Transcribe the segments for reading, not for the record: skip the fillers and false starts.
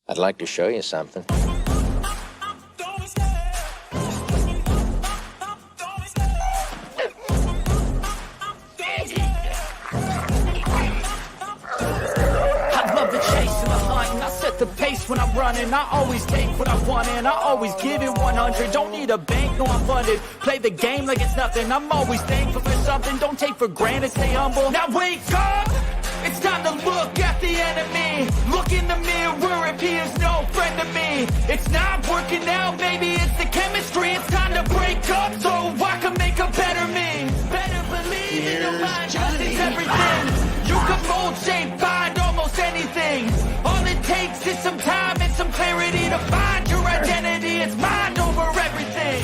I'd like to show you something. I love the chase and the hunt, and I set the pace when I'm running. I always take what I want and I always give it 100. Don't need a bank, no I'm funded. Play the game like it's nothing. I'm always thankful for something. Don't take for granted, stay humble. Now wake up! It's time to look at the enemy. Look in the mirror if he is no friend to me. It's not working out, maybe it's the chemistry. It's time to break up so I can make a better me. Better believe in your mind, 'cause it's everything. You can mold, shape, find almost anything. All it takes is some time and some clarity to find your identity. It's mind over everything.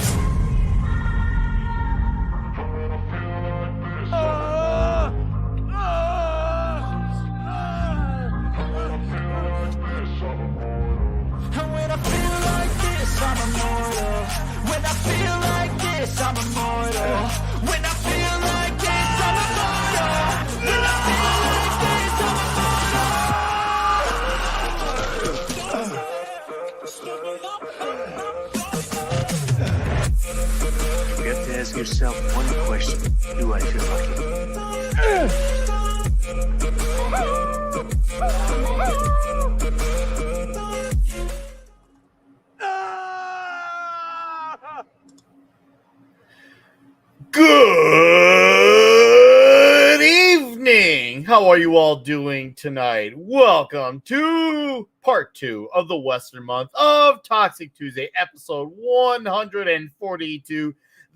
And when I feel like this, I'm immortal. When I feel like this, I'm immortal. When I feel like this, I'm immortal. When I feel like this, I'm You have to ask yourself one question. Do I feel lucky? Good evening. How are you all doing tonight? Welcome to part 2 of the Western month of Toxic Tuesday, episode 142,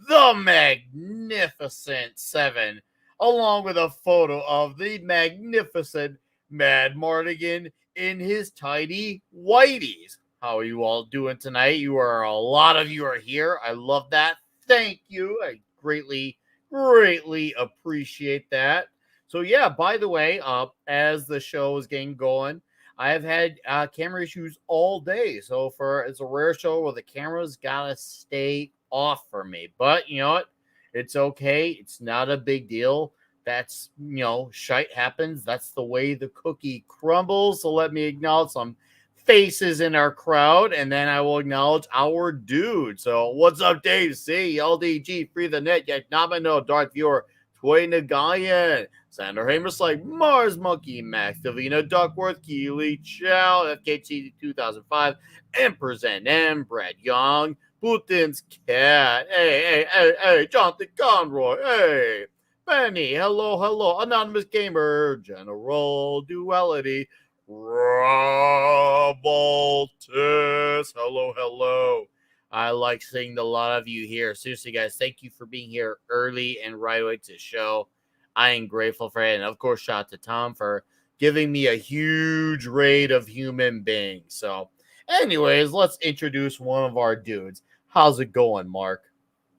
The Magnificent Seven, along with a photo of the magnificent Mad Mardigan in his tidy whiteys. How are you all doing tonight? A lot of you are here. I love that. Thank you. I greatly appreciate that. So yeah, by the way, as the show is getting going, I have had camera issues all day. So it's a rare show where the camera's gotta stay off for me. But you know what? It's okay. It's not a big deal. That's, shite happens. That's the way the cookie crumbles. So let me acknowledge some faces in our crowd, and then I will acknowledge our dude. So what's up, Dave C, LDG, Free the Net, Yak Namino, Darth Viewer, Toy Nagayan, Sander Hamers, like Mars Monkey, Max Davina, Duckworth, Keely, Chow, FKT 2005, Emperor's NM, Brad Young, Putin's Cat, hey, Jonathan Conroy, hey, Benny, hello, Anonymous Gamer, General Duality, Roboltus. Hello. I like seeing a lot of you here. Seriously, guys, thank you for being here early and right away to the show. I am grateful for it. And of course, shout out to Tom for giving me a huge raid of human beings. So, anyways, let's introduce one of our dudes. How's it going, Mark?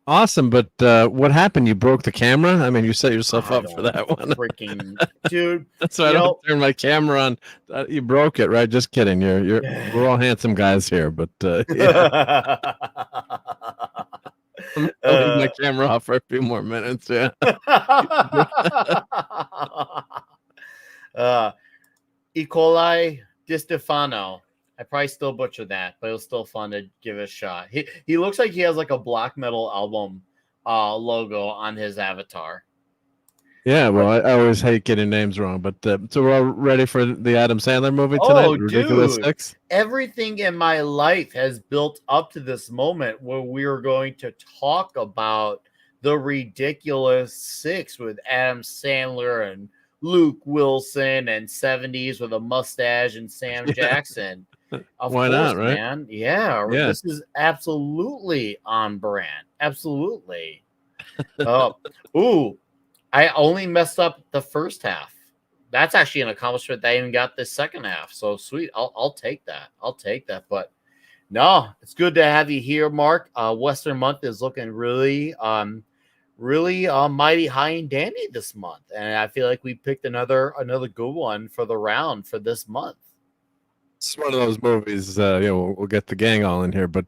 Awesome, but what happened? You broke the camera? I mean, you set yourself up for that one. Freaking dude. That's why I don't turn my camera on. You broke it, right? Just kidding. We're all handsome guys here, but yeah. I'll leave my camera off for a few more minutes. Yeah. E. coli Di Stefano. I probably still butchered that, but it was still fun to give it a shot. He looks like he has like a black metal album logo on his avatar. Yeah, well, I always hate getting names wrong, but so we're all ready for the Adam Sandler movie tonight? Oh, Ridiculous dude. 6? Everything in my life has built up to this moment where we are going to talk about the Ridiculous 6 with Adam Sandler and Luke Wilson and 70s with a mustache and Sam Jackson. Of Why course, not, right? man. Yeah, this is absolutely on brand. Absolutely. I only messed up the first half. That's actually an accomplishment that I even got the second half. So sweet. I'll take that. But no, it's good to have you here, Mark. Western month is looking really mighty high and dandy this month, and I feel like we picked another good one for the round for this month. It's one of those movies, we'll get the gang all in here, but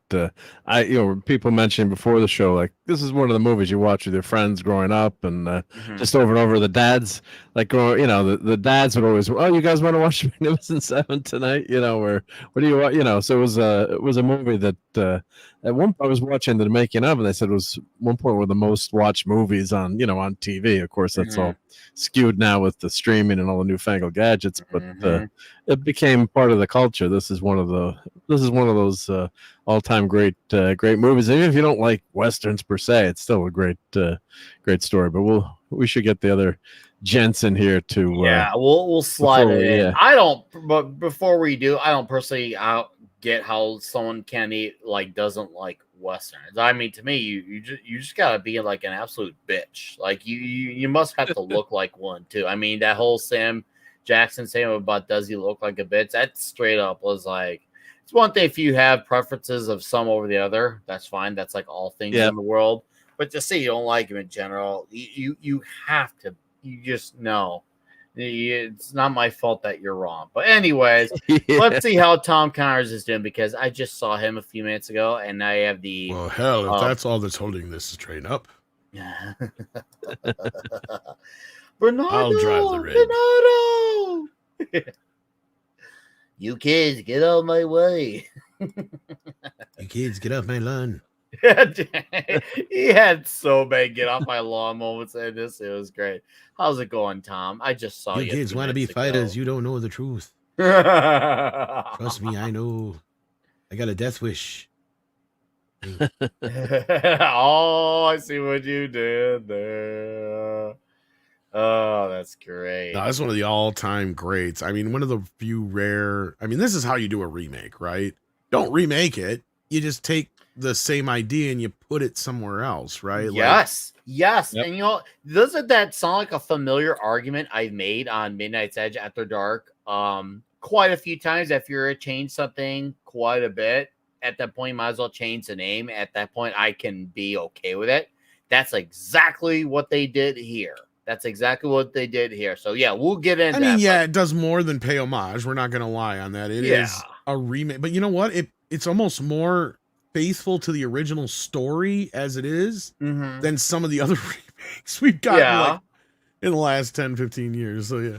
people mentioned before the show, like, this is one of the movies you watch with your friends growing up, and just over and over. The dads, like, the dads would always, oh, you guys want to watch Magnificent Seven tonight? Or what do you want? So it was a movie that at one point I was watching the making of, and they said it was one point one of the most watched movies on TV. Of course, that's all skewed now with the streaming and all the newfangled gadgets, but it became part of the culture. This is one of those all-time great movies. Even if you don't like westerns per se, it's still a great story. But we should get the other gents in here to we'll slide it in. But before we do, I don't personally get how someone doesn't like westerns. I mean, to me, you just gotta be like an absolute bitch. Like you must have to look like one too. I mean, that whole Sam Jackson saying about does he look like a bitch? That straight up was like, it's one thing if you have preferences of some over the other, that's fine. That's like all things in the world. But to say you don't like him in general, you have to. You just know. It's not my fault that you're wrong. But anyways, let's see how Tom Connors is doing, because I just saw him a few minutes ago, and I have the... Well, hell, if that's all that's holding this train up. Bernardo! I'll drive the rig. Bernardo! You kids, get out of my way. You kids, get off my lawn. He had so many get off my lawn moments in this. It was great. How's it going, Tom? I just saw you. You kids want to be fighters. You don't know the truth. Trust me, I know. I got a death wish. Oh, I see what you did there. Oh, that's great. No, that's one of the all-time greats. I mean, one of the few rare... I mean, this is how you do a remake, right? Don't remake it. You just take the same idea and you put it somewhere else, right? Yes. Yep. And doesn't that sound like a familiar argument I've made on Midnight's Edge After Dark quite a few times? If you're to change something quite a bit, at that point, you might as well change the name. At that point, I can be okay with it. That's exactly what they did here. So, yeah, we'll get into that. It does more than pay homage. We're not going to lie on that. It is a remake. But you know what? It's almost more faithful to the original story as it is than some of the other remakes we've gotten in the last 10, 15 years. So, yeah.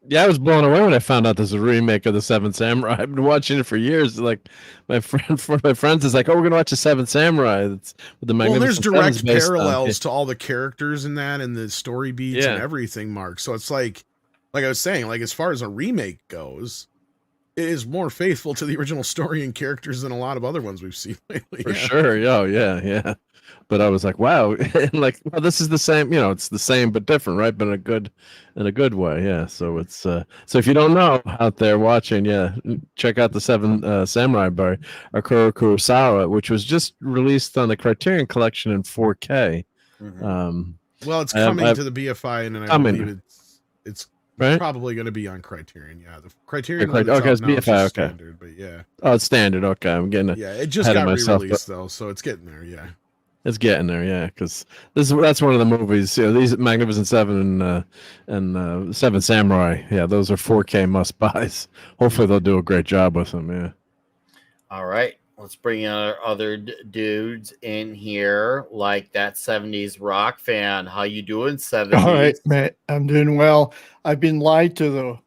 Yeah, I was blown away when I found out there's a remake of the Seven Samurai. I've been watching it for years. Like my friends is like, "Oh, we're gonna watch the Seven Samurai." It's with the there's direct parallels to all the characters in that and the story beats and everything, Mark. So it's like I was saying, like as far as a remake goes, it is more faithful to the original story and characters than a lot of other ones we've seen lately. For sure. Yeah. But I was like, wow, and like, well, this is the same, it's the same but different, right? But in a good way, yeah. So it's so if you don't know out there watching, check out the Seven Samurai by Akira Kurosawa, which was just released on the Criterion Collection in 4K. Well, it's coming to the BFI, and I believe it's probably going to be on Criterion. Yeah, the Criterion. Okay, it's BFI. Okay, standard, but yeah. Oh, it's standard. Okay, I'm getting it just got re-released though, so it's getting there. Yeah. It's getting there, yeah, because that's one of the movies. These Magnificent Seven and Seven Samurai, those are 4K must buys. Hopefully, they'll do a great job with them. Yeah. All right, let's bring our other dudes in here, like that 70s rock fan. How you doing, 70s? All right, mate, I'm doing well. I've been lied to though.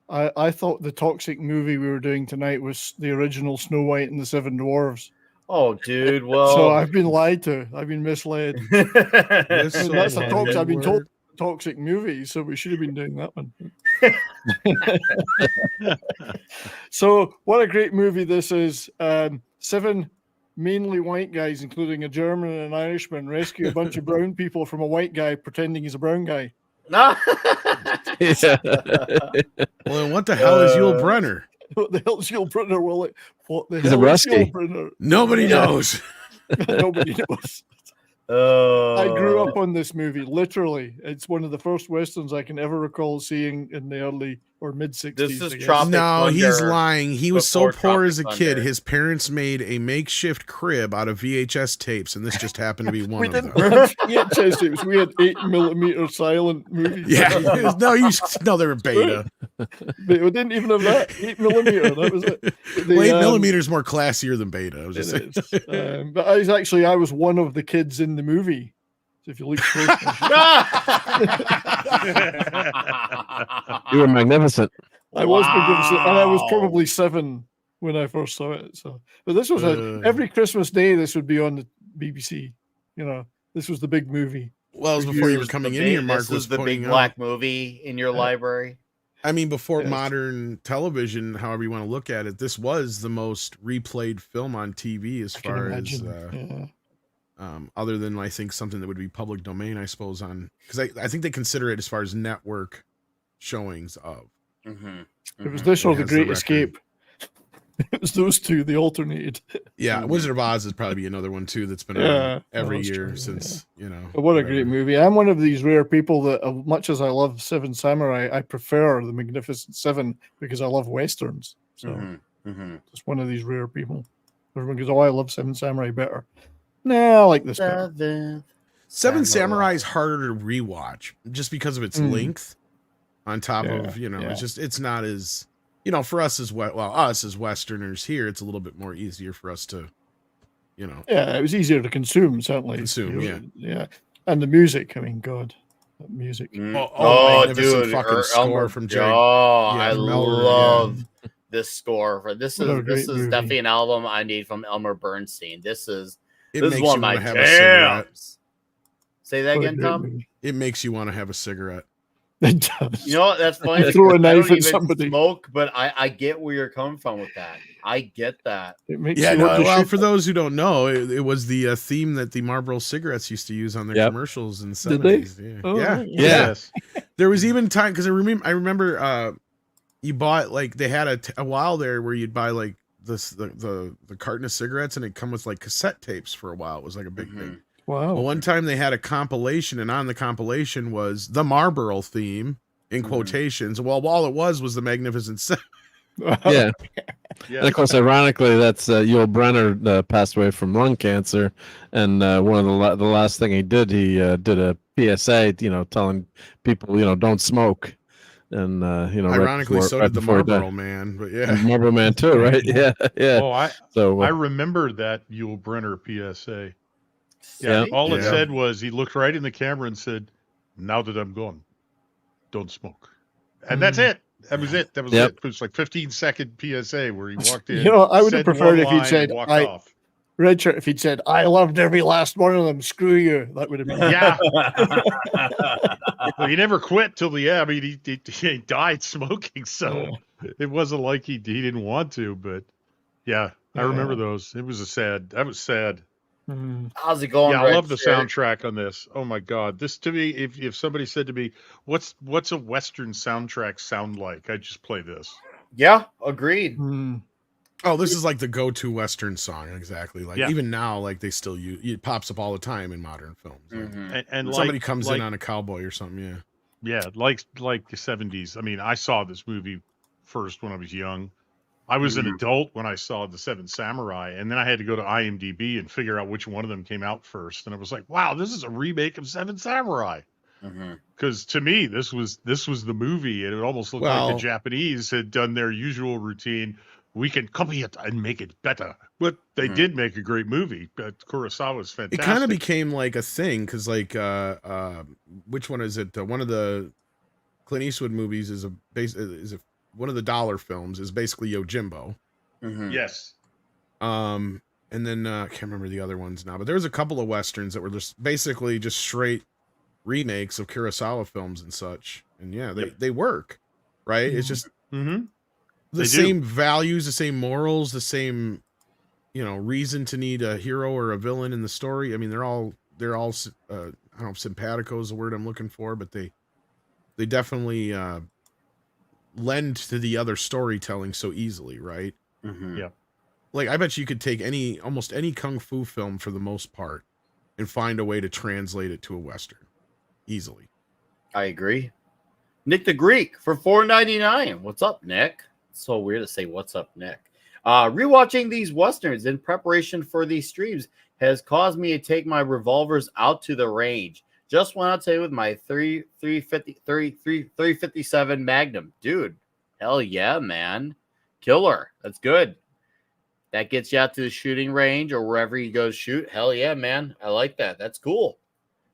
I thought the toxic movie we were doing tonight was the original Snow White and the Seven Dwarves. Oh, dude. Well, so I've been lied to. I've been misled. That's a toxic. I've been told toxic movie, so we should have been doing that one. So, what a great movie this is! 7 mainly white guys, including a German and an Irishman, rescue a bunch of brown people from a white guy pretending he's a brown guy. Well, then what the hell is Yul Brynner? What the hell is Yul Brynner? Well, what the He's hell a is Rusky. Yul Brynner? Nobody knows. Nobody knows. I grew up on this movie. Literally, it's one of the first westerns I can ever recall seeing in the early or mid 60s. This is I guess. Tropic No, he's Thunder lying. He was so before poor as a Tropic kid. Thunder. His parents made a makeshift crib out of VHS tapes, and this just happened to be one We of didn't them. have VHS tapes. We had 8mm silent movies. Yeah, no, they were beta. But we didn't even have that 8mm. That was it. Well, 8mm is more classier than beta. I was just It saying. is. But I was one of the kids in the movie. So if you look closely, You were magnificent. I was magnificent, and I was Wow. probably 7 when I first saw it. So, but this was every Christmas day. This would be on the BBC. You know, this was the big movie. Well, it was before you were This is coming the in big- here, Mark This was is the pointing big out- black movie in your library. I mean, before Yes. modern television, however you want to look at it, this was the most replayed film on TV as I can far as imagine. other than I think something that would be public domain, I suppose, on because I think they consider it as far as network showings of. It was this or It The has the Great record. Escape. It was those two. They alternated. Yeah, Wizard of Oz is probably another one too that's been Yeah, around every that's year true, since you know. But what a whatever. great movie! I'm one of these rare people that, as much as I love Seven Samurai, I prefer the Magnificent Seven because I love westerns. So just one of these rare people. Everyone goes, "Oh, I love Seven Samurai better." Nah, I like this better. Seven Samurai is harder to rewatch just because of its length. On top Yeah, of yeah. it's not as for us as us as Westerners here, it's a little bit more easier for us to, Yeah, it was easier to consume, certainly. Consume, yeah. And the music, I mean, God, that music. magnificent fucking score from Gerry. Oh, Yeah, I from Elmer, love this score. This What a is great movie. definitely an album I need from Elmer Bernstein. This is It this makes is you one of want my to have a cigarette. jams. Say that What a again, great Tom. movie. It makes you want to have a cigarette. It does. You know what? That's funny. Throw a because I knife don't at even somebody. Smoke, but I get where you're coming from with that. I get that. It makes Yeah, you no, want to well, shoot for those who don't know, it was the theme that the Marlboro cigarettes used to use on their Yep. commercials in the Did they? 70s. Yeah. Oh, yeah. right. Yes. There was even time because I remember you bought like they had a while there where you'd buy like the carton of cigarettes and it'd come with like cassette tapes for a while. It was like a big thing. Wow. Well, one time they had a compilation, and on the compilation was the Marlboro theme in quotations. Well, all it was the Magnificent Seven. Yeah. And of course, ironically, that's Yul Brynner passed away from lung cancer, and one of the last thing he did did a PSA, telling people, don't smoke, and Ironically, so did the Marlboro Man, but yeah, Marlboro Man too, right? Yeah, yeah. Oh, So I remember that Yul Brynner PSA. Yeah. All it Yeah. said was he looked right in the camera and said, "Now that I'm gone, don't smoke," and that's it. That was it. That was Yep. it. It was like 15-second PSA where he walked in. I would have said preferred one if he'd line, said, and walked I- off. Red shirt, if he'd said, "I loved every last one of them," screw you. That would have been. Yeah. Well, he never quit till the end. I mean, he died smoking, so it wasn't like he didn't want to. But yeah, I remember those. It was that was sad. How's it going? Yeah, I Red love the Shirt? soundtrack on this. Oh my god, this to me, if somebody said to me, "What's a Western soundtrack sound like?" I'd just play this. Yeah, agreed. Oh, this is like the go-to Western song, exactly. Like Yeah. even now, like they still use it. Pops up all the time in modern films. Like, And somebody like, comes like, in on a cowboy or something. Yeah, yeah, like the 70s. I mean, I saw this movie first when I was young. I was an adult when I saw The Seven Samurai, and then I had to go to IMDb and figure out which one of them came out first. And I was like, wow, this is a remake of Seven Samurai. Because to me, this was the movie, and it almost looked like Well- the Japanese had done their usual routine. We can copy it and make it better. But they did make a great movie. Kurosawa's it fantastic. kind of became like a thing because like which one is it? One of the Clint Eastwood movies is one of the dollar films is basically Yojimbo. Yes. And then I can't remember the other ones now, but there was a couple of westerns that were just basically just straight remakes of Kurosawa films and such. And yeah, they work, right? It's just the They same values, the same morals, the same reason to need a hero or a villain in the story. I mean, they're all I don't know if simpatico is the word I'm looking for, but they definitely lend to the other storytelling so easily, right? Yeah. Like I bet you could take almost any kung fu film for the most part and find a way to translate it to a western easily. I agree. Nick the Greek for $4.99. What's up, Nick? It's so weird to say what's up, Nick. Rewatching these westerns in preparation for these streams has caused me to take my revolvers out to the range. Just went out today with my 357 Magnum. Dude, hell yeah, man. Killer. That's good. That gets you out to the shooting range or wherever you go shoot. Hell yeah, man. I like that. That's cool.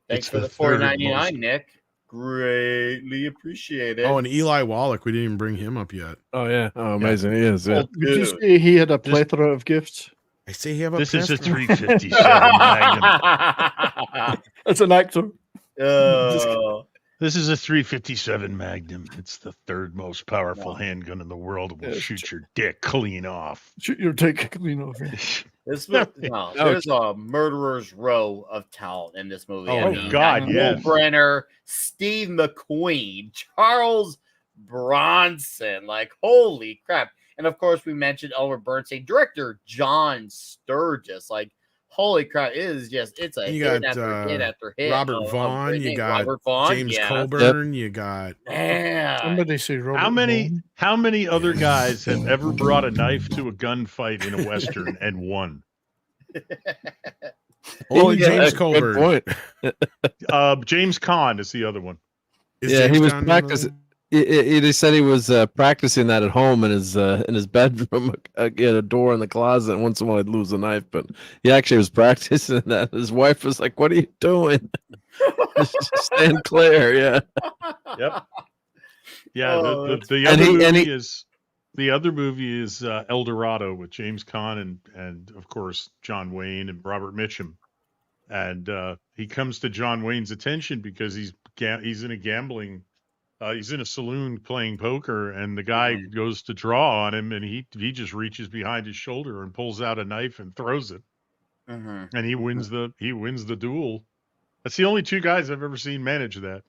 Thanks for the $4.99, Nick. Greatly appreciate it. Oh, and Eli Wallach. We didn't even bring him up yet. Oh, yeah. Oh, amazing. He is. Yeah. Would you say he had a plethora of gifts? I say he have a This is a plethora. 357 Magnum. That's an actor. This is a 357 Magnum. It's the third most powerful handgun in the world. It will shoot your dick clean off. Shoot your dick clean off. There's a murderer's row of talent in this movie. Oh, God, yes. Will Brenner, Steve McQueen, Charles Bronson. Like, holy crap. And, of course, we mentioned Elmer Bernstein. Director John Sturgis. Like, holy crap. It's a hit after hit after hit. Robert Vaughn. You got Robert Vaughn, James Coburn. You got... Somebody say Robert How many other guys have ever brought a knife to a gunfight in a Western and won? Only James Coburn. James Caan is the other one. He was practicing. He said he was practicing that at home in his bedroom. He had a door in the closet, and once in a while he'd lose a knife. But he actually was practicing that. His wife was like, "What are you doing? Just stand clear." Yeah. Yep. Yeah. The other movie is El Dorado with James Caan and of course John Wayne and Robert Mitchum, and he comes to John Wayne's attention because he's in a gambling. He's in a saloon playing poker, and the guy goes to draw on him, and he just reaches behind his shoulder and pulls out a knife and throws it, and he wins the duel. That's the only two guys I've ever seen manage that.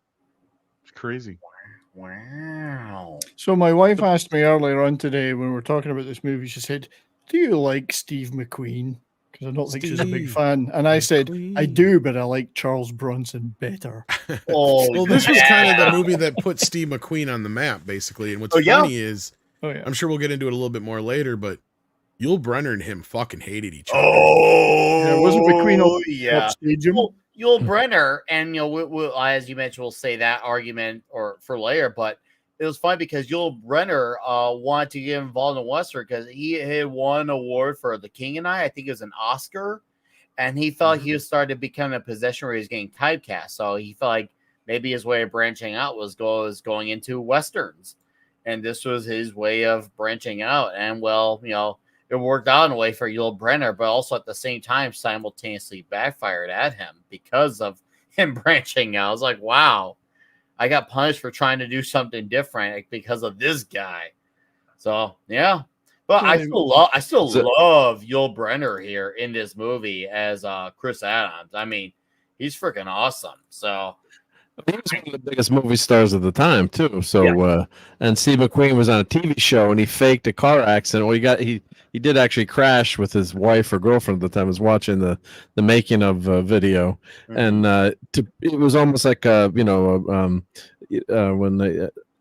It's crazy. Wow. So my wife asked me earlier on today when we were talking about this movie. She said, "Do you like Steve McQueen?" Because I don't think she's a big fan. And I said, "I do, but I like Charles Bronson better." Well, this was kind of the movie that put Steve McQueen on the map, basically. And what's funny is, I'm sure we'll get into it a little bit more later, but Yul Brynner and him fucking hated each other. Wasn't McQueen stadium? Well, Yul Brynner, and we'll, as you mentioned, we'll say that argument or for later, but it was fun because Yul Brynner wanted to get involved in Western because he had won an award for The King and I think it was an Oscar, and he felt he was starting to become a position where he was getting typecast. So he felt like maybe his way of branching out was going into Westerns, and this was his way of branching out. And it worked out in a way for Yul Brynner, but also at the same time simultaneously backfired at him because of him branching out. I was like, wow. I got punished for trying to do something different because of this guy. So yeah, but I still love Yul Brynner here in this movie as Chris Adams. I mean, he's freaking awesome. So he was one of the biggest movie stars of the time too. So and Steve McQueen was on a TV show and he faked a car accident. Well, he did actually crash with his wife or girlfriend at the time. Was watching the making of video, and it was almost like when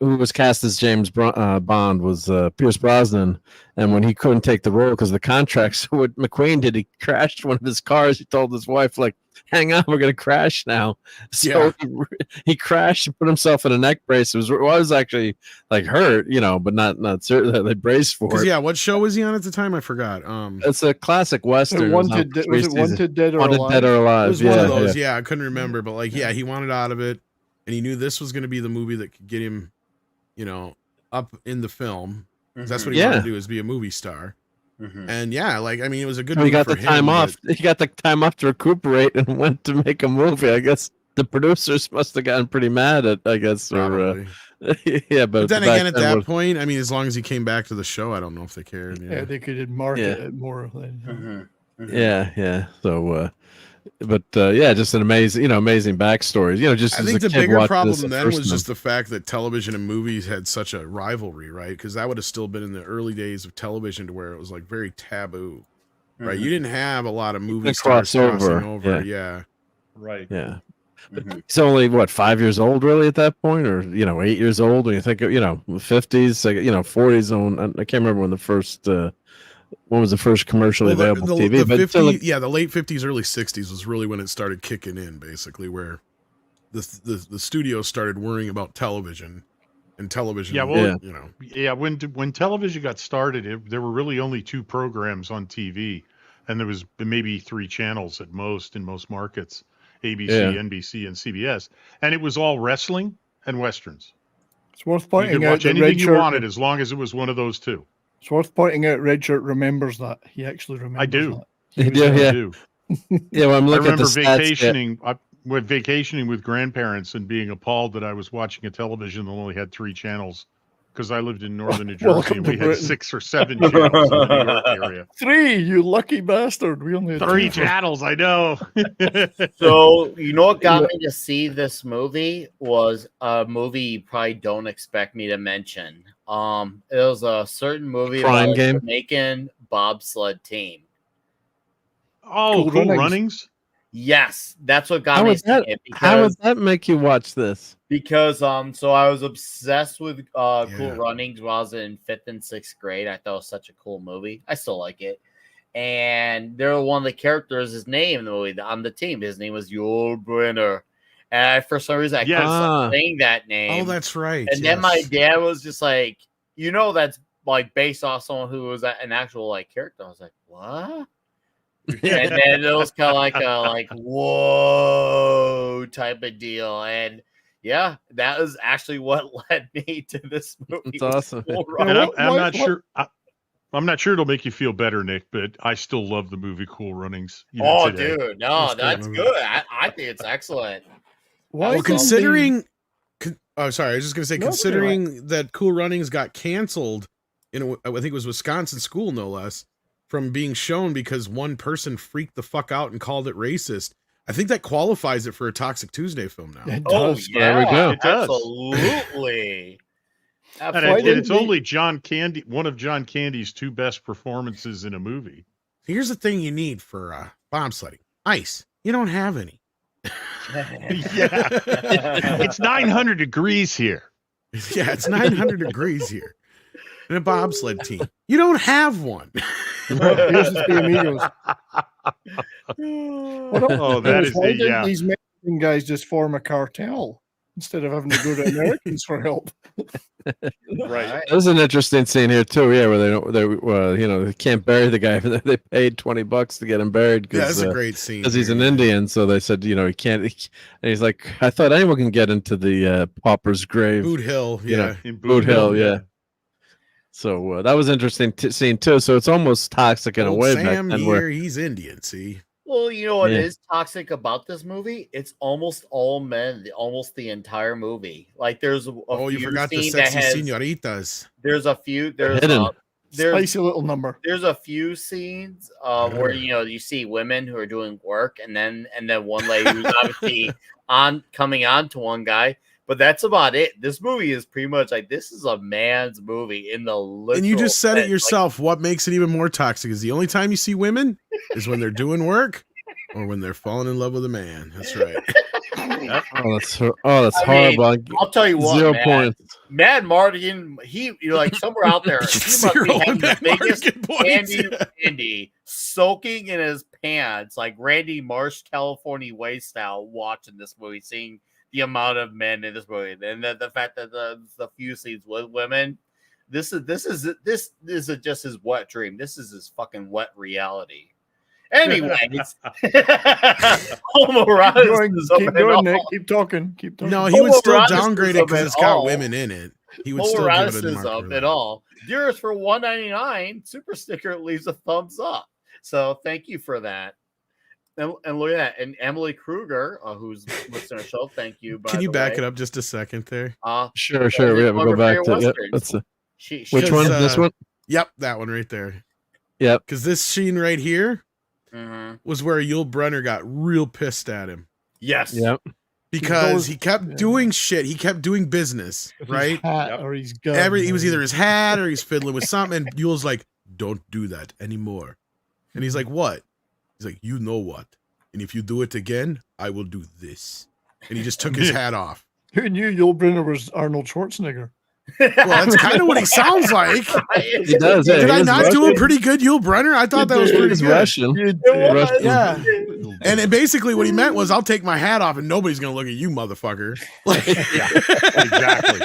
who was cast as James Bond was Pierce Brosnan, and when he couldn't take the role because of the contract, so what McQueen did, he crashed one of his cars. He told his wife, like, "Hang on, we're gonna crash now." So he crashed and put himself in a neck brace. It was actually like hurt, but not certain that they braced for it. Yeah, what show was he on at the time? I forgot. It's a classic Western. Was it Wanted Dead or Alive? Wanted Dead or Alive. It was one of those. Yeah, I couldn't remember, but he wanted out of it, and he knew this was going to be the movie that could get him, up in the film. That's what he wanted to do, is be a movie star. And it was a good movie. He got the time off. He got the time off to recuperate and went to make a movie. I guess the producers must have gotten pretty mad at. I guess, probably. But then again, at that point, I mean, as long as he came back to the show, I don't know if they cared. Yeah, they could market it more. Yeah. So, just an amazing backstory. Just I think the bigger problem then was just the fact that television and movies had such a rivalry, right? Because that would have still been in the early days of television, to where it was like very taboo, right? You didn't have a lot of movie stars crossing over. Yeah. Right. Yeah. But he's only what 5 years old, really, at that point, or 8 years old. When you think of 50s, like 40s. I can't remember when the first when was the first commercially available TV. The But the late 50s, early 60s was really when it started kicking in, basically, where the studio started worrying about television. And television, when television got started, there were really only 2 programs on TV, and there was maybe 3 channels at most in most markets: ABC, NBC, and CBS, and it was all wrestling and westerns. It's worth pointing out that anything you wanted as long as it was one of those 2. It's worth pointing out Red Shirt remembers that. He actually remembers. I do. That. I do. Well, I'm looking I remember at the stats, vacationing. With vacationing with grandparents and being appalled that I was watching a television that only had 3 channels, because I lived in northern New Jersey and we had 6 or 7 channels in the New York area. 3, you lucky bastard! We only had 3 channels. I know. So what got me to see this movie was a movie you probably don't expect me to mention. It was a certain movie about a Jamaican bobsled team. Oh, Cool Runnings. Yes, that's what got me. How would that make you watch this? Because so I was obsessed with Cool Runnings when I was in 5th and 6th grade. I thought it was such a cool movie. I still like it. And there one of the characters, his name in the movie on the team, his name was Yul Brynner. And for some reason I couldn't stop saying that name. Oh, that's right. And then my dad was just like, that's like based off someone who was an actual like character. I was like, what? And then it was kind of like a whoa type of deal, and that was actually what led me to this movie. That's awesome. And I'm not sure. I'm not sure it'll make you feel better, Nick, but I still love the movie Cool Runnings. Today. Dude, no, that's good. I think it's excellent. Well, considering, sorry, I was just gonna say, considering that Cool Runnings got canceled in, I think it was Wisconsin school, no less, from being shown because one person freaked the fuck out and called it racist. I think that qualifies it for a Toxic Tuesday film now. It does. There we go. It does. Absolutely. And it's only John Candy, one of John Candy's 2 best performances in a movie. Here's the thing you need for bobsledding: ice. You don't have any. It's 900 degrees here. Yeah, it's 900 degrees here. In a bobsled team, you don't have one. Here's the three amigos. These Mexican guys just form a cartel instead of having to go to Americans for help. Right. There's an interesting scene here too. Yeah, where they can't bury the guy. They paid $20 to get him buried. Yeah, that's a great scene because he's an Indian. So they said, he can't. And he's like, I thought anyone can get into the pauper's grave. Boot Hill, in Boot Hill, yeah. So that was interesting scene too. So it's almost toxic in a way. Sam here, he's Indian. See. Well, what is toxic about this movie? It's almost all men, almost the entire movie. Like there's a few you forgot the sexy senoritas. There's a few. There's spicy little number. There's a few scenes where you see women who are doing work, and then one lady who's obviously coming on to one guy. But that's about it. This movie is pretty much like this is a man's movie in the literal and you just said sense. It yourself. What makes it even more toxic is the only time you see women is when they're doing work or when they're falling in love with a man. That's right. That's horrible. I'll tell you what, 0 points. Mad Mardigan, you're like somewhere out there. He must be having the biggest candy soaking in his pants, like Randy Marsh, California Way style, watching this movie, seeing the amount of men in this movie, and the fact that the few scenes with women, this is just his wet dream. This is his fucking wet reality. Anyway, homoeroticism. Keep going, Nick. Keep talking. No, he would still downgrade it because it's got women in it. He would still give it a mark at all. Dearest for $1.99, Super Sticker leaves a thumbs up. So thank you for that. And look at that. And Emily Kruger, who's listening to the show, thank you. Can you back it up just a second there? Sure. We have to go back to it. Which one? This one? Yep, that one right there. Yep. Because this scene right here was where Yul Brynner got real pissed at him. Yes. Yep. Because he kept doing shit. He kept doing business, right? Or he's gun. He was either his hat or he's fiddling with something. And Yul's like, don't do that anymore. And he's like, what? He's like, you know what? And if you do it again, I will do this. and he just took his hat off. Who knew Yul Brynner was Arnold Schwarzenegger? Well, that's kind of what he sounds like. He does. Did I not Russian. do a pretty good Yul Brynner? I thought that was pretty good. Russian. Russian. Yeah. And it basically what he meant was, I'll take my hat off and nobody's going to look at you, motherfucker. Like, Exactly.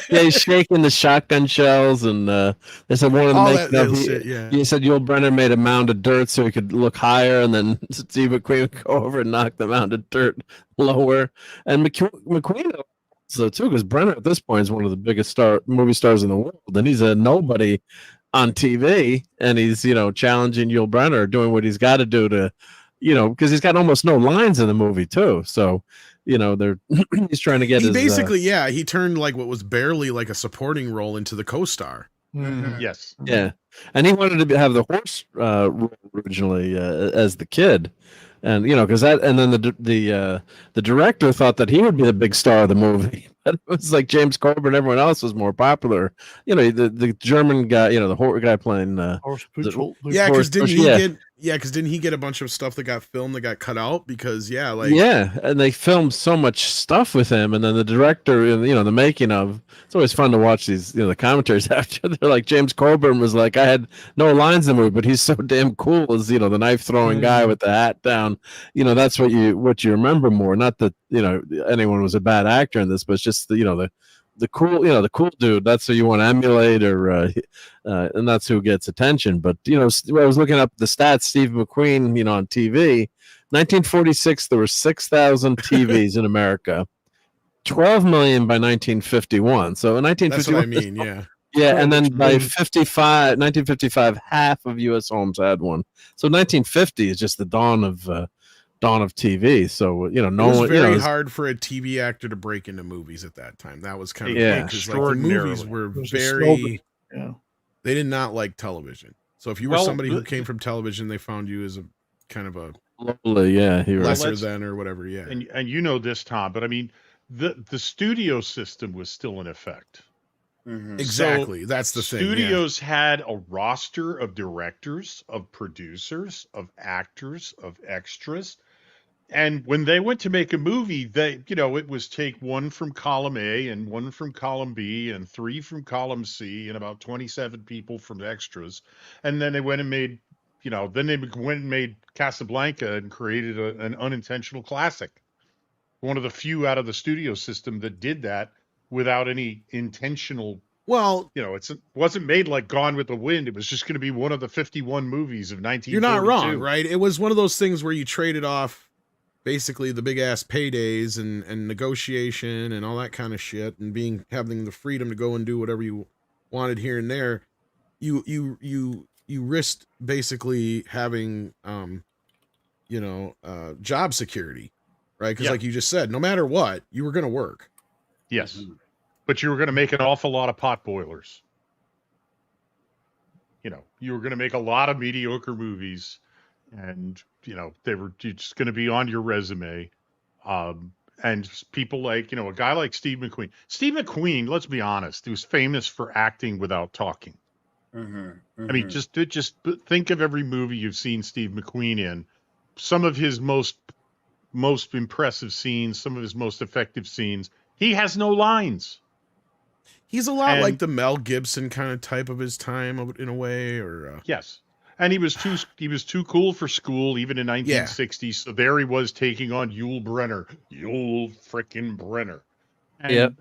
Yeah, he's shaking the shotgun shells, and they said one of all the that shit, yeah. he said Yul Brynner made a mound of dirt so he could look higher, and then Steve McQueen would go over and knock the mound of dirt lower. And McQueen also too, because Brenner at this point is one of the biggest movie stars in the world, and he's a nobody on TV, and he's challenging Yul Brynner, doing what he's got to do to, because he's got almost no lines in the movie too. So they're he's trying to get he his, basically he turned like what was barely like a supporting role into the co-star. Mhm. Yes. yeah, and he wanted to have the horse role originally as the kid, and because that, and then the director thought that he would be the big star of the movie. But it was like James Coburn and everyone else was more popular. The German guy, the horse guy playing Horst Putzel. Yeah, Horse- because didn't he get a bunch of stuff that got filmed that got cut out? Because and they filmed so much stuff with him, and then the director, the making of. It's always fun to watch these, the commentaries after. They're like, James Coburn was like, I had no lines in the movie, but he's so damn cool as the knife throwing guy with the hat down. That's what you remember more. Not that anyone was a bad actor in this, but it's just the cool dude. That's who you want to emulate, or and that's who gets attention. But I was looking up the stats. Steve McQueen, on TV, 1946 there were 6,000 TVs in America, 12 million by 1951. So in 1951, that's what I mean. Yeah. Yeah, and then by 1955, half of U.S. homes had one. So 1950 is just the dawn of TV. So it was very hard for a TV actor to break into movies at that time. That was kind of because the movies were very. They did not like television. So if you were somebody who came from television, they found you as a kind of a lesser than or whatever. Yeah, and this, Tom, but I mean the studio system was still in effect. Mm-hmm. Exactly. So that's the thing. Studios had a roster of directors, of producers, of actors, of extras. And when they went to make a movie, it was take one from column A and one from column B and 3 from column C and about 27 people from extras. And then they went and made, Casablanca and created an unintentional classic. One of the few out of the studio system that did that without any intentional. Well, it wasn't made like Gone with the Wind. It was just going to be one of the 51 movies of 1942. You're not wrong, right? It was one of those things where you traded off basically the big ass paydays and negotiation and all that kind of shit, and having the freedom to go and do whatever you wanted here and there. You risked basically having job security, right? Because like you just said, no matter what, you were going to work. Yes. Mm-hmm. But you were going to make an awful lot of pot boilers. You were going to make a lot of mediocre movies, and they were just going to be on your resume. And people like, a guy like Steve McQueen. Steve McQueen, let's be honest, he was famous for acting without talking. Mm-hmm, mm-hmm. I mean, just think of every movie you've seen Steve McQueen in. Some of his most impressive scenes, some of his most effective scenes, he has no lines. He's a lot like the Mel Gibson kind of type of his time in a way, or yes. And he was too cool for school even in 1960. So there he was taking on Yul frickin' Brenner. And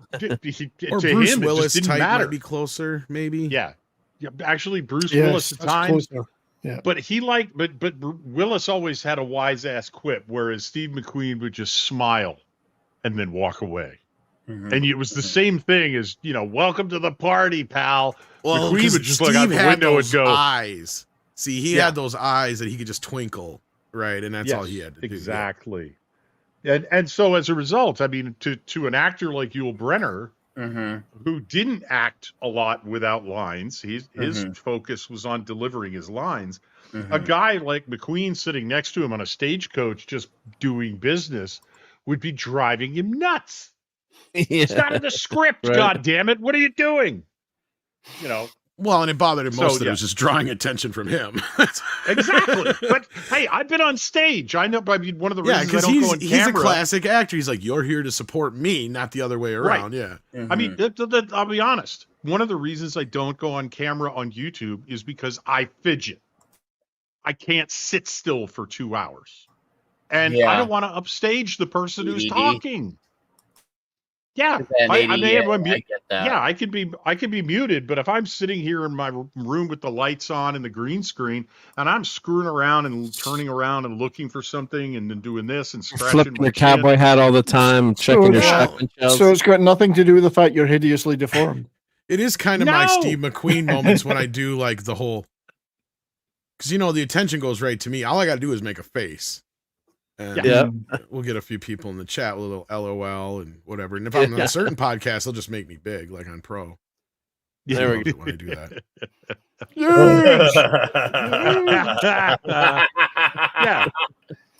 or Bruce Willis type might be closer, maybe. Yeah. Actually, Bruce Willis at the time. Yeah. But but Willis always had a wise ass quip, whereas Steve McQueen would just smile and then walk away. Mm-hmm. And it was the same thing as, welcome to the party, pal. Well, McQueen would just look out the window and go. Eyes. See, he had those eyes that he could just twinkle, right? And that's all he had to do. Exactly. And so as a result, I mean, to an actor like Yul Brynner, who didn't act a lot without lines, his focus was on delivering his lines. A guy like McQueen sitting next to him on a stagecoach just doing business would be driving him nuts. It's not in the script, God damn it. What are you doing? Well, and it bothered him most that yeah. it was just drawing attention from him. Exactly. But hey, I've been on stage. I know. I mean, one of the reasons I don't go on camera. He's a classic actor. He's like, you're here to support me, not the other way around. Right. Yeah. I mean, I'll be honest. One of the reasons I don't go on camera on YouTube is because I fidget. I can't sit still for 2 hours, and I don't want to upstage the person who's talking. Yeah, I get that. Yeah, I can be muted, but if I'm sitting here in my room with the lights on and the green screen, and I'm screwing around and turning around and looking for something and then doing this and scratching flipping the cowboy hat all the time, checking your shotgun shells. So it's got nothing to do with the fact you're hideously deformed. It is kind of my Steve McQueen moments when I do like the whole, because the attention goes right to me. All I got to do is make a face. And we'll get a few people in the chat with a little LOL and whatever. And if I'm on a certain podcast, they'll just make me big, like on Pro. There we go. When I do that. Yeah.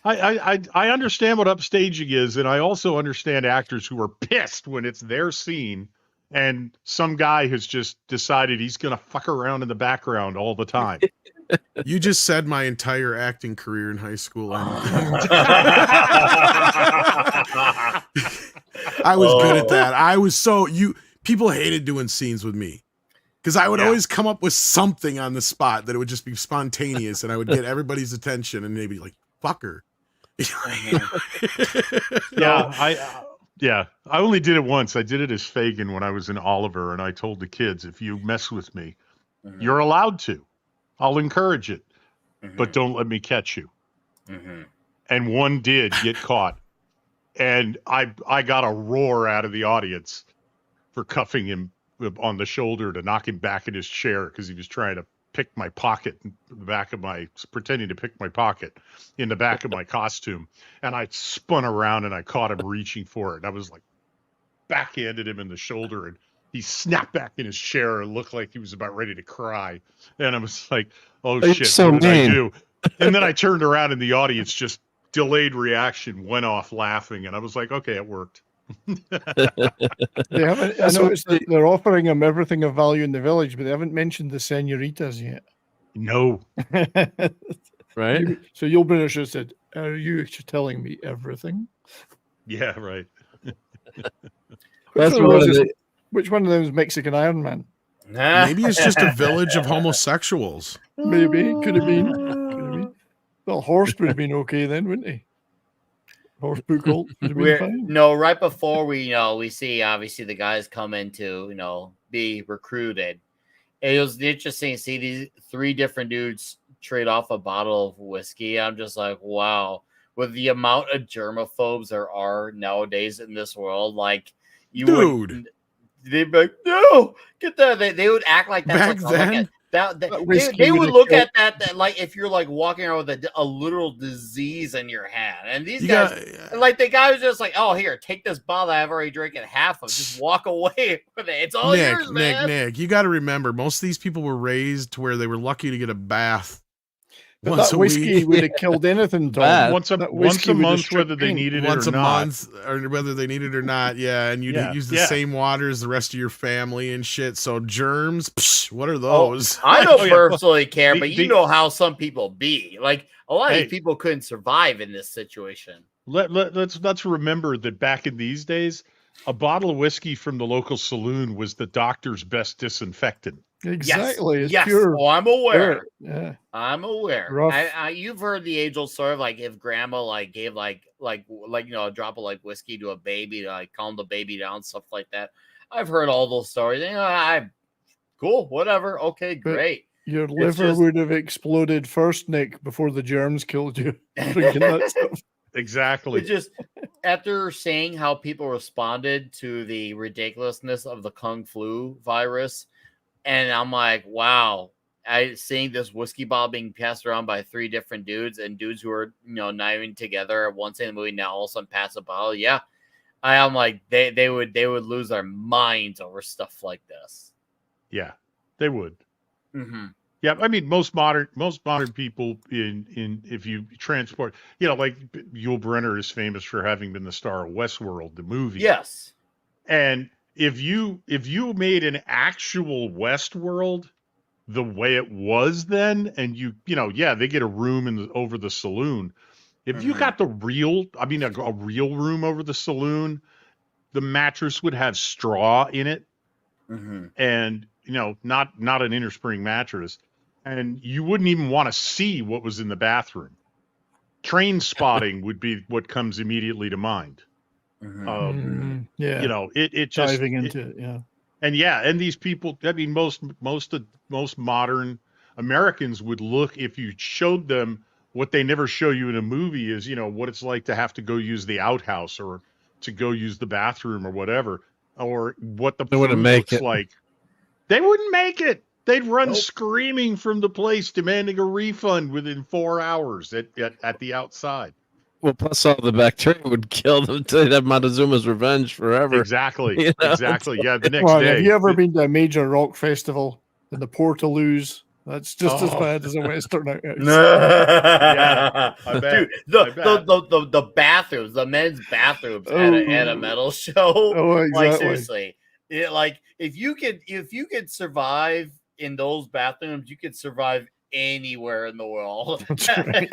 I understand what upstaging is, and I also understand actors who are pissed when it's their scene and some guy has just decided he's going to fuck around in the background all the time. You just said my entire acting career in high school. I was good at that. I was people hated doing scenes with me because I would always come up with something on the spot that it would just be spontaneous and I would get everybody's attention and they'd be like, fucker. I only did it once. I did it as Fagin when I was in Oliver, and I told the kids, if you mess with me, you're allowed to. I'll encourage it, but don't let me catch you. And one did get caught, and I got a roar out of the audience for cuffing him on the shoulder to knock him back in his chair because he was trying to pick my pocket in the back of pretending to pick my pocket in the back of my costume. And I spun around and I caught him reaching for it. And I was like, backhanded him in the shoulder, and he snapped back in his chair and looked like he was about ready to cry. And I was like, oh shit, so what did I mean. do? And then I turned around and the audience just delayed reaction, went off laughing. And I was like, okay, it worked. I noticed that they're offering him everything of value in the village, but they haven't mentioned the senoritas yet. No. Right? So Yul Brynner should have said, are you telling me everything? Yeah, right. Which one of them is Mexican Iron Man? Maybe it's just a village of homosexuals. Maybe. Could have been. Well, Horst would have been okay then, wouldn't he? Horst Buchholz would have been fine. No, right before we see obviously the guys come in to, be recruited. It was interesting to see these 3 different dudes trade off a bottle of whiskey. I'm just like, wow. With the amount of germaphobes there are nowadays in this world, like they'd be like, no, get that. They would act like that. Back then? They would look at that like if you're like walking around with a literal disease in your hand. And these guys, like the guy was just like, oh, here, take this bottle I've already drank half of. Just walk away with it. It's all yours, man. Nick, you got to remember, most of these people were raised to where they were lucky to get a bath. But that whiskey would have killed anything. Once a month, whether they needed it or not. Once a month, or whether they need it or not. Yeah, and you use the same water as the rest of your family and shit. So germs, what are those? I don't personally care, but you know how some people be. Like a lot of these people couldn't survive in this situation. Let's remember that back in these days, a bottle of whiskey from the local saloon was the doctor's best disinfectant. Exactly. Yes. Pure. Oh, I'm aware. Yeah. I'm aware. You've heard the age old story of like if grandma like gave like a drop of like whiskey to a baby to like calm the baby down, stuff like that. I've heard all those stories. Cool, whatever. Okay, great. Your liver would have exploded first, Nick, before the germs killed you. Drinking that stuff. Exactly. It just after seeing how people responded to the ridiculousness of the Kung Flu virus. And I'm like, wow, seeing this whiskey bottle being passed around by 3 different dudes and dudes who are, not even together at once in the movie now all of a sudden pass a bottle. Yeah. I'm like, they would lose their minds over stuff like this. Yeah, they would. Mm-hmm. Yeah. I mean, most modern people in if you transport, like Yul Brynner is famous for having been the star of Westworld, the movie. Yes. And if you made an actual Westworld the way it was then, and you know, yeah, they get a room over the saloon. If you got a real room over the saloon, the mattress would have straw in it, and you know, not an innerspring mattress, and you wouldn't even want to see what was in the bathroom. Train spotting would be what comes immediately to mind. Yeah, you know, it just diving into it, yeah. And these people, I mean, most modern Americans would look, if you showed them what they never show you in a movie is, you know, what it's like to have to go use the outhouse or to go use the bathroom or whatever, or what the food looks like. They wouldn't make it. They'd run screaming from the place, demanding a refund within 4 hours at the outside. Well, plus all the bacteria would kill them. They'd have Montezuma's revenge forever. Exactly. You know? Exactly. Yeah. The next day. Have you ever been to a major rock festival in the Portaloos? That's just as bad as a Western outhouse. Yeah, I bet. Dude, the bathrooms, the men's bathrooms at a metal show. Oh, exactly. Like seriously, if you could survive in those bathrooms, you could survive anywhere in the world. Right.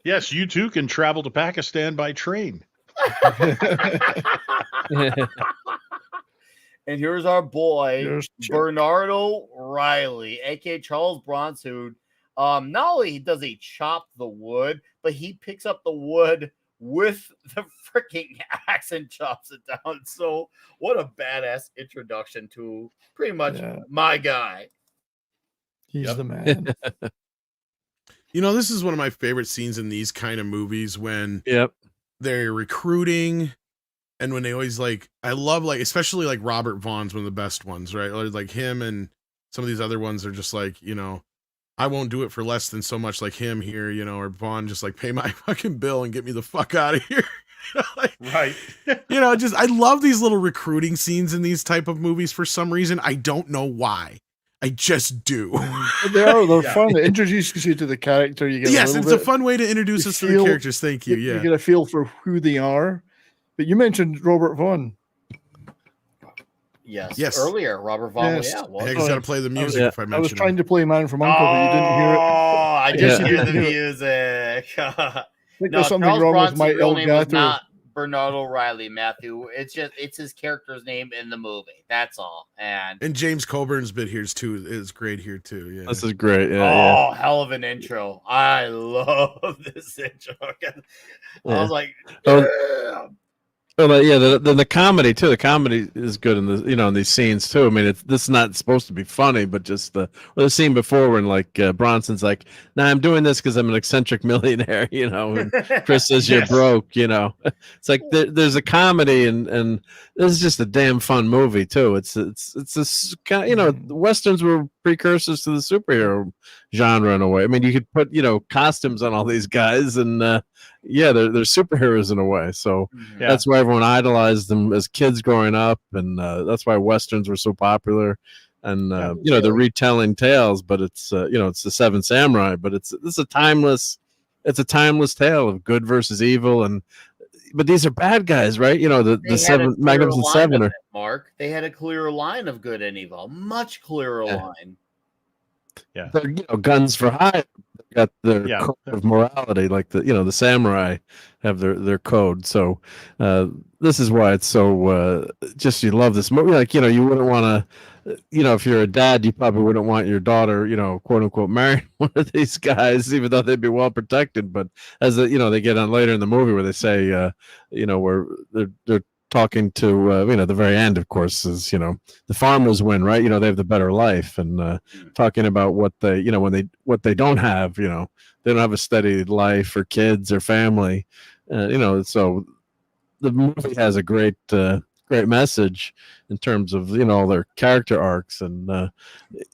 Yes, you too can travel to Pakistan by train. And here's our boy, Bernardo Riley, aka Charles Bronson. Not only does he chop the wood, but he picks up the wood with the freaking axe and chops it down. So, what a badass introduction to pretty much my guy. He's the man. You know, this is one of my favorite scenes in these kind of movies when they're recruiting. And when they always I love especially Robert Vaughn's one of the best ones, right? Like him and some of these other ones are just you know, I won't do it for less than so much, like him here, you know, or Vaughn just pay my fucking bill and get me the fuck out of here. Right. You know, I love these little recruiting scenes in these type of movies for some reason. I don't know why. I just do. They're fun. It introduces you to the character. You get it's a fun way to introduce us to the characters. Thank you. You get a feel for who they are. But you mentioned Robert Vaughn. Yes. Earlier, Robert Vaughn. Yes. Yeah. I just got to play the music if I mention I was trying to play Man from U.N.C.L.E., but you didn't hear it. Oh, I just hear the music. I think there's something wrong with my real name was Elgato. not Bernardo Riley, Matthew. It's his character's name in the movie. That's all. And James Coburn's bit here is great here too. Yeah, this is great. Hell of an intro. I love this intro. I was like, Well, yeah, the comedy too. The comedy is good in in these scenes too. I mean, this is not supposed to be funny, but just the scene before when Bronson's like, "Nah, I'm doing this because I'm an eccentric millionaire," you know, and Chris says you're broke, you know. It's like there's a comedy, and this is just a damn fun movie too. It's this kind of, you know, the westerns were precursors to the superhero genre in a way. I mean, you could put costumes on all these guys, and they're superheroes in a way. So that's why everyone idolized them as kids growing up, and that's why westerns were so popular. And they're retelling tales, but it's it's the Seven Samurai, but it's a timeless tale of good versus evil, but these are bad guys, right? You know, the Magnificent Seven. Mark, they had a clearer line of good and evil, much clearer line. Yeah, they're guns for hire. They got their code of morality, like the samurai have their code. So this is why it's so you love this movie. You wouldn't want to, if you're a dad, you probably wouldn't want your daughter, quote unquote, marry one of these guys, even though they'd be well protected. But as they get on later in the movie where they say, where they're talking to the very end, of course, is the farmers win, right? They have the better life, and talking about what they what they don't have, they don't have a steady life or kids or family, so the movie has a great message in terms of all their character arcs, and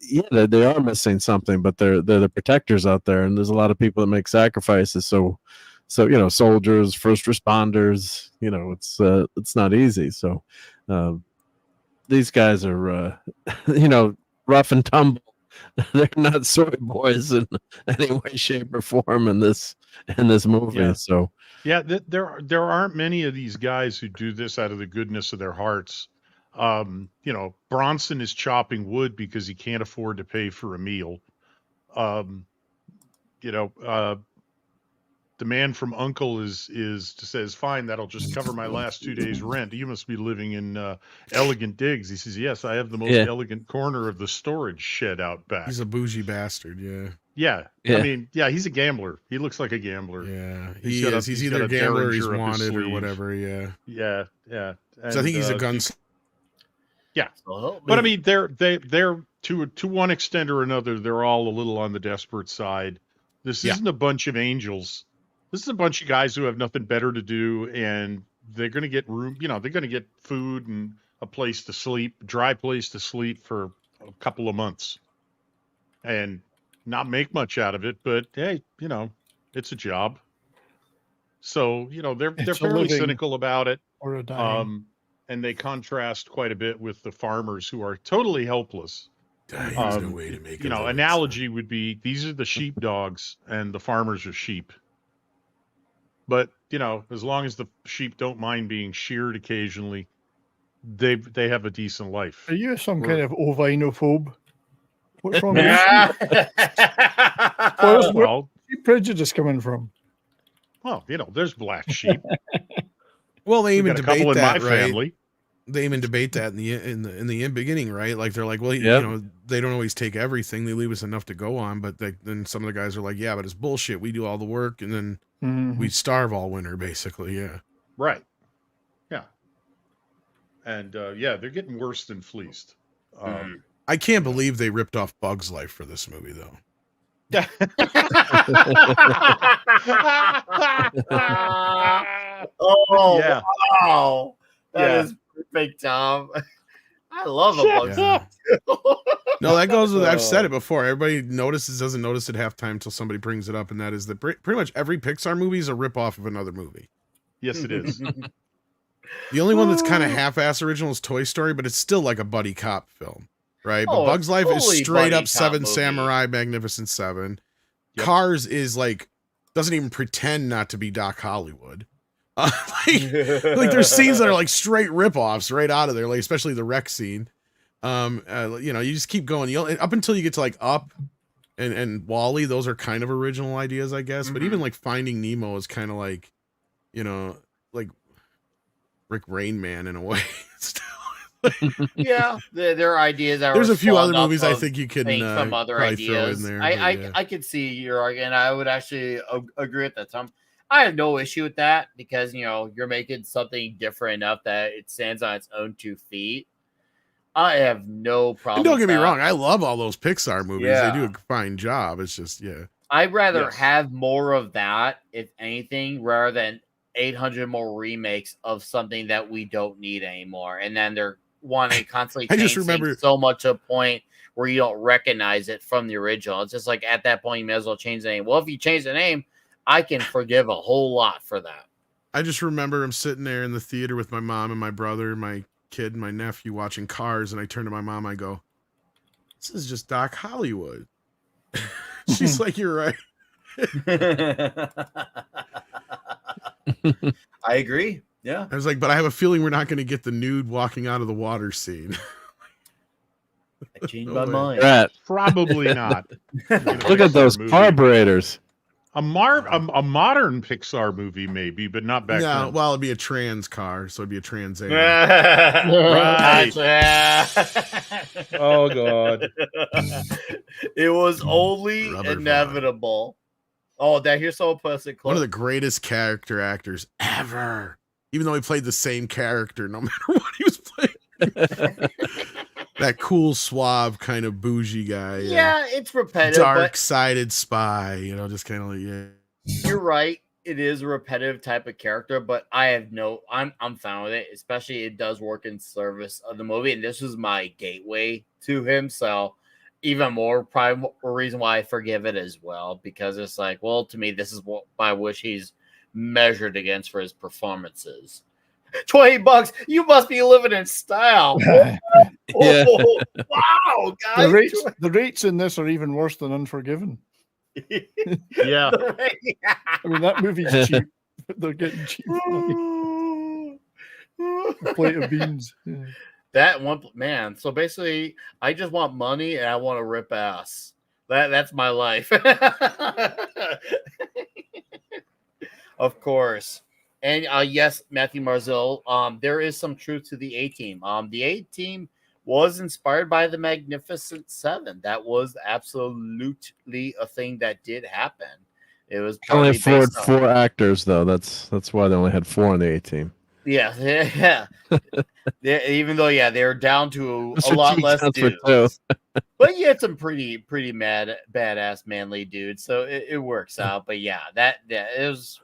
they are missing something, but they're the protectors out there, and there's a lot of people that make sacrifices. So soldiers, first responders, it's not easy. So these guys are rough and tumble. They're not soy boys in any way, shape, or form in this movie. Yeah. So there aren't many of these guys who do this out of the goodness of their hearts. Bronson is chopping wood because he can't afford to pay for a meal. The man from Uncle says, fine, that'll just cover my last 2 days' rent. You must be living in Elegant Digs. He says, yes, I have the most elegant corner of the storage shed out back. He's a bougie bastard, yeah. Yeah. I mean, he's a gambler. He looks like a gambler. Yeah, he is. He's either a gambler or he's wanted or whatever, yeah. Yeah. And, so I think he's a gunslinger. Yeah. But I mean, they're to one extent or another, they're all a little on the desperate side. This isn't a bunch of angels. This is a bunch of guys who have nothing better to do, and they're going to get room. They're going to get food and a place to sleep, dry place to sleep for a couple of months, and not make much out of it. But hey, it's a job. So they're fairly cynical about it. Or a dying. And they contrast quite a bit with the farmers who are totally helpless. There's no way to make it. Analogy would be these are the sheepdogs and the farmers are sheep. But, as long as the sheep don't mind being sheared occasionally, they have a decent life. Are you some kind of ovinophobe? What's wrong with you? Where's prejudice coming from? Well, there's black sheep. Well, they even debate couple that, in my right? family. They even debate that in the beginning, right? Like they're like, well, they don't always take everything. They leave us enough to go on, but then some of the guys are like, yeah, but it's bullshit. We do all the work, and then we starve all winter, basically. Yeah. Right. Yeah. And they're getting worse than fleeced. I can't believe they ripped off Bug's Life for this movie, though. Oh, yeah. Wow. That is perfect, Tom. I love a Bug's Life. No, that goes with, I've said it before. Everybody doesn't notice at halftime until somebody brings it up, and that is that pretty much every Pixar movie is a ripoff of another movie. Yes, it is. The only one that's kind of half-ass original is Toy Story, but it's still like a buddy cop film, right? But Bug's Life is straight up Seven Samurai, Magnificent Seven. Yep. Cars is like, doesn't even pretend not to be Doc Hollywood. Like there's scenes that are like straight ripoffs right out of there, like especially the wreck scene. You just keep going. Up until you get to like Up and Wall-E, those are kind of original ideas, I guess. But even like Finding Nemo is kind of like, like Rick Rain Man in a way. Yeah, there are ideas. That there's a few other movies I think you can from other ideas. Throw in there. I could see your argument. I would actually agree with that, Tom. I have no issue with that because you're making something different enough that it stands on its own 2 feet. I have no problem. And don't get me wrong, I love all those Pixar movies. They do a fine job. It's just I'd rather have more of that, if anything, rather than 800 more remakes of something that we don't need anymore. And then they're wanting to constantly change things so much to a point where you don't recognize it from the original. It's just like at that point, you may as well change the name. Well, if you change the name, I can forgive a whole lot for that. I just remember I'm sitting there in the theater with my mom and my brother, my kid and my nephew watching Cars, and I turn to my mom, I go, this is just Doc Hollywood. She's like, you're right. I agree. Yeah. I was like, but I have a feeling we're not going to get the nude walking out of the water scene. I changed my mind. Probably not. Look at those carburetors. A modern Pixar movie, maybe, but not back then. Well, it'd be a trans car, so it'd be a Trans Am. Right. Oh, God. It was only inevitable. Oh, here's someone posted clip. One of the greatest character actors ever. Even though he played the same character, no matter what he was playing. That cool, suave, kind of bougie guy. Yeah, it's repetitive. Dark-sided spy, just kind of like, You're right. It is a repetitive type of character, but I'm fine with it. Especially it does work in service of the movie, and this was my gateway to him. So even more probably a reason why I forgive it as well, because it's like, well, to me, this is what I wish he's measured against for his performances. $20, you must be living in style. Yeah. Wow, guys. The rates in this are even worse than Unforgiven. Yeah. I mean, that movie's cheap. They're getting cheap. A plate of beans. Yeah. That one, man. So basically, I just want money and I want to rip ass. That's my life. Of course. And yes, Matthew Marzil, there is some truth to the A-Team. The A-Team was inspired by the Magnificent Seven. That was absolutely a thing that did happen. It was only four actors, though. That's why they only had 4 on the A-Team. Yeah. Even though, they're down to a lot less dudes. But you had some pretty badass manly dudes, so it works out. But yeah, it was.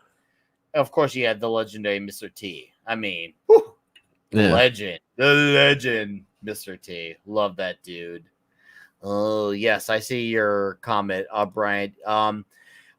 Of course, you had the legendary Mr. T. I mean, the legend, Mr. T. Love that dude. Oh yes, I see your comment, Brian.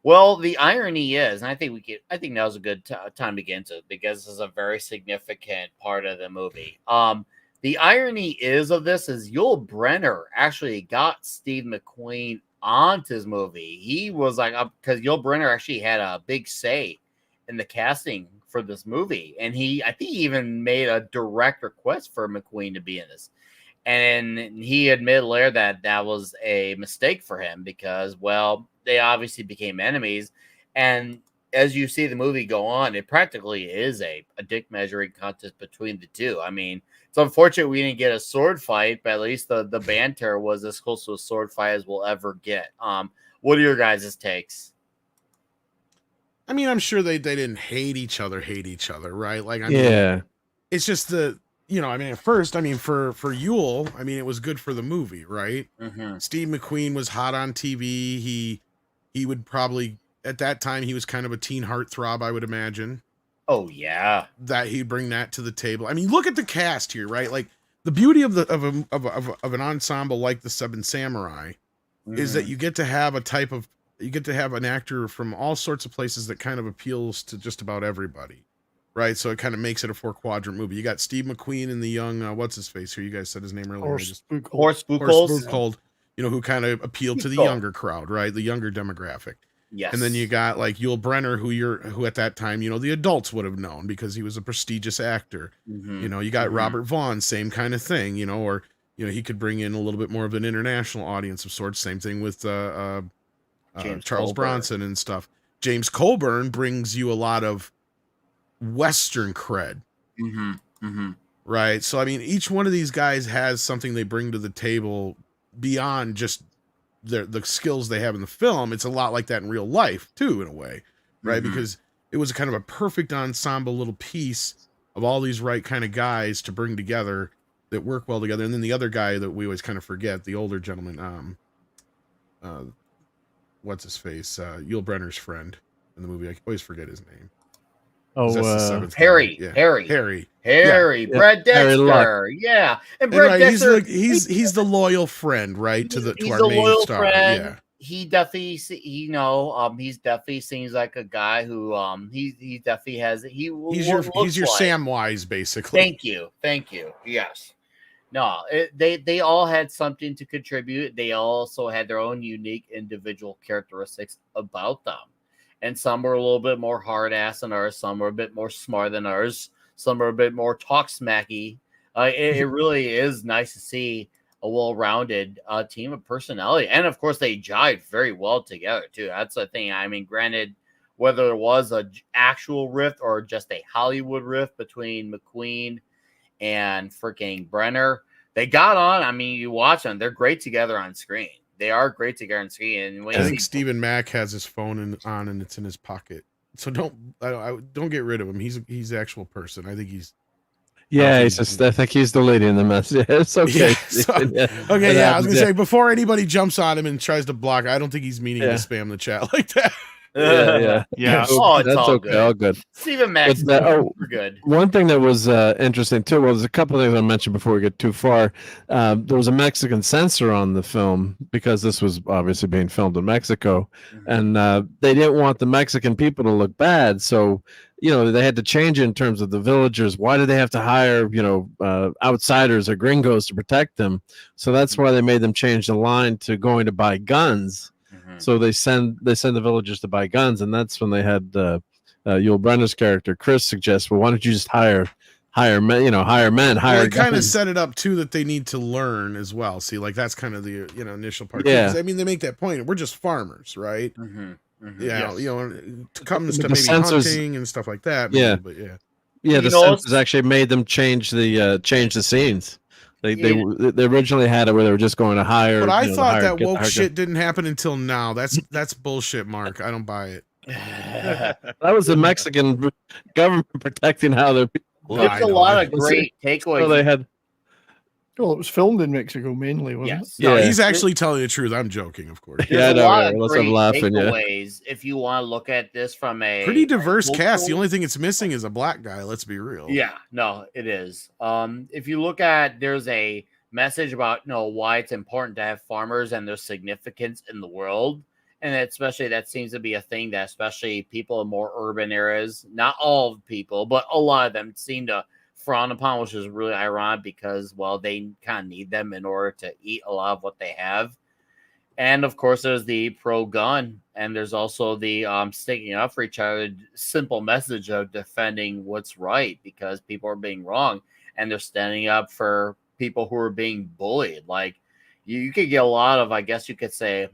Well, the irony is, and I think now's a good time to get into it because this is a very significant part of the movie. The irony of this is Yul Brynner actually got Steve McQueen onto his movie. He was like, because Yul Brynner actually had a big say in the casting for this movie, and I think he even made a direct request for McQueen to be in this. And he admitted later that was a mistake for him because, well, they obviously became enemies. And as you see the movie go on, it practically is a dick measuring contest between the two. I mean, it's unfortunate we didn't get a sword fight, but at least the banter was as close to a sword fight as we'll ever get. What are your guys' takes? I mean, I'm sure they didn't hate each other, right? Like, I mean, it's just at first, for Yul, I mean, it was good for the movie, right? Mm-hmm. Steve McQueen was hot on TV. He would probably, at that time, he was kind of a teen heartthrob, I would imagine. Oh yeah, that he'd bring that to the table. I mean, look at the cast here, right? Like the beauty of an ensemble like the Seven Samurai is that you get to have an actor from all sorts of places that kind of appeals to just about everybody, right? So it kind of makes it a 4-quadrant movie. You got Steve McQueen and the young what's his face here? You guys said his name earlier. Horst Buchholz. Horst Buchholz, who kind of appealed to the younger crowd, right? The younger demographic. Yes. And then you got like Yul Brynner, who at that time, the adults would have known because he was a prestigious actor. Mm-hmm. You got Robert Vaughn, same kind of thing, or he could bring in a little bit more of an international audience of sorts. Same thing with Charles Bronson and stuff. James Coburn brings you a lot of Western cred. Mm-hmm. Mm-hmm. Right. So, I mean, each one of these guys has something they bring to the table beyond just the skills they have in the film. It's a lot like that in real life too, in a way, right? Mm-hmm. Because it was a kind of a perfect ensemble little piece of all these right kind of guys to bring together that work well together. And then the other guy that we always kind of forget, the older gentleman, what's his face? Yul Brynner's friend in the movie. I always forget his name. Harry. Yeah. Harry. Yeah. Brad Dexter. Yeah. And Brad Dexter. He's the loyal friend, right? To our the main loyal star. Friend. Yeah. He definitely, he's definitely seems like a guy who, he definitely has. He's your Samwise, basically. Thank you. Yes. No, they all had something to contribute. They also had their own unique individual characteristics about them. And some were a little bit more hard ass than ours. Some were a bit more smart than ours. Some were a bit more talk smacky. It really is nice to see a well-rounded team of personality. And of course, they jive very well together too. That's the thing. I mean, granted, whether it was an actual rift or just a Hollywood rift between McQueen and freaking Brynner, they got on. I mean, you watch them; they're great together on screen. They are great together on screen. And I think Stephen Mack has his phone on and it's in his pocket. So don't get rid of him. He's an actual person. I think he's. Yeah, I think he's the lady in the mess. Yeah, it's okay. Yeah, I was gonna say before anybody jumps on him and tries to block, I don't think he's meaning to spam the chat like that. Yeah. Oh, it's that's all okay. good. All good. Stephen Max, we're good. One thing that was interesting too was a couple of things I mentioned before we get too far. There was a Mexican censor on the film because this was obviously being filmed in Mexico, and they didn't want the Mexican people to look bad, so they had to change it in terms of the villagers. Why did they have to hire outsiders or gringos to protect them? So that's why they made them change the line to going to buy guns. So they send the villagers to buy guns, and that's when they had Yul Brynner's character Chris suggest, well, why don't you just hire hire men, hire Well, it kind of guns. set it up too that they need to learn as well. See, like that's kind of the initial part. Yeah. I mean, they make that point. We're just farmers, right? Yeah, Yes. It comes to The maybe censors- hunting and stuff like that. Maybe, Yeah. but yeah. Yeah, You the know, censors actually made them change the scenes. They originally had it where they were just going to hire. But I you know, thought hire- that get the woke hire shit didn't happen until now. That's bullshit, Mark. I don't buy it. That was the Mexican government protecting how their people. Well, There's I a know. lot of great So takeaways. they had. Well, it was filmed in Mexico mainly, wasn't Yes. No, Yeah. he's actually telling the truth. I'm joking, of course. Yeah, I There's know, a lot right? of Unless I'm great laughing, yeah. takeaways if you want to look at this from a Pretty diverse cast. The cultural- only thing it's missing is a black guy. Let's be real. Yeah, no, it is. If you look at, there's a message about why it's important to have farmers and their significance in the world, and especially that seems to be a thing that especially people in more urban areas, not all people, but a lot of them seem to frown upon, which is really ironic because, well, they kind of need them in order to eat a lot of what they have. And of course, there's the pro-gun, and there's also the sticking up for each other. Simple message of defending what's right because people are being wrong, and they're standing up for people who are being bullied. Like you could get a lot of, I guess you could say,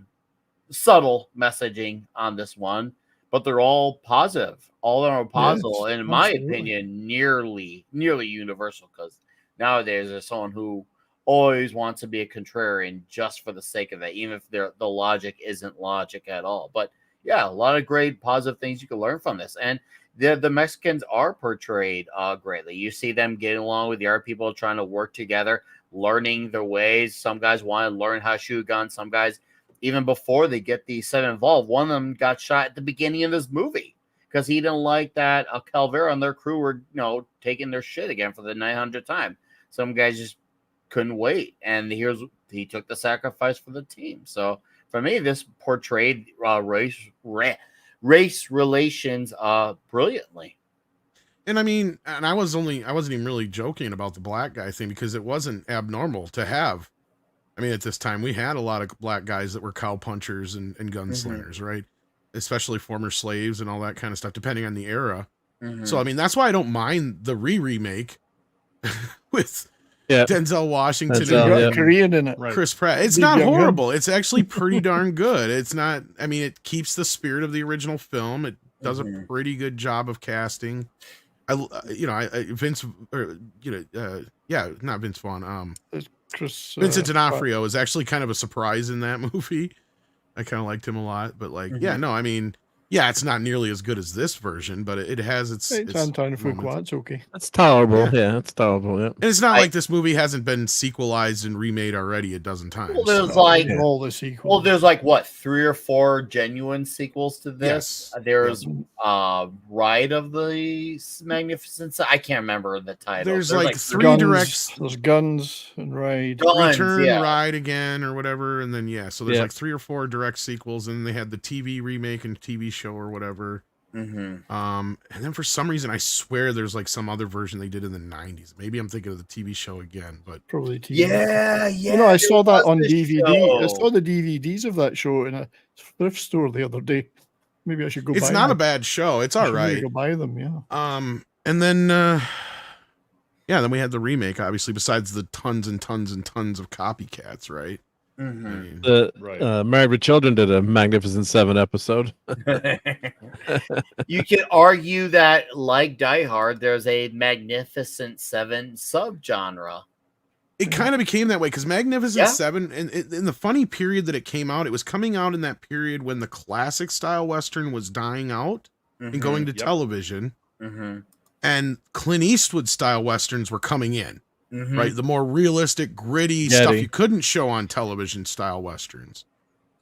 subtle messaging on this one, but they're all positive. All of them are positive, Yes, and in my absolutely. opinion, nearly universal. Because nowadays there's someone who always wants to be a contrarian just for the sake of it, even if the logic isn't logic at all. But yeah, a lot of great positive things you can learn from this, and the Mexicans are portrayed greatly. You see them getting along with the other people, trying to work together, learning their ways. Some guys want to learn how to shoot a gun. Some guys, even before they get the set involved, one of them got shot at the beginning of this movie because he didn't like that Calvera and their crew were, taking their shit again for the 900th time. Some guys just couldn't wait, and he took the sacrifice for the team. So for me, this portrayed race relations brilliantly. And I mean, and I wasn't even really joking about the black guy thing because it wasn't abnormal to have. I mean, at this time, we had a lot of black guys that were cow punchers and gunslingers, right? Especially former slaves and all that kind of stuff, depending on the era. So, I mean, that's why I don't mind the remake with Denzel Washington and Korean in it. Right. Chris Pratt. It's Big not young gun. horrible. It's actually pretty darn good. It's not, I mean, it keeps the spirit of the original film. It does a pretty good job of casting. Vince, or, not Vince Vaughn. Vincent D'Onofrio is actually kind of a surprise in that movie. I kind of liked him a lot, but I mean, it's not nearly as good as this version, but it has its Fuqua, it's okay. It's tolerable. Yeah, it's tolerable. Yeah. And it's not like this movie hasn't been sequelized and remade already a dozen times. Well, there's all the sequels. Well, there's like what 3 or 4 genuine sequels to this. Yes. There's Ride of the Magnificent. I can't remember the title. There's like 3 Guns, direct. There's Guns and Ride. Guns, Return, yeah. Ride Again, or whatever, and then so there's like 3 or 4 direct sequels, and they had the TV remake and TV show or whatever. And then for some reason, I swear there's like some other version they did in the 90s. Maybe I'm thinking of the TV show again, but Probably TV. Yeah. You know, I saw that on was this DVD. I show. saw the DVDs of that show in a thrift store the other day. Maybe I should go. it's buy not them. a bad show. It's I all should really right. Go buy them, yeah. And then then we had the remake, obviously, besides the tons and tons and tons of copycats, right? I mean, Married with Children did a Magnificent 7 episode. You can argue that, like Die Hard, there's a Magnificent 7 subgenre. it kind of became that way because Magnificent Seven, and in the funny period that it came out, it was coming out in that period when the classic style Western was dying out and going to television. And Clint Eastwood style Westerns were coming in, right? The more realistic, gritty stuff you couldn't show on television style Westerns.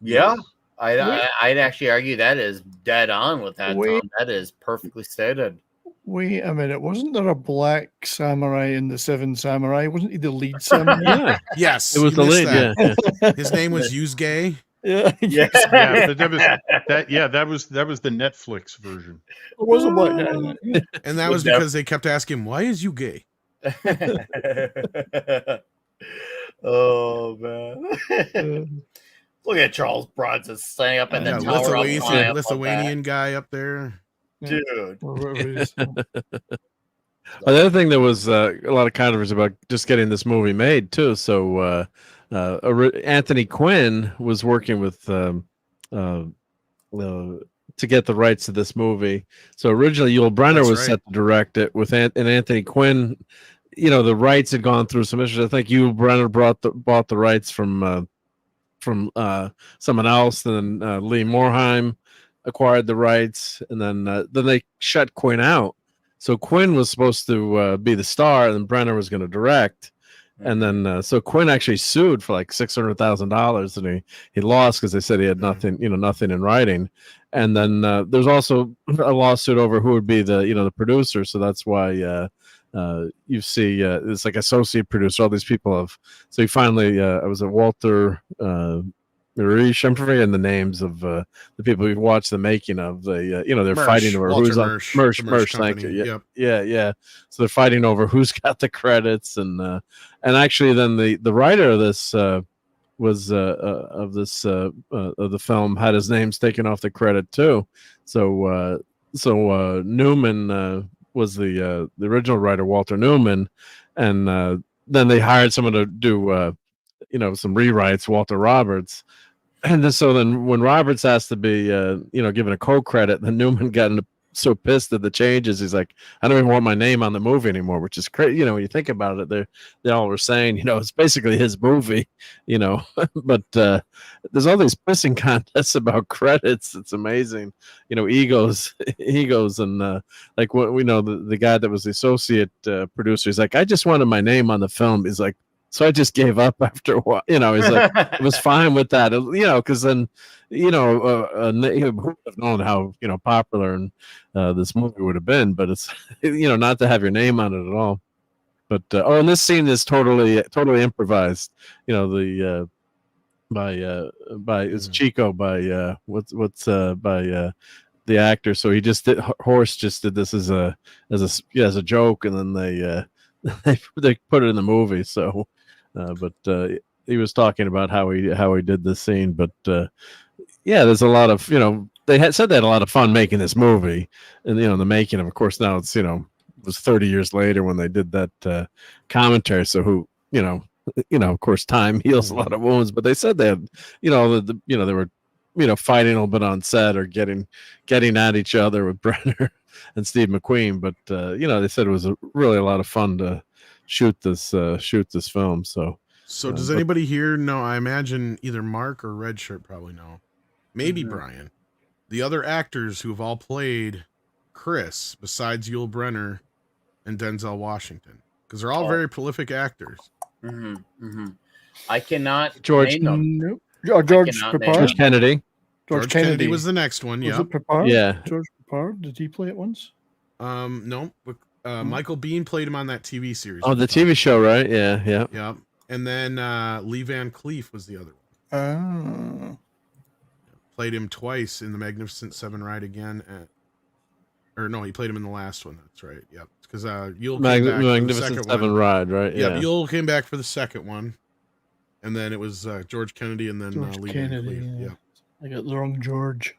Yeah. I'd actually argue that is dead on with that, Tom. That is perfectly stated. Wait a minute, wasn't there a black samurai in the Seven Samurai? Wasn't he the lead samurai? Yeah. Yes, It was you the missed lead. that. Yeah. His name was Yusuke. Yeah, Yes. Yeah, but that was the Netflix version. it was a black guy. In it. And that was because they kept asking, why is you gay? Oh, man. Look at Charles Bronson standing up in the tower of Triumph Lithuanian guy up there. Dude. Or whatever it is. Well, the other thing, there was a lot of controversy about just getting this movie made too. So Anthony Quinn was working with to get the rights to this movie. So originally, Yul Brynner was set to direct it with and Anthony Quinn. The rights had gone through some issues. I think Yul Brynner bought the rights from someone else. And then Lee Morheim acquired the rights, and then they shut Quinn out. So Quinn was supposed to be the star, and Brenner was going to direct. And then so Quinn actually sued for like $600,000, and he lost because they said he had nothing in writing. And then there's also a lawsuit over who would be the producer. So that's why you see it's like associate producer. All these people have. So he finally I was at Walter Marish. I'm forgetting the names of the people who've watched the making of the. They're fighting over who's on Mersh. Thank you. Yeah. So they're fighting over who's got the credits, and actually then the writer of this was of the film had his names taken off the credit too. So Newman was the original writer, Walter Newman, and then they hired someone to do some rewrites, Walter Roberts. And then when Roberts asked to be given a co-credit, then Newman got so pissed at the changes. He's like, I don't even want my name on the movie anymore, which is crazy. When you think about it, they all were saying, it's basically his movie, but there's all these pissing contests about credits. It's amazing, egos. And like what we know, the guy that was the associate producer, he's like, I just wanted my name on the film. He's like, so I just gave up after a while. He's like, it was fine with that, because then, who would have known how, popular and this movie would have been, but it's, not to have your name on it at all. But, and this scene is totally improvised, by it's Chico by, by the actor. So he just Horst just did this as a joke, and then they put it in the movie. So, but he was talking about how he did this scene. But there's a lot of they had said they had a lot of fun making this movie, and the making of course now it's it was 30 years later when they did that commentary. So who of course time heals a lot of wounds. But they said they had they were fighting a little bit on set or getting at each other with Brenner and Steve McQueen. But they said it was really a lot of fun to shoot this film. So does anybody here know? I imagine either Mark or Red Shirt probably know. Maybe Brian. The other actors who've all played Chris, besides Yul Brynner and Denzel Washington, because they're all very prolific actors. I cannot. George Kennedy. George Kennedy was the next one. Was it Peppard? Yeah. George Peppard. Did he play it once? No. Michael Biehn played him on that TV series. Oh, the TV show, right? Yeah. Yeah. And then Lee Van Cleef was the other one. Played him twice in the Magnificent Seven ride again. He played him in the last one. That's right. Yep. Because Yul came back Magnificent Seven ride, right? Yeah. Yul came back for the second one, and then it was George Kennedy, and then Lee Van Cleef. Yeah. I got the wrong George.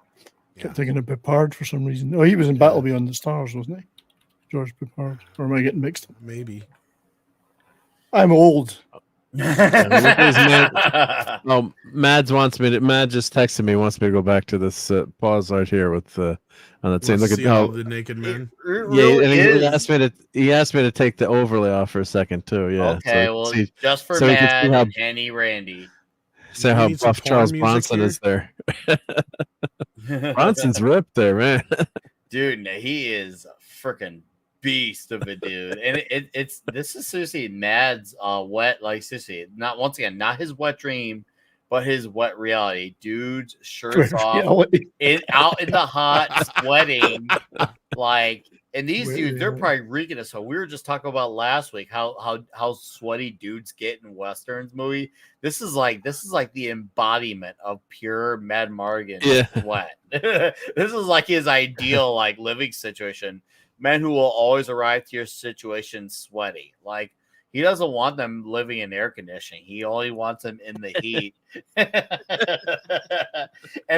Kept thinking of Peppard for some reason. Oh, he was in Battle Beyond the Stars, wasn't he? George Peppard. Or am I getting mixed up? Maybe. I'm old. Mads just texted me, wants me to go back to this pause right here with on that scene. Look at all the naked men. And he asked me to take the overlay off for a second too. Yeah. Okay, just for Matt and Annie Randy. See how buff Charles Bronson is there. Bronson's ripped there, man. Dude, he is a freaking beast of a dude, and this is seriously Mad's wet, like seriously, not his wet dream, but his wet reality. Dude's shirts off, out in the hot, sweating, like. And these dudes, they're probably reeking us. So we were just talking about last week how sweaty dudes get in westerns movie. This is like the embodiment of pure Mad Morgan sweat. This is like his ideal like living situation. Men who will always arrive to your situation sweaty. Like he doesn't want them living in air conditioning. He only wants them in the heat. And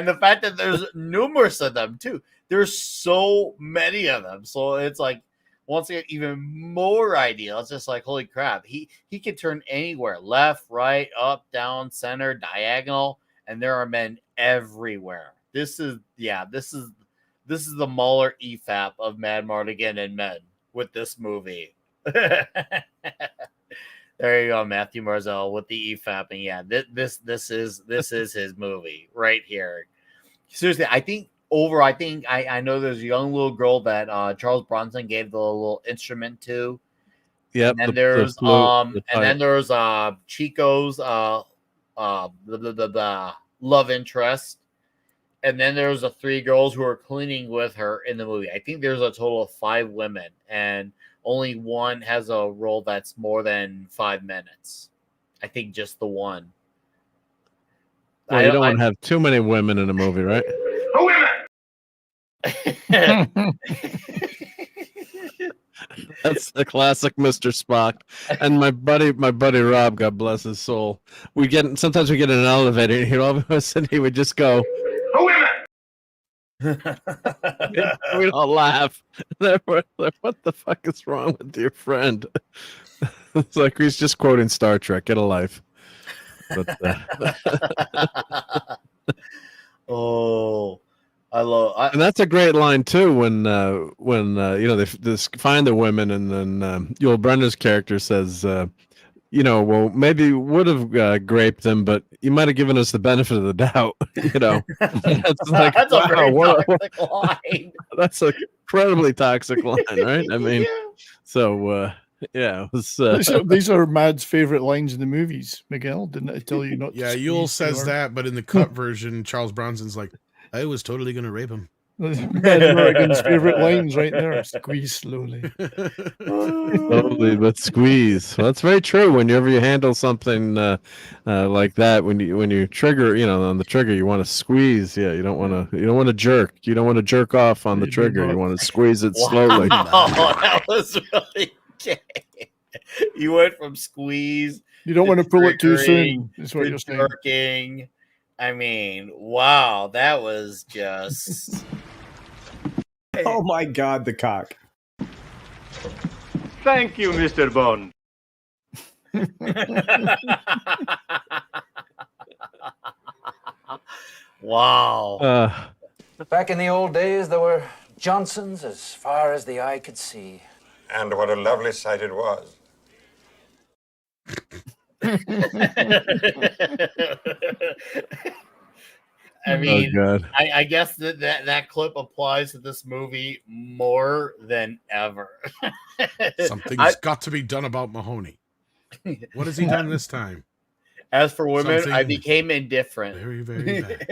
the fact that there's numerous of them too. There's so many of them. So it's like once again, even more ideal. It's just like, holy crap, he can turn anywhere, left, right, up, down, center, diagonal, and there are men everywhere. This is the Mahler EFAP of Mad Mardigan and men with this movie. There you go, Matthew Marzell with the EFAP, and yeah, this is his movie right here. Seriously, I know there's a young little girl that Charles Bronson gave the little instrument to. Yeah, and then there's Chico's the love interest, and then there's the 3 girls who are cleaning with her in the movie. I think there's a total of 5 women, and only one has a role that's more than 5 minutes. I think just the one. Well, you don't want to have too many women in a movie, right? That's the classic Mr. Spock. And my buddy Rob, God bless his soul. Sometimes we get in an elevator, and all of a sudden he would just go, we'd all laugh. What the fuck is wrong with your friend? It's like he's just quoting Star Trek. Get a life. But, and that's a great line too. When they find the women, and then Yul Brynner's character says, well, maybe would have graped them, but you might have given us the benefit of the doubt. That's like, that's a very toxic line. That's an incredibly toxic line, right? I mean, so. Yeah, it was, these are Mad's favorite lines in the movies. Miguel, didn't I tell you not? Yeah, Yul says that, but in the cut version, Charles Bronson's like, "I was totally gonna rape him." Mad Mardigan's favorite lines right there. Squeeze slowly, slowly, but squeeze. Well, that's very true. Whenever you handle something like that, when you trigger, on the trigger, you want to squeeze. Yeah, you don't want to jerk. You don't want to jerk off on the trigger. You want to squeeze it slowly. That was really. You went from squeeze. You don't want to pull it too soon. Is what you're saying. Jerking. I mean, wow, that was just. Oh my God, the cock. Thank you, Mr. Bond. Wow. Back in the old days, there were Johnsons as far as the eye could see. And what a lovely sight it was. I mean, I guess that clip applies to this movie more than ever. Something's got to be done about Mahoney. What has he done this time? As for women, I became indifferent. Very, very bad.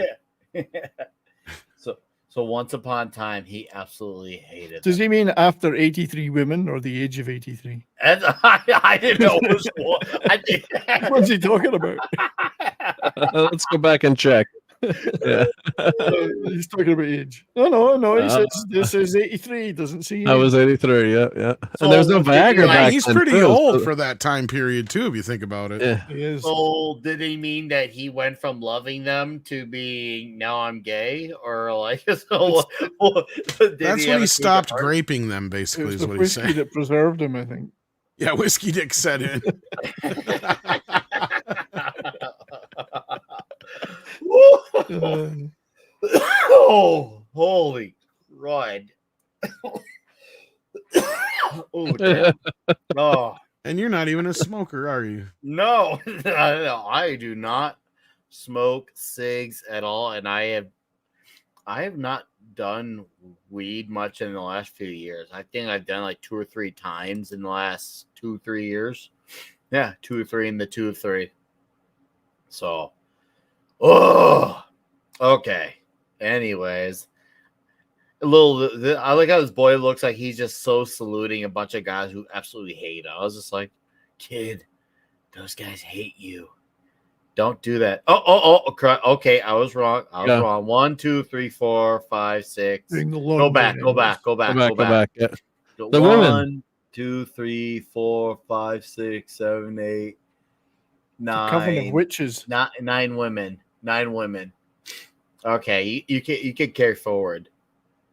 So once upon a time, he absolutely hated. Does he mean after 83 women or the age of 83? I didn't know it was what. What's he talking about? Let's go back and check. Yeah. He's talking about age. No. He says this is 83. Doesn't see. I was 83. Yeah. So and there's no Viagra back He's pretty old for that time period too, if you think about it. Yeah. He is. So did he mean that he went from loving them to being now I'm gay, or like? So that's when he stopped graping them. Basically, is what he's saying. Whiskey that preserved him, I think. Yeah, whiskey dick set in. Oh, holy crud. Oh, damn. Oh. And you're not even a smoker, are you? No, I do not smoke cigs at all, and I have not done weed much in the last few years. I think I've done like 2 or 3 times in the last 2-3 years. Yeah, 2 or 3 in the 2 or 3. So, okay. Anyways, I like how this boy looks like he's just so saluting a bunch of guys who absolutely hate him. I was just like, kid, those guys hate you. Don't do that. Okay, I was wrong. I was wrong. 1, 2, 3, 4, 5, 6. Go back. Yeah. So the 1, women. 2, 3, 4, 5, 6, 7, 8, 9. Coven of witches. 9 women. 9 women. Okay, you can carry forward.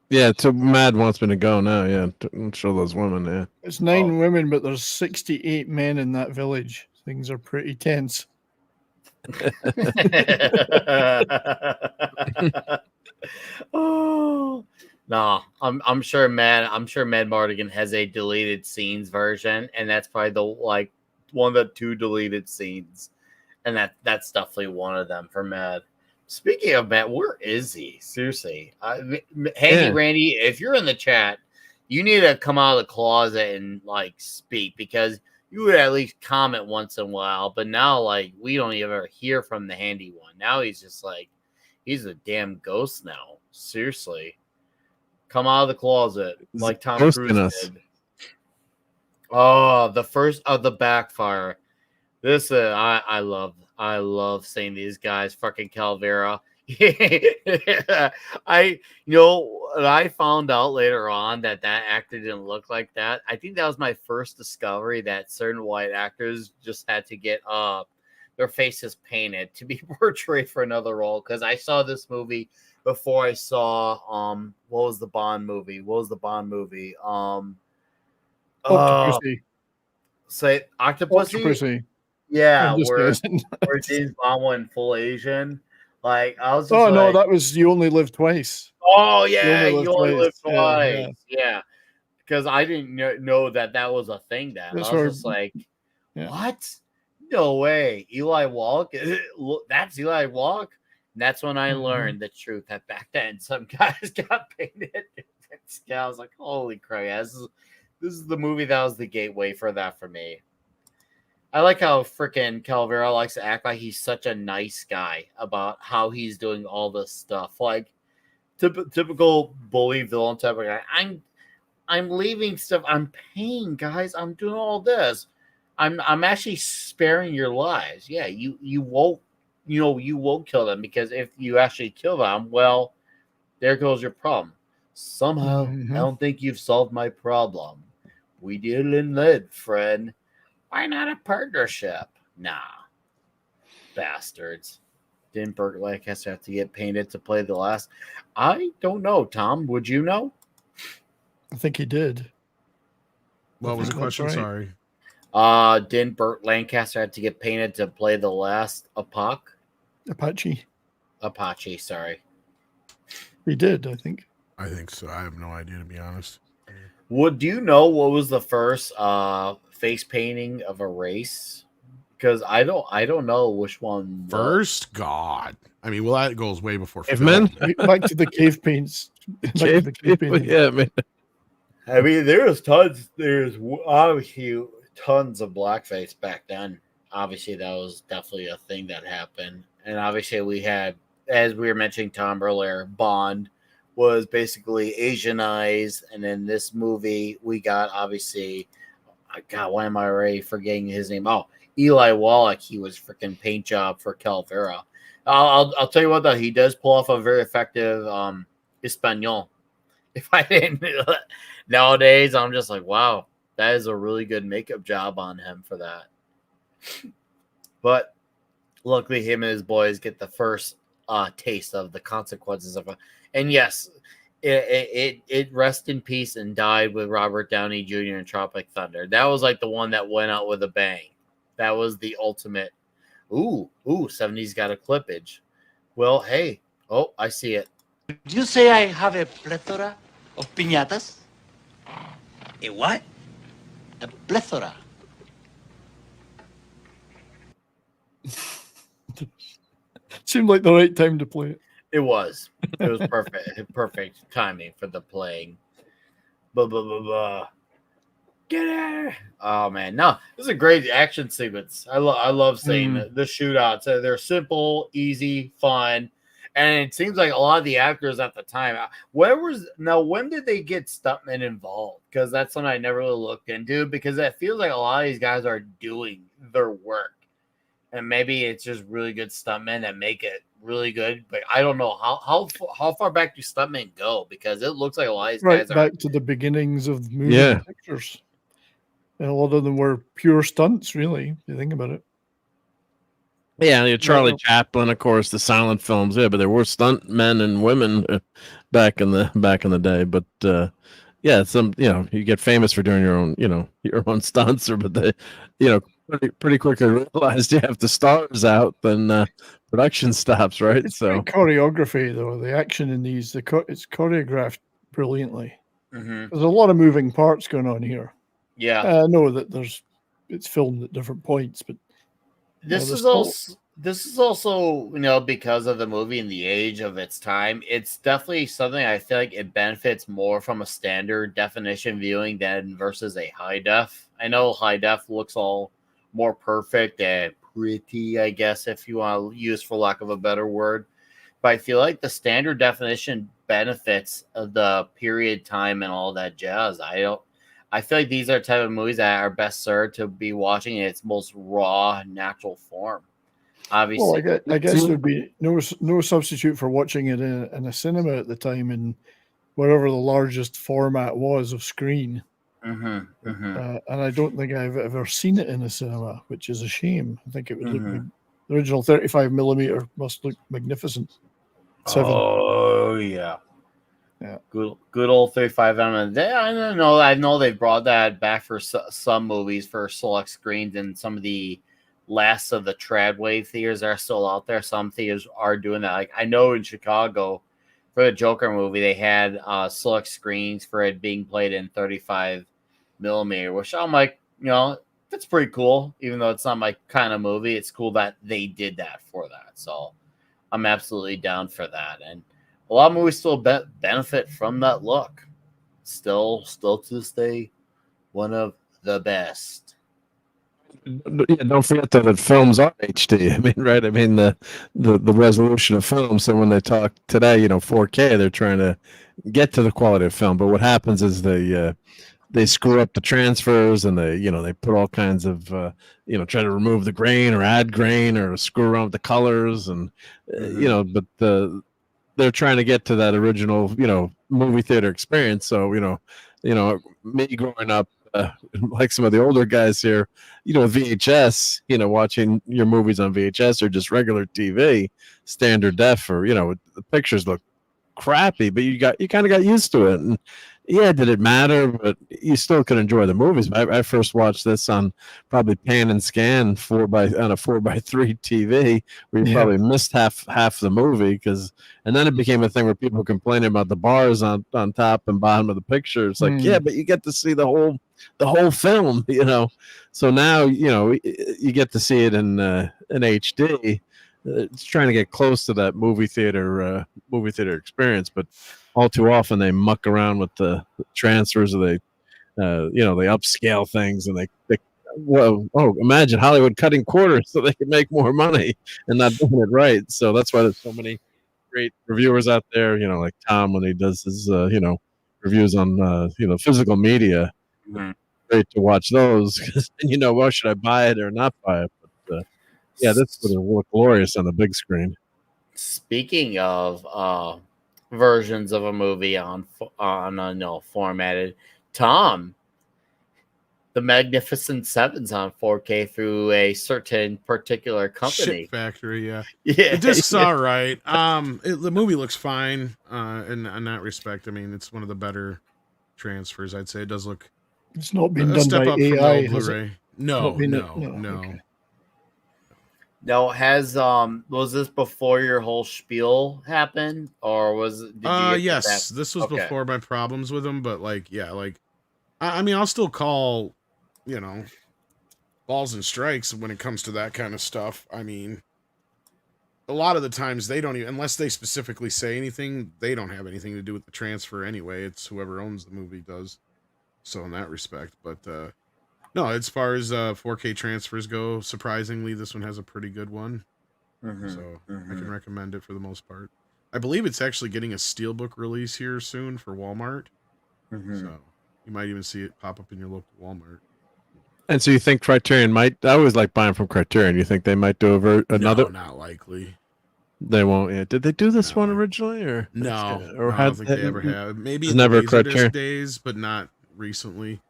Yeah, so Mad wants me to go now. Yeah, to show those women. Yeah, It's 9 women, but there's 68 men in that village. Things are pretty tense. Oh no, I'm sure Mad Mardigan has a deleted scenes version, and that's probably the one of the 2 deleted scenes, and that's definitely one of them for Mad. Speaking of Matt, where is he? Seriously, Handy Randy, if you're in the chat, you need to come out of the closet and speak, because you would at least comment once in a while. But now, we don't ever hear from the Handy one. Now he's just he's a damn ghost now. Seriously, come out of the closet like Tom Cruise did. Oh, the first of the backfire. This I love seeing these guys. Fucking Calvera. I found out later on that actor didn't look like that. I think that was my first discovery that certain white actors just had to get their faces painted to be portrayed for another role. Because I saw this movie before I saw what was the Bond movie? Octopussy. Say Octopussy. Yeah, where James Bond went full Asian. I was just no, that was You Only Live Twice. Oh yeah, You Only Live Twice. Yeah. Because I didn't know that was a thing. I was just what? No way. Eli Wallach? That's Eli Wallach? And that's when I learned the truth that back then some guys got painted. I was like, holy crap. This is the movie that was the gateway for that for me. I like how freaking Calvera likes to act like he's such a nice guy about how he's doing all this stuff. Typical bully villain type of guy. I'm leaving stuff. I'm paying, guys. I'm doing all this. I'm actually sparing your lives. Yeah, you won't kill them, because if you actually kill them, well, there goes your problem. Somehow, I don't think you've solved my problem. We deal in lead, friend. Why not a partnership? Nah. Bastards. Didn't Burt Lancaster have to get painted to play the last? I don't know, Tom. Would you know? I think he did. What was the question? Right. Sorry. Didn't Burt Lancaster have to get painted to play the last Apache, sorry. He did, I think. I think so. I have no idea, to be honest. Do you know what was the first face painting of a race? Because I don't know which one first. God, I mean, well, that goes way before men. Back to the cave paints. Cave painting. Yeah, man. I mean, there's obviously tons of blackface back then. Obviously, that was definitely a thing that happened, and obviously we had, as we were mentioning Tom earlier, Bond was basically Asianized, and in this movie we got, obviously, God, why am I already forgetting his name? Oh, Eli Wallach. He was freaking paint job for Calvera. I'll tell you what, though, he does pull off a very effective Espanol. If I didn't nowadays, I'm just like, wow, that is a really good makeup job on him for that. But luckily, him and his boys get the first taste of the consequences of it. And yes, it rest in peace and died with Robert Downey Jr. in Tropic Thunder. That was like the one that went out with a bang. That was the ultimate. Ooh, 70s got a clippage. Well, hey, I see it. Did you say I have a plethora of piñatas? A what? A plethora. Seemed like the right time to play it. It was perfect timing for the playing. Blah, blah, blah, blah. Get it! Oh man, no, this is a great action sequence. I love seeing the shootouts. They're simple, easy, fun, and it seems like a lot of the actors at the time. When did they get stuntmen involved? Because that's something I never really looked into. Because it feels like a lot of these guys are doing their work, and maybe it's just really good stuntmen that make it really good. But I don't know how far back do stuntmen go, because it looks like a lot of these guys are back to the beginnings of moving pictures. And a lot of them were pure stunts, really, if you think about it. Yeah, Charlie Chaplin, of course, the silent films. Yeah, but there were stunt men and women back in the day. But yeah, you get famous for doing your own stunts, but they, pretty quickly realized you have the stars out, then production stops, right? It's great choreography, though. The action in these, it's choreographed brilliantly. There's a lot of moving parts going on here. Yeah, I know that it's filmed at different points, but this is also because of the movie and the age of its time. It's definitely something I feel like it benefits more from a standard definition viewing than versus a high def. I know high def looks all more perfect and pretty, I guess, if you want to use for lack of a better word. But I feel like the standard definition benefits of the period time and all that jazz. I feel like these are type of movies that are best served to be watching in its most raw, natural form. Obviously, well, I guess there'd be no substitute for watching it in a cinema at the time, in whatever the largest format was of screen. And I don't think I've ever seen it in a cinema, which is a shame. I think it would look the original 35 millimeter must look magnificent. 7. Oh yeah. Good old 35 mm. I know they brought that back for some movies for select screens, and some of the last of the Tradwave theaters are still out there. Some theaters are doing that. Like I know in Chicago for the Joker movie, they had select screens for it being played in 35 millimeter, which I'm like, that's pretty cool. Even though it's not my kind of movie, it's cool that they did that for that. So I'm absolutely down for that. And a lot of movies still benefit from that look. Still to this day, one of the best. Yeah, don't forget that films are HD. I mean, right? I mean the resolution of film. So when they talk today, 4K, they're trying to get to the quality of film. But what happens is they screw up the transfers, and they put all kinds of try to remove the grain or add grain or screw around with the colors, and but they're trying to get to that original movie theater experience. So me growing up, like some of the older guys here, VHS, watching your movies on VHS or just regular TV, standard def, or the pictures look crappy, but you kind of got used to it. And yeah, did it matter? But you still could enjoy the movies. I first watched this on probably pan and scan on a 4x3 TV, where you probably missed half the movie, and then it became a thing where people complaining about the bars on top and bottom of the picture. It's like, yeah, but you get to see the whole film, So now you get to see it in HD. It's trying to get close to that movie theater experience, but all too often they muck around with the transfers, or they upscale things, and imagine Hollywood cutting quarters so they can make more money and not doing it right. So that's why there's so many great reviewers out there, like Tom, when he does his reviews on physical media. Great to watch those, because well, should I buy it or not buy it? But yeah, this would look glorious on the big screen. Speaking of versions of a movie on formatted, Tom, the Magnificent Seven's on 4K through a certain particular company. Shit Factory, yeah. It just all right. The movie looks fine in that respect. I mean, it's one of the better transfers, I'd say. It does look. It's not been done by AI, has it? No. Okay. Now, was this before your whole spiel happened, or was it? Yes, this was before my problems with them, but I mean, I'll still call, balls and strikes when it comes to that kind of stuff. I mean, a lot of the times they don't even, unless they specifically say anything, they don't have anything to do with the transfer anyway. It's whoever owns the movie does. So in that respect, but no, as far as 4K transfers go, surprisingly, this one has a pretty good one. I can recommend it for the most part. I believe it's actually getting a steelbook release here soon for Walmart. So you might even see it pop up in your local Walmart. And so you think Criterion might? I always like buying from Criterion. You think they might do another? No, not likely. They won't. Yeah. Did they do this one originally, or no? Or I don't think they ever have. Maybe in never the Criterion days, but not recently.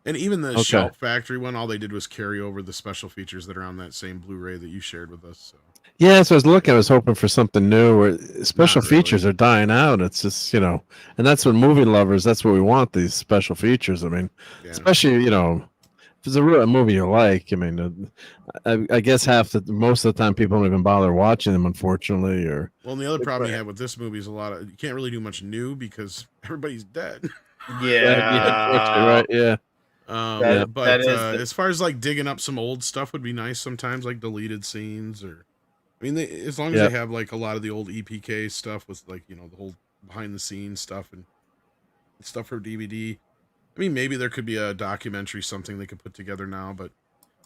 And even the Shout Factory one, all they did was carry over the special features that are on that same Blu-ray that you shared with us. So. Yeah, so I was looking. I was hoping for something new. Where special Not really. features are dying out. It's just and that's what movie lovers. That's what we want. These special features. I mean, especially if it's a real movie you like. I mean, I guess most of the time people don't even bother watching them, unfortunately. Or well, and the other problem you have with this movie is you can't really do much new because everybody's dead. right, yeah. But as far as like digging up some old stuff would be nice sometimes, like deleted scenes or. I mean, as long as they have like a lot of the old EPK stuff with like the whole behind the scenes stuff and stuff for DVD. I mean, maybe there could be a documentary, something they could put together now. But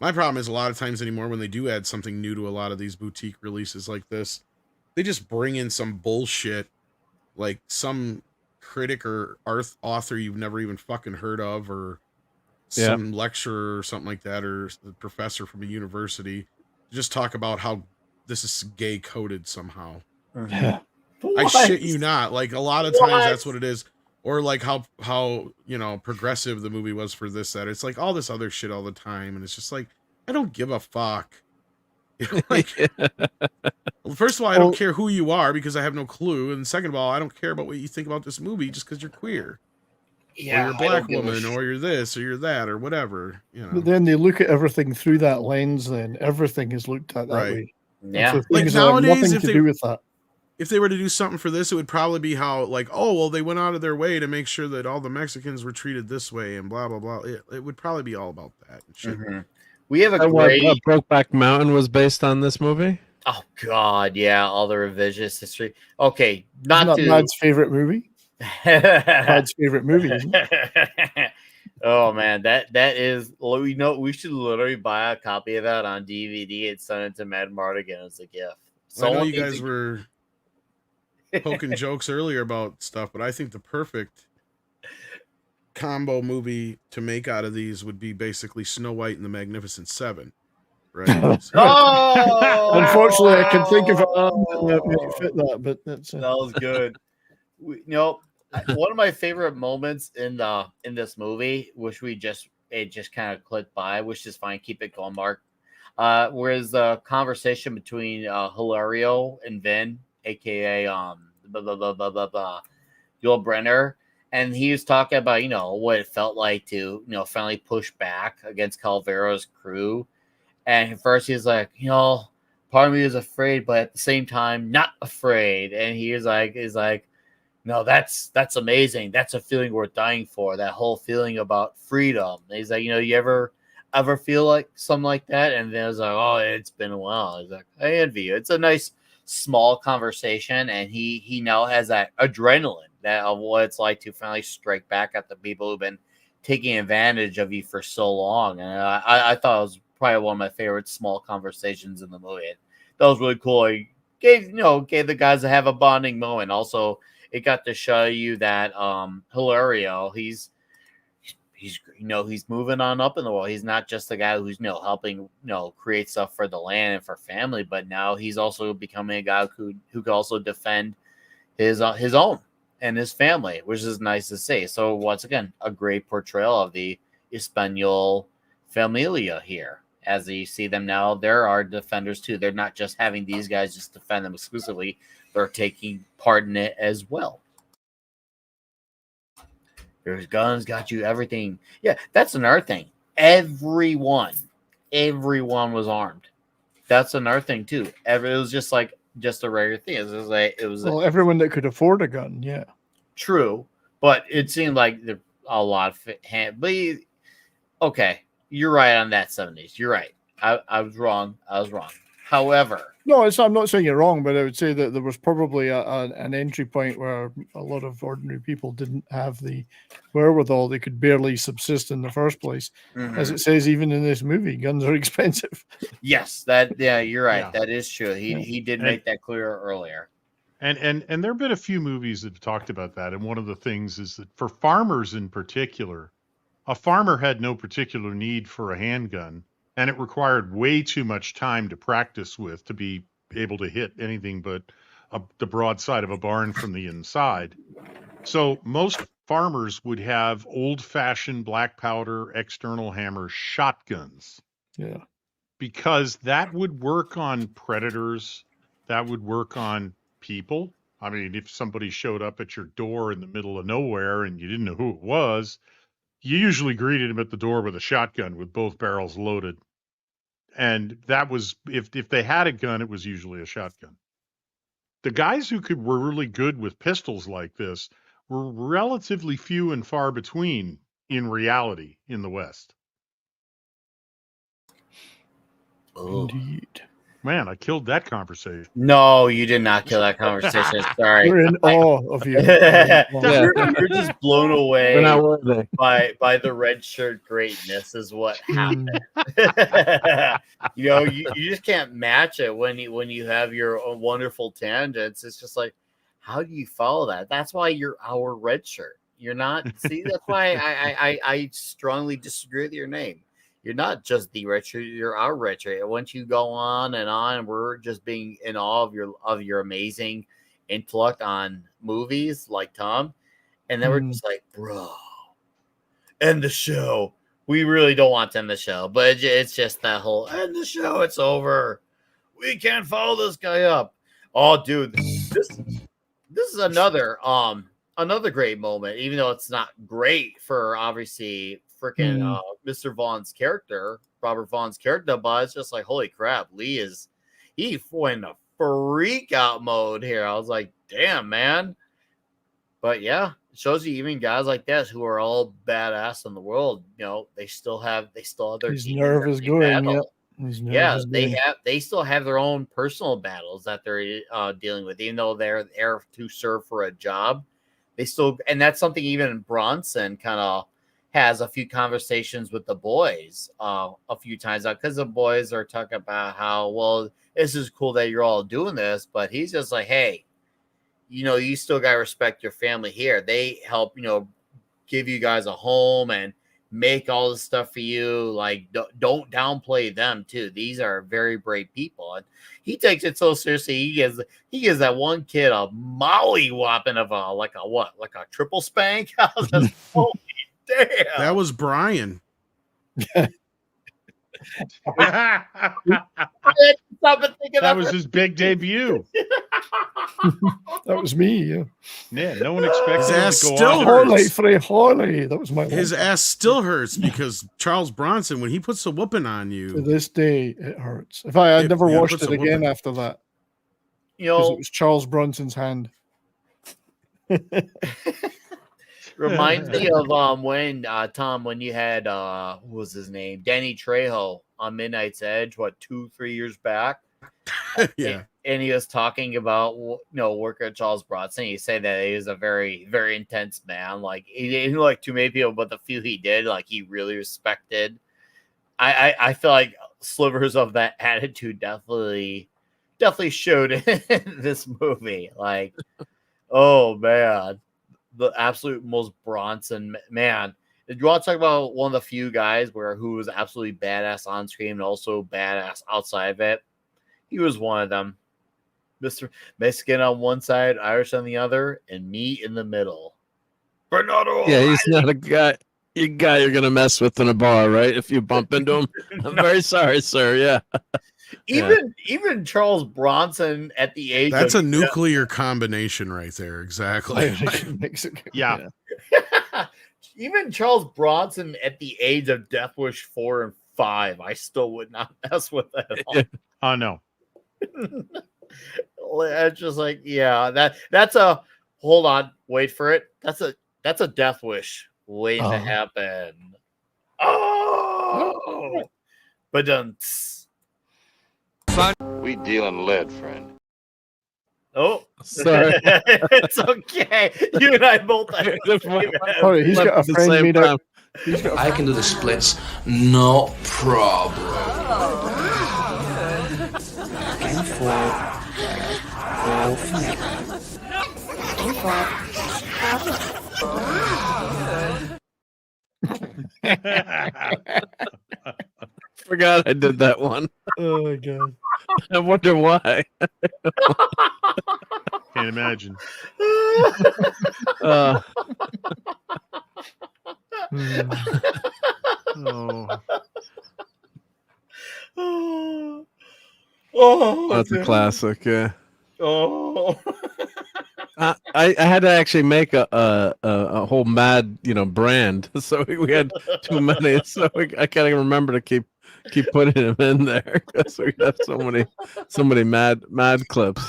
my problem is a lot of times anymore when they do add something new to a lot of these boutique releases like this, they just bring in some bullshit, like some critic or author you've never even fucking heard of, or some lecturer or something like that, or the professor from a university, just talk about how this is gay coded somehow. I shit you not. Like a lot of times that's what it is. Or like how progressive the movie was for this, that. It's like all this other shit all the time. And it's just like, I don't give a fuck. Like, well, first of all, I don't care who you are because I have no clue. And second of all, I don't care about what you think about this movie just because you're queer. Yeah, or you're a black woman, or you're this, or you're that, or whatever. But then they look at everything through that lens. Then everything is looked at that way. Yeah, so like nowadays, nothing to do with that. If they were to do something for this, it would probably be how like, oh well, they went out of their way to make sure that all the Mexicans were treated this way and blah blah blah. It would probably be all about that and shit. We have a great Brokeback Mountain was based on this movie. Oh God, yeah, all the revisionist history. Okay, not Mad's favorite movie. Mad's favorite movie. Isn't it? Oh man, that is. We should literally buy a copy of that on DVD and send it to Mad Mardigan as a gift. So I know you guys were poking jokes earlier about stuff, but I think the perfect combo movie to make out of these would be basically Snow White and the Magnificent Seven. Right. Unfortunately, I can think of that may fit that, but that was good. One of my favorite moments in this movie, which it just kind of clicked by, which is fine. Keep it going, Mark. Whereas the conversation between Hilario and Vin, aka Yul Brenner, and he was talking about what it felt like to finally push back against Calvero's crew. And at first he's like, part of me is afraid, but at the same time not afraid. And he's like, no, that's amazing. That's a feeling worth dying for. That whole feeling about freedom. And he's like, you ever feel like something like that? And then I was like, oh, it's been a while. He's like, I envy you. It's a nice small conversation, and he now has that adrenaline that of what it's like to finally strike back at the people who've been taking advantage of you for so long. And I thought it was probably one of my favorite small conversations in the movie. That was really cool. He gave the guys to have a bonding moment. Also, it got to show you that Hilario, he's moving on up in the world. He's not just the guy who's helping create stuff for the land and for family, but now he's also becoming a guy who could also defend his own and his family, which is nice to see. So once again, a great portrayal of the Espanol familia here. As you see them now, there are defenders too. They're not just having these guys just defend them exclusively. They're taking part in it as well. There's guns, got you everything. Yeah, that's another thing. Everyone was armed. That's another thing too. It was just a regular thing. It was everyone that could afford a gun. Yeah, true. But it seemed like a lot of but okay, you're right on that 70s. You're right. I was wrong. However, no, I'm not saying you're wrong, but I would say that there was probably an entry point where a lot of ordinary people didn't have the wherewithal. They could barely subsist in the first place. Mm-hmm. As it says, even in this movie, guns are expensive. Yes, you're right. Yeah. That is true. He did make that clear earlier. And there have been a few movies that have talked about that. And one of the things is that for farmers in particular, a farmer had no particular need for a handgun. And it required way too much time to practice with to be able to hit anything but the broadside of a barn from the inside. So most farmers would have old-fashioned black powder external hammer shotguns. Yeah. because that would work on predators. That would work on people. I mean, if somebody showed up at your door in the middle of nowhere and you didn't know who it was, you usually greeted him at the door with a shotgun with both barrels loaded. And that was, if they had a gun, it was usually a shotgun. The guys who were really good with pistols like this were relatively few and far between in reality in the West. Indeed. Man, I killed that conversation. No, you did not kill that conversation. Sorry. We're in awe of you. You're just blown away We're not worthy. by the red shirt greatness is what happened. You just can't match it when you have your wonderful tangents. It's just like, how do you follow that? That's why you're our red shirt. You're not. See, that's why I strongly disagree with your name. You're not just the red shirt, you're our red shirt. Once you go on, we're just being in awe of your amazing intellect on movies like Tom. And then we're just like, bro, end the show. We really don't want to end the show, but it's just that whole end the show, it's over. We can't follow this guy up. Oh, dude, this is another great moment, even though it's not great for obviously freaking Mr. Vaughn's character, Robert Vaughn's character, but it's just like, holy crap, he went in a freak out mode here. I was like, damn, man. But yeah, it shows you even guys like this who are all badass in the world, they still have their His nerve is going. They still have their own personal battles that they're dealing with, even though they're there to serve for a job. They still, and that's something even Bronson kind of has a few conversations with the boys a few times out, because the boys are talking about how, well, this is cool that you're all doing this, but he's just like, hey, you still got to respect your family here. They help, give you guys a home and make all this stuff for you. Like, don't downplay them too. These are very brave people. And he takes it so seriously. He gives that one kid a molly whopping of like a triple spank. I was just, holy damn. That was Brian. That was his big debut. That was me. Yeah, no one expected his ass to go still on. Holy. That was my. His ass still hurts because Charles Bronson, when he puts a whooping on you, to this day it hurts. In fact, I never watched it again after that. It was Charles Bronson's hand. Reminds me of when Tom, when you had what was his name, Danny Trejo on Midnight's Edge, 2-3 years back. Yeah. And he was talking about working with Charles Bronson. He said that he was a very, very intense man. Like, he didn't like too many people, but the few he did, like, he really respected. I feel like slivers of that attitude definitely showed in this movie. Like, oh man, the absolute most Bronson man. Did you want to talk about one of the few guys who was absolutely badass on screen and also badass outside of it? He was one of them. Mr. Mexican on one side, Irish on the other, and me in the middle. Bernardo. Yeah, he's not a guy you're gonna mess with in a bar, right? If you bump into him. I'm very sorry, sir. Yeah. Even Charles Bronson at the age that's a nuclear combination right there. Exactly. Yeah. Even Charles Bronson at the age of Death Wish 4 and 5, I still would not mess with that at all. Oh no. It's just like, yeah, that's a hold on, wait for it. That's a death wish waiting to happen. Oh, but We deal in lead, friend. oh, sorry. it's okay. You and I both. Sorry, he's got a friend made up. I can do the splits, no problem. Forgot I did that one. Oh my god. I wonder why. Can't imagine. Oh. Oh. Oh, That's a classic. Yeah. Oh. I had to actually make a whole mad brand, so we had too many. So I can't even remember to keep putting them in there because we have so many mad clips.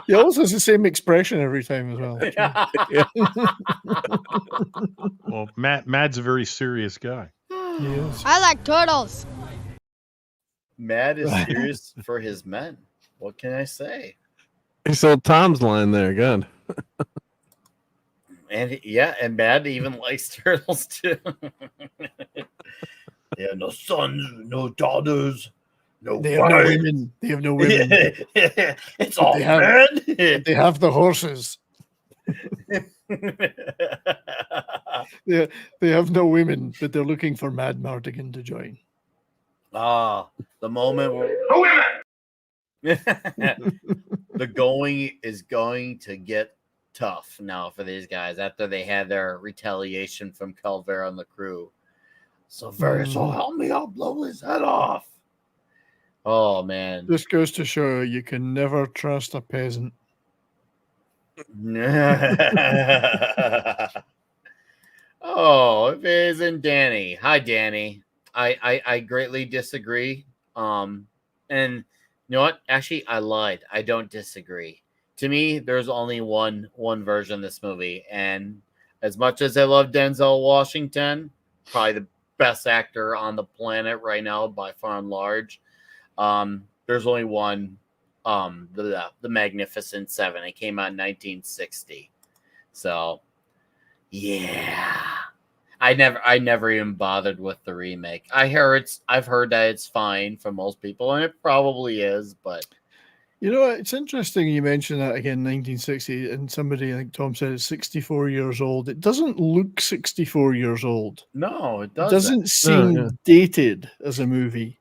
He always has the same expression every time as well. Yeah. Well, Mad's a very serious guy. Yes. I like turtles. Mad is serious for his men. What can I say? He sold Tom's line there again. And and Mad even likes turtles too. They have no sons, no daughters, They have no women. They have no women. It's all they have, men. They have the horses. they have no women, but they're looking for Mad Mardigan to join. Ah, the moment where the going is going to get tough now for these guys after they had their retaliation from Calvera and the crew. So help me, I'll blow his head off. Oh man. This goes to show you can never trust a peasant. Oh, it isn't Danny. Hi, Danny. I greatly disagree. And you know what? Actually, I lied. I don't disagree. To me, there's only one version of this movie, and as much as I love Denzel Washington, probably the best actor on the planet right now by far and large, there's only one, the Magnificent Seven. It came out in 1960. So, yeah. I never even bothered with the remake. I've heard that it's fine for most people, and it probably is, but you know, it's interesting you mentioned that again, 1960, and somebody, I think Tom said, is 64 years old. It doesn't look 64 years old. No, it doesn't. It doesn't seem dated as a movie.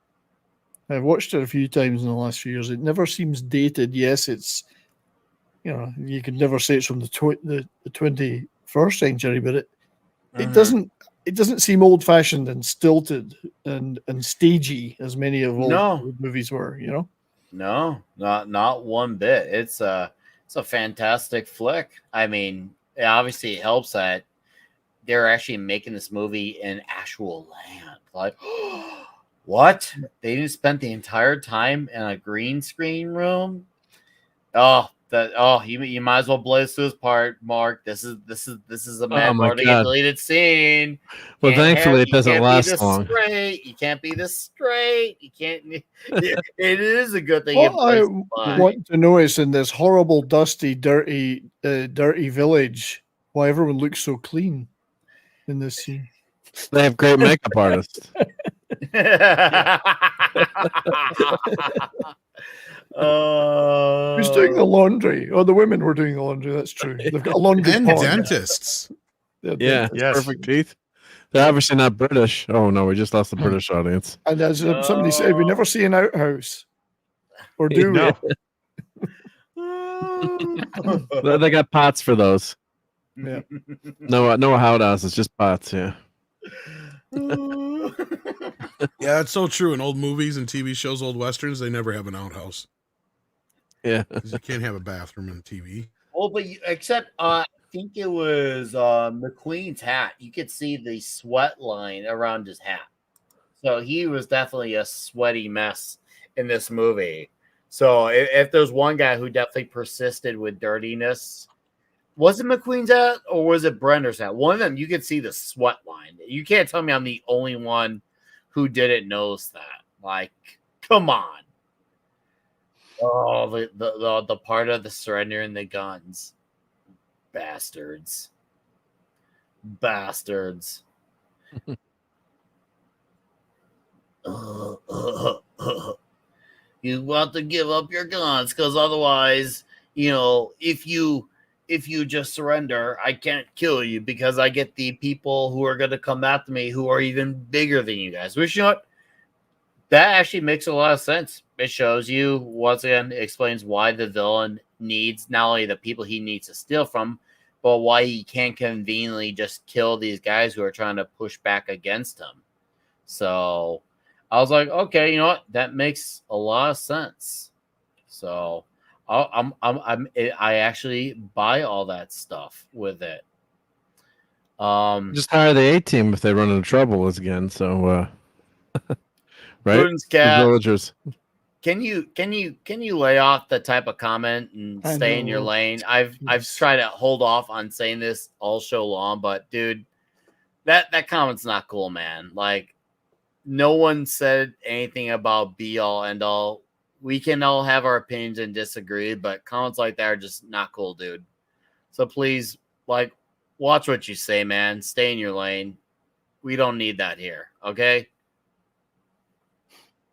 I've watched it a few times in the last few years. It never seems dated. Yes, it's, you could never say it's from the 21st century, but it doesn't seem old-fashioned and stilted and stagey as many of old movies were, No, not one bit. It's a fantastic flick. I mean, obviously it helps that they're actually making this movie in actual land. Like, what? They didn't spend the entire time in a green screen room? You might as well blaze through this part, Mark. This is a Mad Mardigan deleted scene. Well, thankfully it doesn't last long. You can't be this straight. You can't. It is a good thing. What I want to know is in this horrible, dusty, dirty village, why everyone looks so clean in this scene. They have great makeup artists. Who's doing the laundry? Oh, the women were doing the laundry. That's true. They've got a laundry and pond. Dentists. Yeah, perfect teeth. They're obviously not British. Oh no, we just lost the British audience. And as somebody said, we never see an outhouse, or do we? They got pots for those. Yeah. No outhouse. It's just pots. Yeah. Yeah, it's so true. In old movies and TV shows, old westerns, they never have an outhouse. Yeah, you can't have a bathroom in TV. Well, but except I think it was McQueen's hat. You could see the sweat line around his hat, so he was definitely a sweaty mess in this movie. So if there's one guy who definitely persisted with dirtiness, was it McQueen's hat or was it Brenner's hat? One of them, you could see the sweat line. You can't tell me I'm the only one who didn't notice that. Like, come on. Oh, the part of the surrendering the guns. Bastards. You want to give up your guns because otherwise, if you just surrender, I can't kill you because I get the people who are going to come after me who are even bigger than you guys. Which, that actually makes a lot of sense. It shows you, once again, it explains why the villain needs not only the people he needs to steal from, but why he can't conveniently just kill these guys who are trying to push back against him. So I was like, okay, you know what? That makes a lot of sense. So I actually buy all that stuff with it. Just hire the A-team if they run into trouble again. So, right? Cat, villagers. Can you lay off the type of comment and stay in your lane? I've tried to hold off on saying this all show long, but dude, that comment's not cool, man. Like, no one said anything about be all end all. We can all have our opinions and disagree, but comments like that are just not cool, dude. So please, like, watch what you say, man. Stay in your lane. We don't need that here, okay?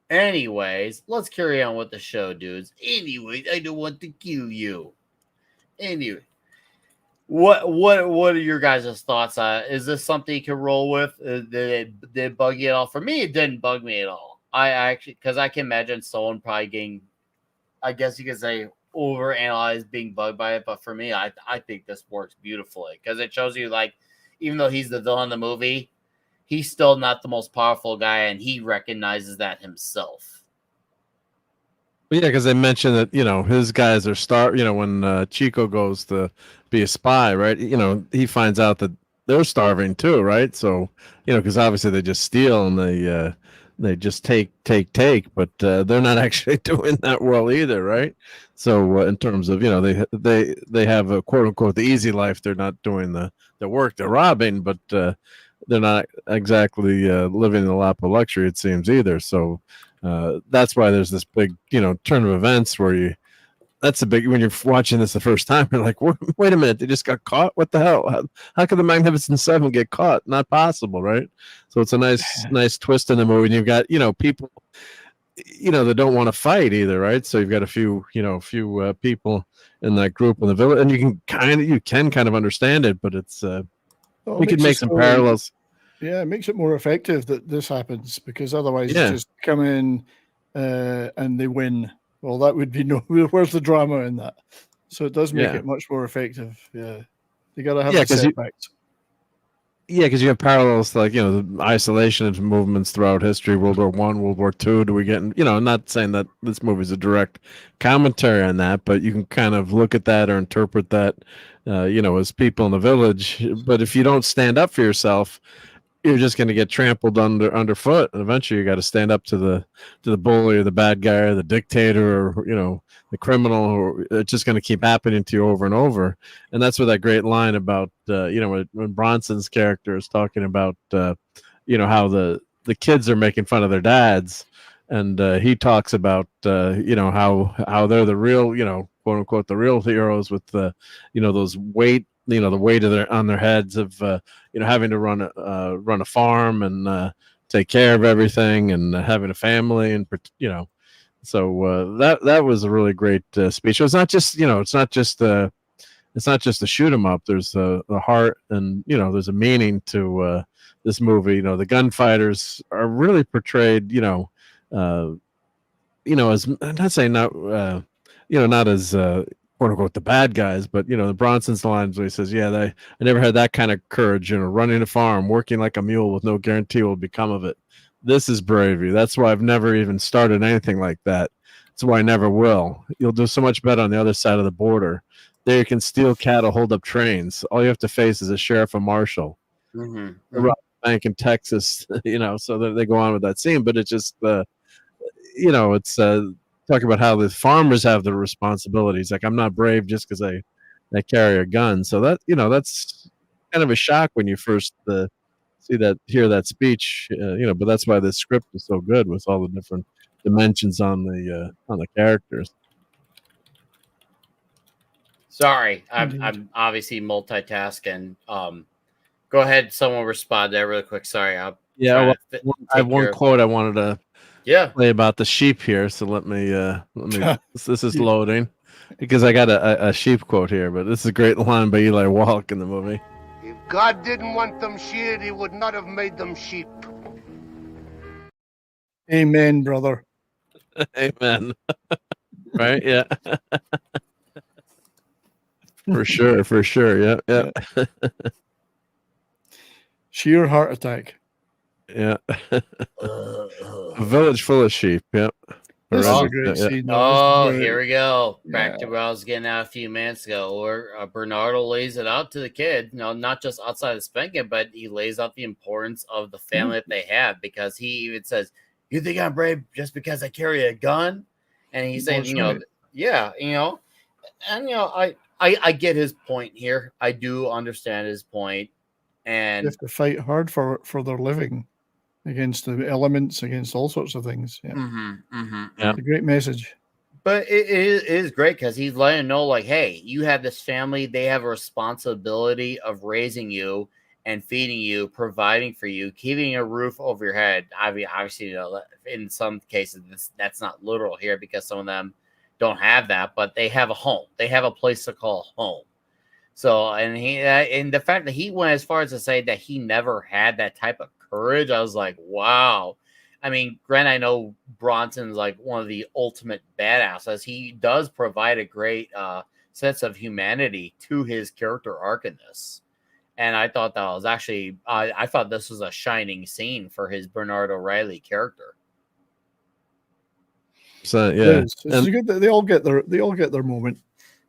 Anyways, let's carry on with the show, dudes. Anyways, I don't want to kill you. Anyway, what are your guys' thoughts on it? Is this something you can roll with? Did it bug you at all? For me, it didn't bug me at all. I actually, because I can imagine someone probably getting, I guess you could say, overanalyzed being bugged by it. But for me, I think this works beautifully because it shows you, like, even though he's the villain in the movie, he's still not the most powerful guy, and he recognizes that himself. Well, yeah, because they mentioned that, his guys are when Chico goes to be a spy, right? He finds out that they're starving too, right? So, because obviously they just steal and they just take, but they're not actually doing that well either, right? So in terms of, they have a quote unquote the easy life. They're not doing the work. They're robbing, but they're not exactly living in a lap of luxury, it seems, either. So that's why there's this big, turn of events where that's a big, when you're watching this the first time, you're like, wait a minute, they just got caught? What the hell? How could the Magnificent Seven get caught? Not possible, right? So it's a nice twist in the movie. And you've got, people, that don't want to fight either, right? So you've got a few people in that group in the village, and you can kind of understand it, but it's, we could make some parallels. Yeah, it makes it more effective that this happens, because otherwise you just come in and they win. Well, that would be where's the drama in that? So it does make it much more effective. Yeah, you got to have the setbacks. Because you have parallels to, like, the isolationist movements throughout history, World War I, World War II. Do we get, I'm not saying that this movie is a direct commentary on that, but you can kind of look at that or interpret that, as people in the village. But if you don't stand up for yourself, you're just going to get trampled underfoot, and eventually you got to stand up to the bully or the bad guy or the dictator or the criminal. Or it's just going to keep happening to you over and over. And that's where that great line about when Bronson's character is talking about how the kids are making fun of their dads, and he talks about how they're the real quote unquote the real heroes with the those weight. The weight on their heads of having to run a farm and take care of everything and having a family, and so that was a really great speech. It's not just it's not just a shoot 'em up. There's the heart, and there's a meaning to this movie. The gunfighters are really portrayed as, I'm not saying not as quote unquote the bad guys, but the Bronson's lines where he says, I never had that kind of courage, running a farm, working like a mule with no guarantee what will become of it. This is bravery. That's why I've never even started anything like that. That's why I never will. You'll do so much better on the other side of the border. There you can steal cattle, hold up trains. All you have to face is a sheriff or marshal. Rob a bank in Texas, so that they go on with that scene. But it's just it's talk about how the farmers have the responsibilities. Like, I'm not brave just because I carry a gun. So that that's kind of a shock when you first hear that speech. But that's why the script is so good with all the different dimensions on the characters. Sorry, I'm obviously multitasking. Go ahead, someone respond there real quick. Sorry, I have one quote I wanted to play about the sheep here. So let me this is loading because I got a sheep quote here, but this is a great line by Eli Wallach in the movie. If God didn't want them sheared, he would not have made them sheep. Amen, brother. Amen. Right? Yeah. For sure. Yeah. Sheer heart attack. Yeah. A village full of sheep. Yep. This is a great scene. Here we go. Back to what I was getting at a few minutes ago, where Bernardo lays it out to the kid. Not just outside of spanking, but he lays out the importance of the family that they have, because he even says, "You think I'm brave just because I carry a gun?" And he said, yeah, and I get his point here. I do understand his point, and they have to fight hard for their living against the elements, against all sorts of things. Yeah, It's a great message. But it is great because he's letting them know, like, hey, you have this family. They have a responsibility of raising you and feeding you, providing for you, keeping a roof over your head. I mean, obviously, in some cases, that's not literal here because some of them don't have that, but they have a home. They have a place to call home. So, and the fact that he went as far as to say that he never had that type of courage, I was like, wow. I mean, granted, I know Bronson's like one of the ultimate badasses. He does provide a great sense of humanity to his character arc in this. And I thought that was actually, I thought this was a shining scene for his Bernard O'Reilly character. So yeah, it's good that they all get their moment.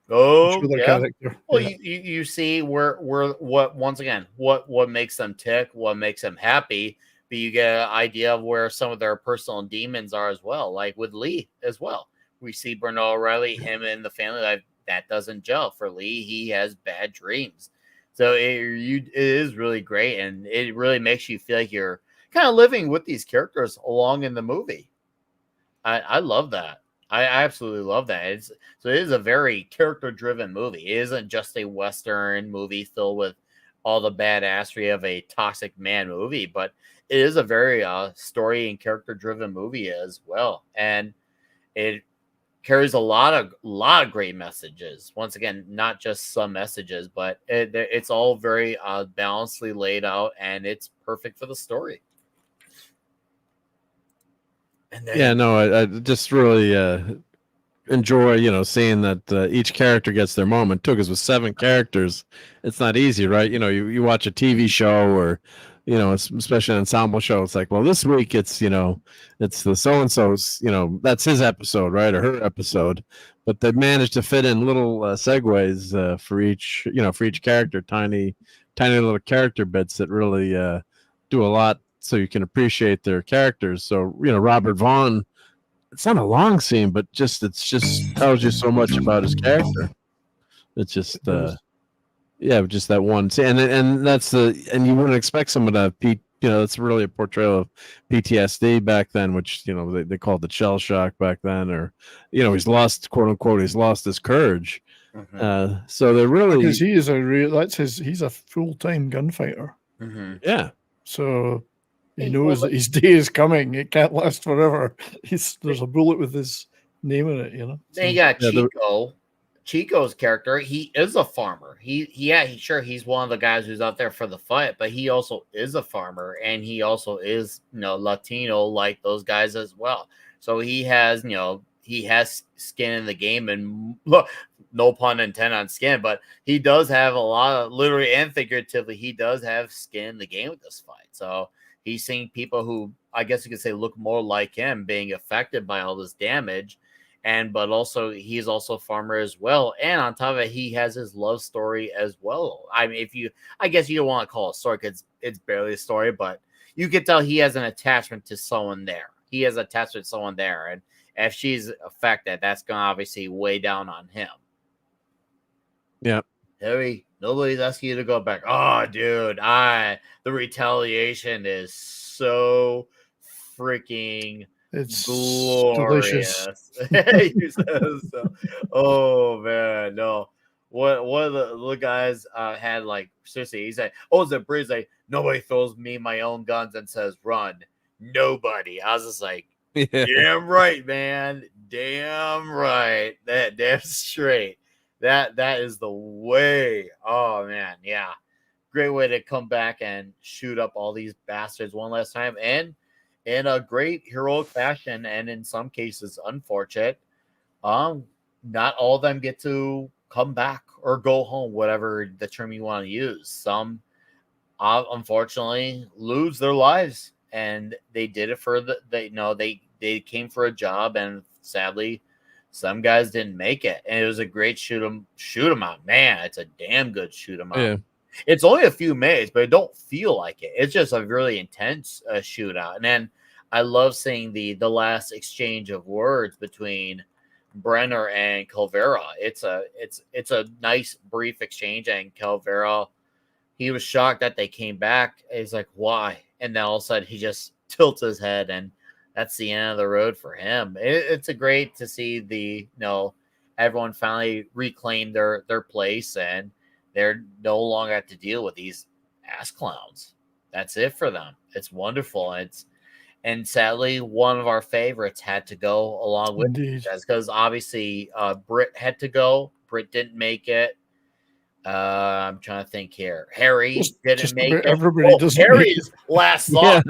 Oh, their character. Well, you see where what once again what makes them tick, what makes them happy, but you get an idea of where some of their personal demons are as well. Like with Lee as well, we see Bernard O'Reilly, him and the family that doesn't gel for Lee. He has bad dreams, so it is really great, and it really makes you feel like you're kind of living with these characters along in the movie. I love that. I absolutely love that. It is a very character-driven movie. It isn't just a Western movie filled with all the badassery of a toxic man movie, but it is a very story and character-driven movie as well. And it carries a lot of great messages. Once again, not just some messages, but it's all very balancedly laid out, and it's perfect for the story. I just really enjoy, seeing that each character gets their moment too. Because with 7 characters, it's not easy, right? You watch a TV show or, especially an ensemble show. It's like, well, this week it's the so and so's, that's his episode, right, or her episode. But they managed to fit in little segues for each character, tiny little character bits that really do a lot. So you can appreciate their characters. So, Robert Vaughn, it's not a long scene, but it just tells you so much about his character. It's just, just that one scene. And and you wouldn't expect someone to have, that's really a portrayal of PTSD back then, which, they called the shell shock back then, or, he's lost, quote unquote, he's lost his courage. So they're really, because he is he's a full-time gunfighter. Yeah. So he knows that his day is coming. It can't last forever. There's a bullet with his name in it, Then you got Chico. Chico's character, he is a farmer. He's one of the guys who's out there for the fight, but he also is a farmer, and he also is, Latino like those guys as well. So he has skin in the game, and look, no pun intended on skin, but he does have a lot of, literally and figuratively, he does have skin in the game with this fight. So he's seeing people who, I guess you could say, look more like him being affected by all this damage. But also he's also a farmer as well. And on top of it, he has his love story as well. I mean, I guess you don't want to call it a story because it's barely a story, but you can tell he has an attachment to someone there. He has attachment to someone there. And if she's affected, that's going to obviously weigh down on him. Yeah. Harry, nobody's asking you to go back. Oh, dude, the retaliation is so freaking glorious. Delicious. Oh man, no. One of the guys had like seriously, he said, "Oh, it's a bridge. Like nobody throws me my own guns and says run. Nobody." I was just like, damn right, man. Damn right. That damn straight. That is the way. Oh man, yeah. Great way to come back and shoot up all these bastards one last time, and in a great heroic fashion, and in some cases unfortunate. Not all of them get to come back or go home, whatever the term you want to use. Some unfortunately lose their lives, and they did it for they came for a job, and sadly some guys didn't make it. And it was a great shoot 'em out. Man, it's a damn good shoot 'em out. Yeah. It's only a few minutes, but it don't feel like it. It's just a really intense shootout. And then I love seeing the last exchange of words between Brenner and Calvera. It's a nice brief exchange, and Calvera, he was shocked that they came back. He's like, why? And then all of a sudden he just tilts his head, and that's the end of the road for him. It's a great to see everyone finally reclaim their place, and they're no longer have to deal with these ass clowns. That's it for them. It's wonderful. And sadly, one of our favorites had to go along with it, because obviously Britt had to go. Britt didn't make it. I'm trying to think here. Harry didn't make it. Everybody does. Harry's last thought,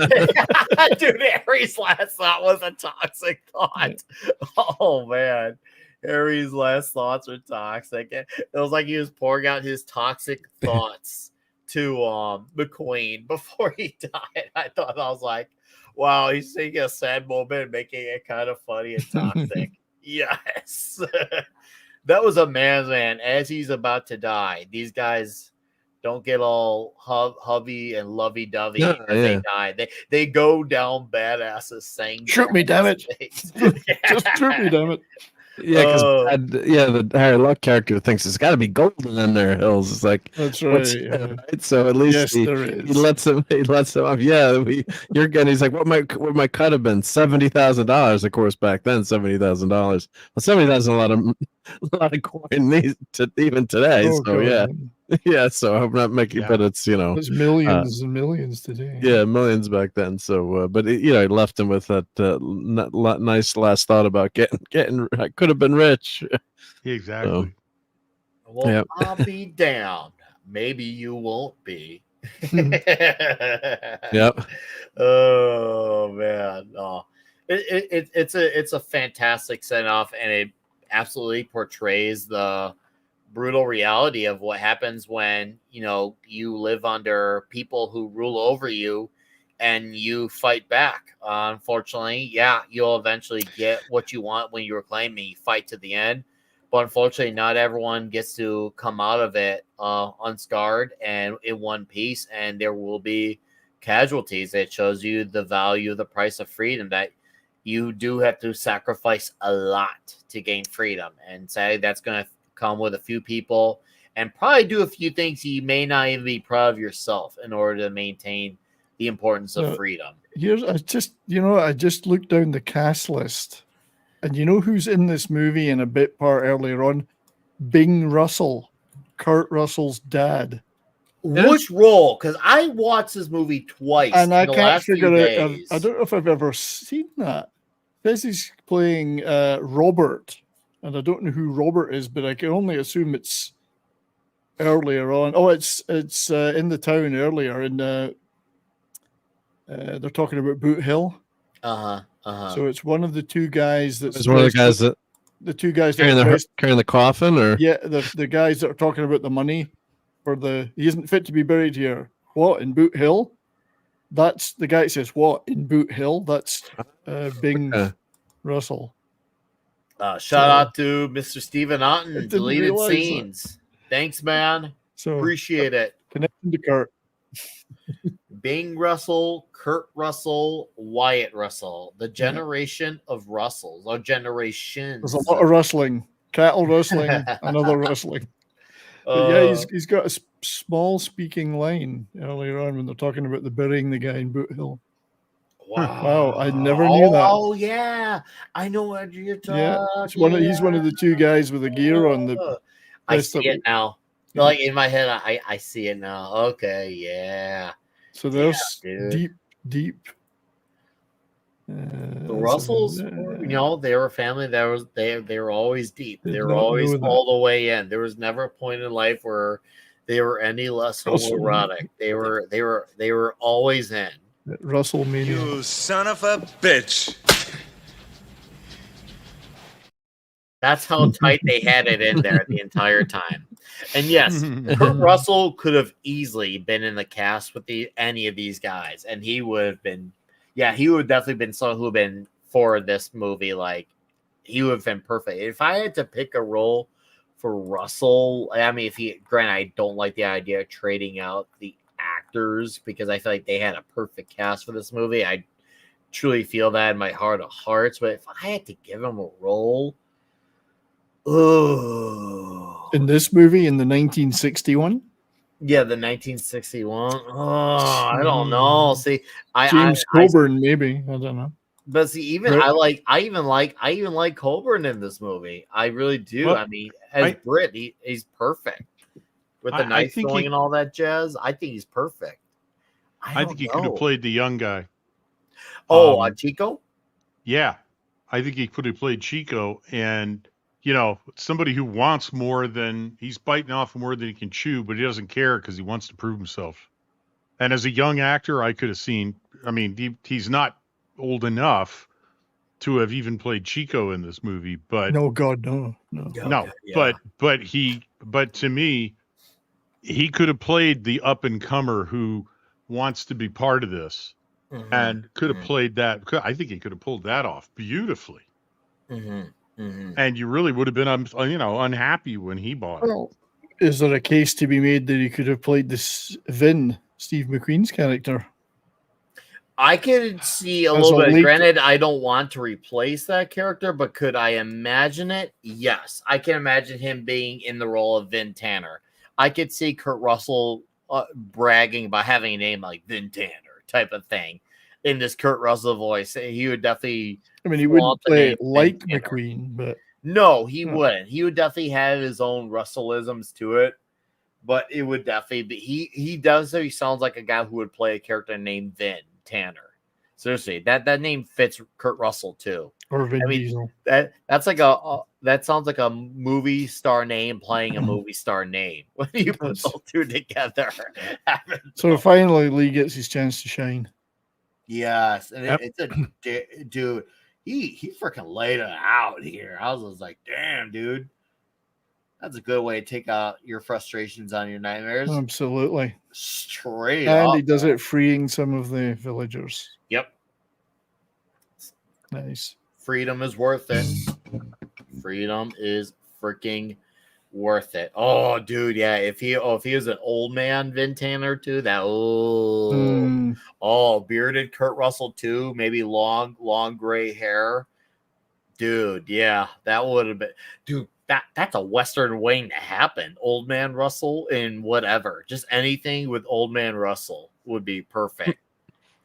dude. Harry's last thought was a toxic thought. Oh man, Harry's last thoughts were toxic. It was like he was pouring out his toxic thoughts to the Queen before he died. I was like, wow, he's taking a sad moment and making it kind of funny and toxic. Yes. That was a man's man as he's about to die. These guys don't get all hubby and lovey-dovey as they die. They go down badasses saying, shoot me, damn it. Just shoot me, damn it. Yeah, because the Harry Luck character thinks it's got to be golden in their hills. It's like that's right. Right? So at least he lets him off. Yeah, you're getting. He's like, what my cut have been? $70,000. Of course, back then $70,000. Well, $70,000 a lot of coin even today. Oh, so God. Yeah. So I'm not making, but it's it's millions and millions today. Yeah, millions back then. So, but he left him with that nice last thought about getting. I could have been rich. Exactly. Well, I'll be down. Maybe you won't be. Yep. Oh man. Oh. It's a fantastic send off, and it absolutely portrays the brutal reality of what happens when you live under people who rule over you and you fight back. Unfortunately, you'll eventually get what you want when you reclaim and you fight to the end. But unfortunately, not everyone gets to come out of it unscarred and in one piece, and there will be casualties. It shows you the value of the price of freedom, that you do have to sacrifice a lot to gain freedom. And sadly, that's going to come with a few people, and probably do a few things you may not even be proud of yourself in order to maintain the importance of freedom. I just looked down the cast list, and you know who's in this movie in a bit part earlier on? Bing Russell, Kurt Russell's dad. Which role? Because I watched this movie twice, and I can't figure out. I don't know if I've ever seen that. This is playing Robert. And I don't know who Robert is, but I can only assume it's earlier on. Oh, it's in the town earlier, and they're talking about Boot Hill. So it's one of the two guys that's one of the guys the two guys carrying the coffin, or the guys that are talking about the money for he isn't fit to be buried here. What, in Boot Hill? That's the guy that says, what, in Boot Hill? That's Bing Russell. Shout out to Mr. Stephen Otten, deleted scenes. Thanks, man. So appreciate it. Connecting to Kurt. Bing Russell, Kurt Russell, Wyatt Russell, the generation of Russells, or generations. There's a lot of rustling, cattle rustling, another rustling. But he's got a small speaking line earlier on when they're talking about burying the guy in Boot Hill. Wow, I never knew that. Oh yeah, I know what you're talking. Yeah, he's one of the two guys with the gear on. I see it now. Like in my head, I see it now. Okay, yeah. So there's deep. The Russells, they were a family that they were always deep. They were always all the way in. There was never a point in life where they were any less homoerotic. They were always in. Russell meaning. You son of a bitch. That's how tight they had it in there the entire time. And yes, Kurt Russell could have easily been in the cast with any of these guys, and he would have been, he would have definitely been someone who would have been for this movie. Like, he would have been perfect. If I had to pick a role for Russell, I mean, granted, I don't like the idea of trading out the actors because I feel like they had a perfect cast for this movie. I truly feel that in my heart of hearts. But if I had to give him a role, in this movie in the 1961, yeah, the 1961. I don't know. See, James Coburn, maybe, I don't know. But see, even Brit. I even like Coburn in this movie. I really do. Well, I mean, as Brit, he's perfect with the knife throwing and all that jazz. I think he's perfect. I think he could have played the young guy. Oh, Chico? Yeah, I think he could have played Chico, and somebody who wants more than he's biting off more than he can chew, but he doesn't care because he wants to prove himself. And as a young actor, I could have seen. I mean, he's not old enough to have even played Chico in this movie, but no, God, no. Yeah. But to me, he could have played the up and comer who wants to be part of this, and could have played that. I think he could have pulled that off beautifully. And you really would have been, unhappy when he bought it. Well, is there a case to be made that he could have played this Steve McQueen's character? I could see a little bit. Granted, I don't want to replace that character, but could I imagine it? Yes, I can imagine him being in the role of Vin Tanner. I could see Kurt Russell bragging about having a name like Vin Tanner type of thing in this Kurt Russell voice. He would definitely. I mean, he wouldn't play it like McQueen, but no, he wouldn't. He would definitely have his own Russellisms to it, but it would definitely be. He does. He sounds like a guy who would play a character named Vin Tanner. Seriously, that name fits Kurt Russell too. Or Vin Diesel. That's like that sounds like a movie star name playing a movie star name. When you put those two together. So finally, Lee gets his chance to shine. Yes, and it's a dude. He freaking laid it out here. I was just like, damn, dude. That's a good way to take out your frustrations on your nightmares. Absolutely. Straight and up. he does it freeing some of the villagers. Yep. Nice. Freedom is worth it. Freedom is freaking worth it. Oh, dude, yeah. If he was an old man Vin Tanner too, bearded Kurt Russell too, maybe long gray hair. Dude, yeah, that would have been that's a Western waiting to happen. Old man Russell in whatever. Just anything with old man Russell would be perfect.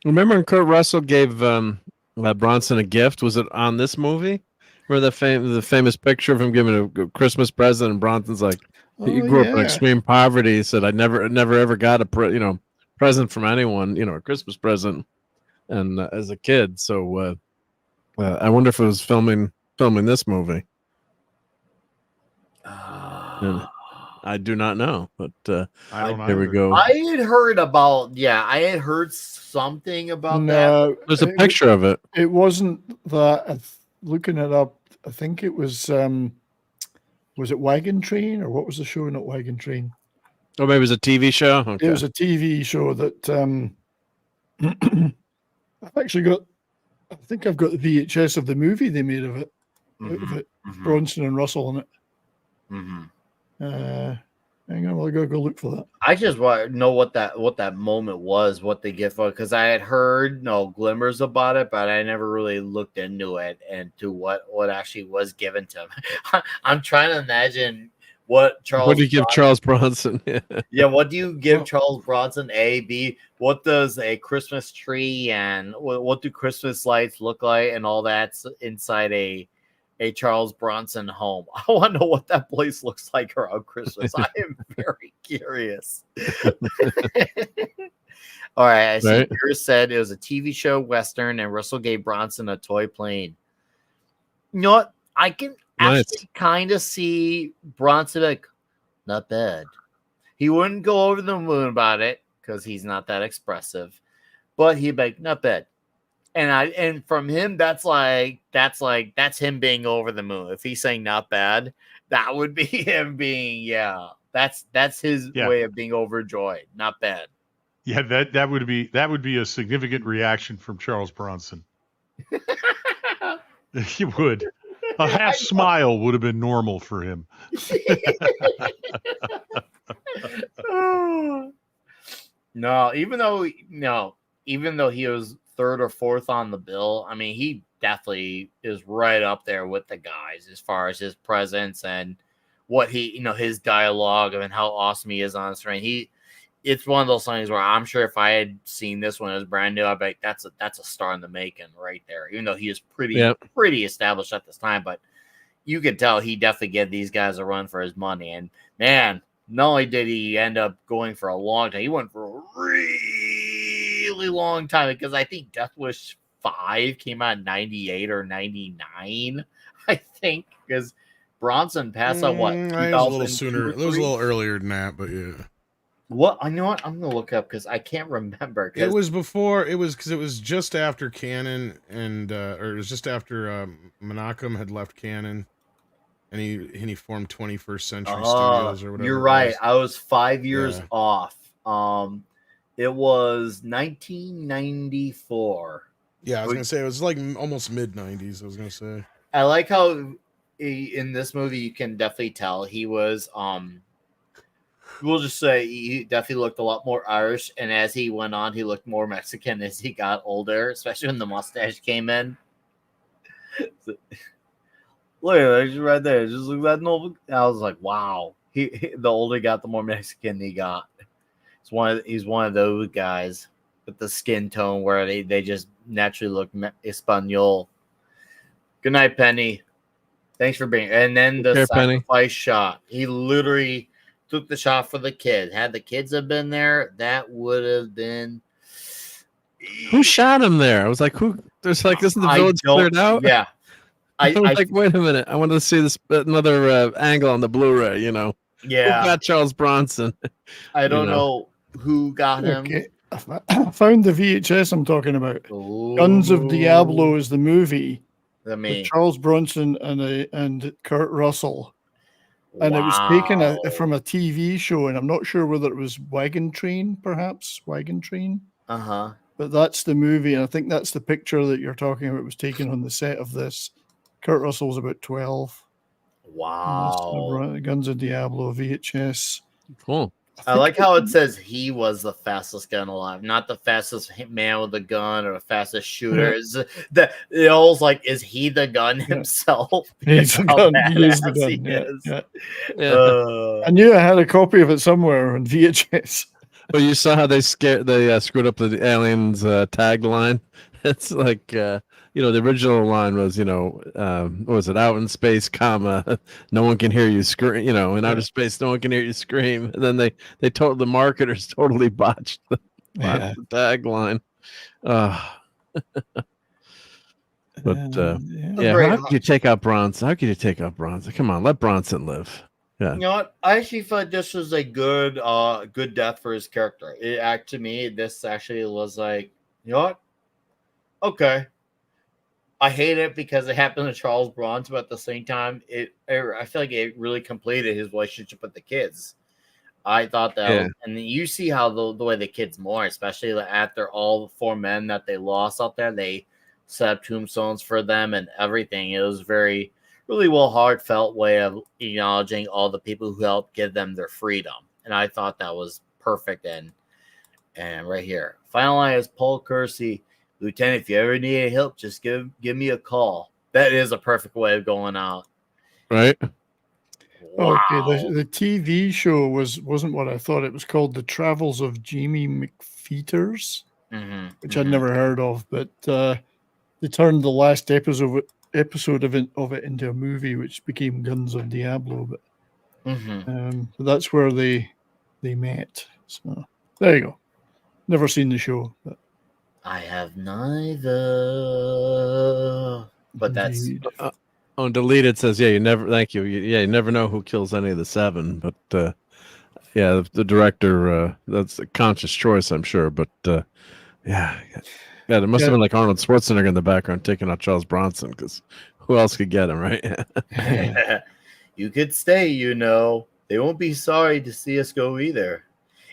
Remember when Kurt Russell gave Bronson a gift? Was it on this movie? Remember the famous picture of him giving a Christmas present, and Bronson's like, he grew up in extreme poverty. He said, I never ever got a present from anyone, a Christmas present, and as a kid. So I wonder if it was filming this movie. I do not know, but here we go. I had heard something about that. There's a picture of it. It wasn't that. Looking it up, I think it was it Wagon Train, or what was the show? Not Wagon Train. Oh, maybe it was a TV show. Okay. It was a TV show that I've actually got. I think I've got the VHS of the movie they made of it. Bronson and Russell in it. Hang on, we'll go look for that. I just want to know what that moment was, what they get for it, because I had heard glimmers about it, but I never really looked into it and to what actually was given to him. I'm trying to imagine what Charles. What do you give Charles Bronson? Yeah, what do you give Charles Bronson? A, B. What does a Christmas tree and what do Christmas lights look like and all that's inside a Charles Bronson home? I want to know what that place looks like around Christmas. I am very curious. All right, I see yours said it was a TV show Western, and Russell gave Bronson a toy plane. You know what? I can actually kind of see Bronson like, not bad. He wouldn't go over the moon about it because he's not that expressive, but he'd be like, not bad. And from him, that's him being over the moon. If he's saying not bad, that would be him being that's his way of being overjoyed. Not bad. Yeah, that would be a significant reaction from Charles Bronson. He would. A half smile would have been normal for him. No, even though he was third or fourth on the bill, I mean, he definitely is right up there with the guys as far as his presence and what his dialogue and how awesome he is on screen. It's one of those things where I'm sure if I had seen this when it was brand new, I'd be like, that's a star in the making right there. Even though he is pretty established at this time, but you could tell he definitely gave these guys a run for his money. And man, not only did he end up going for a long time, he went for a really long time, because I think Death Wish 5 came out in 98 or 99, I think, because Bronson passed out what? It was a little sooner. It was a little earlier than that, but yeah. What? I know what I'm gonna look up because I can't remember. It was before. It was just after Canon and or it was just after Menachem had left Canon, and he formed 21st Century Studios or whatever. You're right. I was 5 years off. It was 1994. Yeah, I was gonna say it was like almost mid 90s. I was gonna say. I like how in this movie you can definitely tell he was we'll just say he definitely looked a lot more Irish, and as he went on, he looked more Mexican as he got older, especially when the mustache came in. Look at that, right there. Just look at that noble. I was like, wow. The older he got, the more Mexican he got. He's one of those guys with the skin tone where they just naturally look Espanol. Good night, Penny. Thanks for being. And then the sacrifice shot. He literally took the shot for the kid. Had the kids have been there, that would have been. Who shot him there? I was like, who? There's like, isn't the village cleared out? Yeah. I was like, wait a minute. I wanted to see this another angle on the Blu-ray. Yeah. Who got Charles Bronson? I don't know who got him. Okay. I found the VHS I'm talking about. Ooh. Guns of Diablo is the movie. With Charles Bronson and Kurt Russell. And it was taken from a TV show, and I'm not sure whether it was Wagon Train, perhaps. Wagon Train. Uh-huh. But that's the movie, and I think that's the picture that you're talking about. It was taken on the set of this. Kurt Russell's about 12. Wow. Guns of Diablo VHS. Cool. I like how it says he was the fastest gun alive, not the fastest man with a gun or the fastest shooter. Yeah. It always like, is he the gun himself? He's the gun. He is the gun. Yeah. I knew I had a copy of it somewhere on VHS. Well, you saw how they screwed up the aliens tagline. It's like the original line was what was it, out in space, comma, no one can hear you scream, in outer space no one can hear you scream, and then the marketers totally botched the tagline. How could you take out Bronson? Come on, let Bronson live. Yeah. You know what? I actually thought this was a good death for his character. To me, this actually was like, you know what? Okay. I hate it because it happened to Charles Bronson, but at the same time, I feel like it really completed his relationship with the kids. I thought that, and you see how the way the kids mourn, especially after all 4 men that they lost out there, they set up tombstones for them and everything. It was really well heartfelt way of acknowledging all the people who helped give them their freedom, and I thought that was perfect. And right here, final line is Paul Kersey. Lieutenant, if you ever need any help, just give me a call. That is a perfect way of going out. Right. Wow. Okay. The TV show wasn't what I thought. It was called The Travels of Jamie McFeeters, which I'd never heard of. But they turned the last episode of it into a movie, which became Guns of Diablo. But so that's where they met. So there you go. Never seen the show, but. I have neither, but that's on deleted says, you never know who kills any of the 7, but the director, that's a conscious choice, I'm sure, but Yeah, there must have been like Arnold Schwarzenegger in the background taking out Charles Bronson, because who else could get him, right? You could stay, you know. They won't be sorry to see us go either.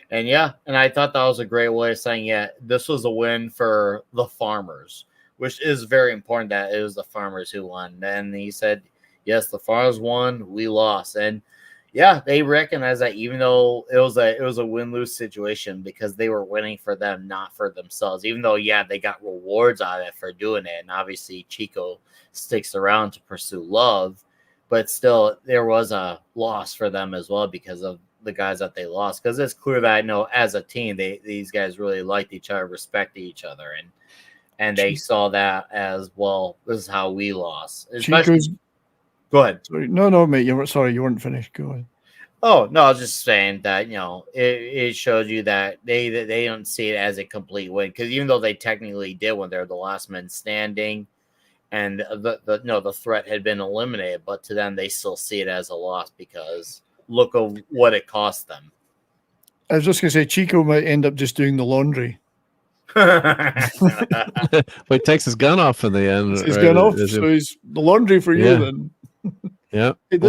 And yeah, and I thought that was a great way of saying, yeah, this was a win for the farmers, which is very important that it was the farmers who won. And he said, yes, the farmers won, we lost. And yeah, they recognize that even though it was a win-lose situation, because they were winning for them, not for themselves. Even though, yeah, they got rewards out of it for doing it. And obviously Chico sticks around to pursue love, but still there was a loss for them as well because of the guys that they lost. Because it's clear that, as a team, these guys really liked each other, respected each other, and they saw that as, well, this is how we lost. Go ahead. Sorry. No, mate. You weren't finished. Go ahead. Oh, no, I was just saying that, it shows you that they don't see it as a complete win, because even though they technically did when they're the last men standing and the threat had been eliminated, but to them, they still see it as a loss because look at what it cost them. I was just going to say, Chico might end up just doing the laundry. Well, he takes his gun off in the end. His gun off, so he's the laundry for you then. Yeah. Hey,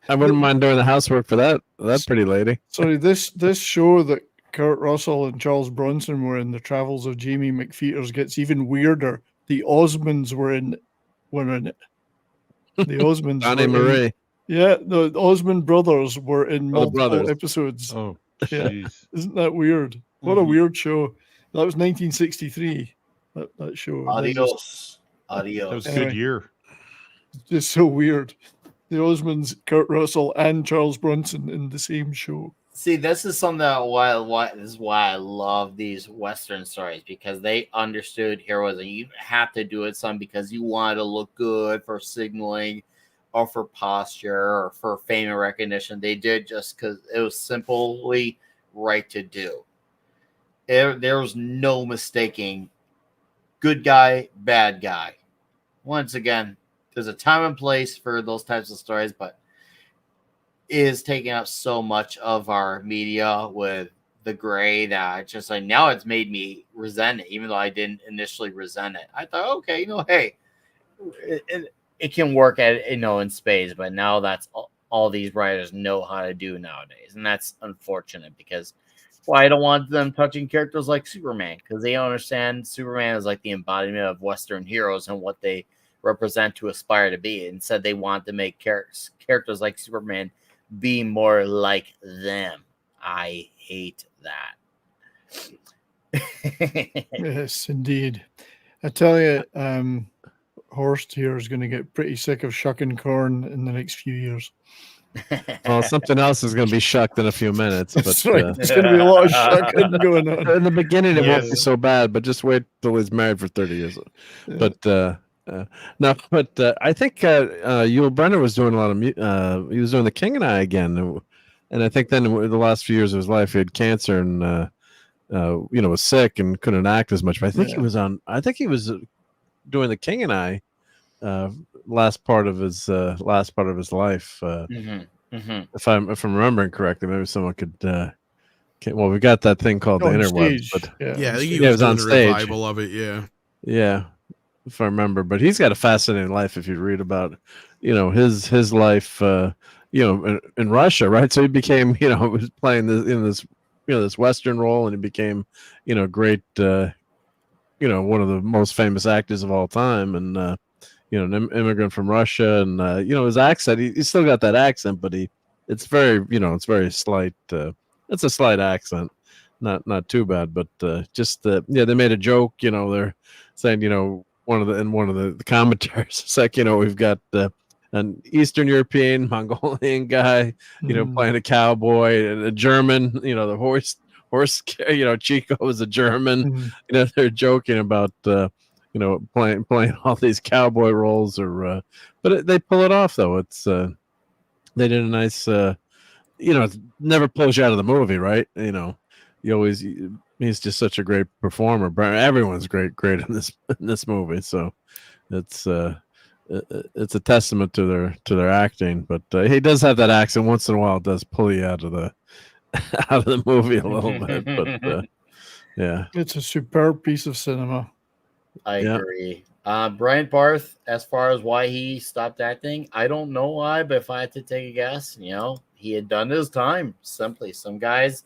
I wouldn't mind doing the housework for that pretty lady. Sorry, this show that Kurt Russell and Charles Bronson were in, The Travels of Jamie McPheeters, gets even weirder. The Osmonds were in it. The Osmonds. Johnny Marie. The Osmond brothers were in multiple episodes. Oh, yeah. Isn't that weird? What a weird show. That was 1963. That show. Adios. That was a good year. Just so weird. The Osmonds, Kurt Russell, and Charles Bronson in the same show. See, this is something that this is why I love these Western stories, because they understood heroism. You have to do it because you want to look good for signaling or for posture or for fame and recognition. They did just because it was simply right to do. There was no mistaking good guy, bad guy. Once again, there's a time and place for those types of stories, but it is taking up so much of our media with the gray that it's just like, now it's made me resent it, even though I didn't initially resent it. I thought, okay, hey, it can work in spades, but now that's all these writers know how to do nowadays, and that's unfortunate because I don't want them touching characters like Superman, because they don't understand Superman is like the embodiment of Western heroes and what they represent to aspire to be. Instead, they want to make characters like Superman be more like them. I hate that. Yes, indeed. I tell you, Horst here is going to get pretty sick of shucking corn in the next few years. Well, something else is going to be shucked in a few minutes. But That's right. There's going to be a lot of shucking going on. In the beginning, it won't be so bad, but just wait till he's married for 30 years. Yeah. But I think Yul Brynner was doing a lot of he was doing The King and I again, and I think then in the last few years of his life he had cancer and was sick and couldn't act as much. But I think he was doing The King and I last part of his life. If I'm remembering correctly, maybe someone could. Well, we got that thing called the interwebs, but I think he was on stage. Revival of it, yeah. If I remember, but he's got a fascinating life. If you read about, his life, in Russia, right? So he became, was playing this Western role, and he became, great, one of the most famous actors of all time, and an immigrant from Russia, and his accent, he still got that accent, but it's very, it's very slight. It's a slight accent, not too bad, but they made a joke, they're saying, one of the commentaries, it's like, we've got an Eastern European Mongolian guy, playing a cowboy, and a German, the horse, Chico is a German. They're joking about playing all these cowboy roles, but they pull it off though. It's they did a nice, it never pulls you out of the movie, right? He's just such a great performer. Everyone's great in this movie. So it's a testament to their acting. But he does have that accent once in a while. It does pull you out of the movie a little bit. Yeah. It's a superb piece of cinema. I agree. Brian Barth, as far as why he stopped acting, I don't know why, but if I had to take a guess, he had done his time. Simply, some guys,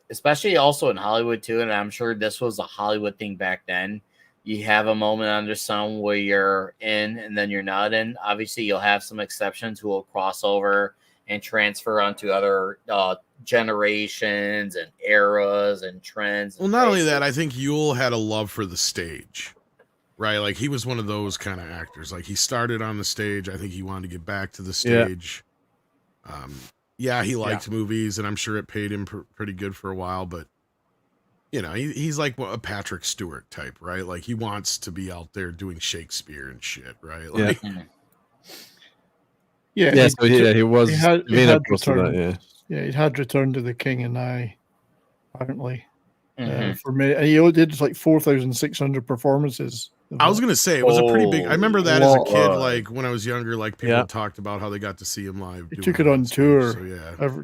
especially also in Hollywood too, and I'm sure this was a Hollywood thing back then. You have a moment under some where you're in and then you're not in. Obviously, you'll have some exceptions who will cross over and transfer onto other generations and eras and trends. Well, not only that, I think Yule had a love for the stage, right? Like he was one of those kind of actors. Like he started on the stage. I think he wanted to get back to the stage. He liked movies, and I'm sure it paid him pretty good for a while. But he's like a Patrick Stewart type, right? Like he wants to be out there doing Shakespeare and shit, right? Like, he was. He had returned, he had Return to the King and I, apparently. For me, and he did like 4,600 performances. I was gonna say it was a pretty big. I remember that as a kid, like when I was younger, like people talked about how they got to see him live. He took it on tour,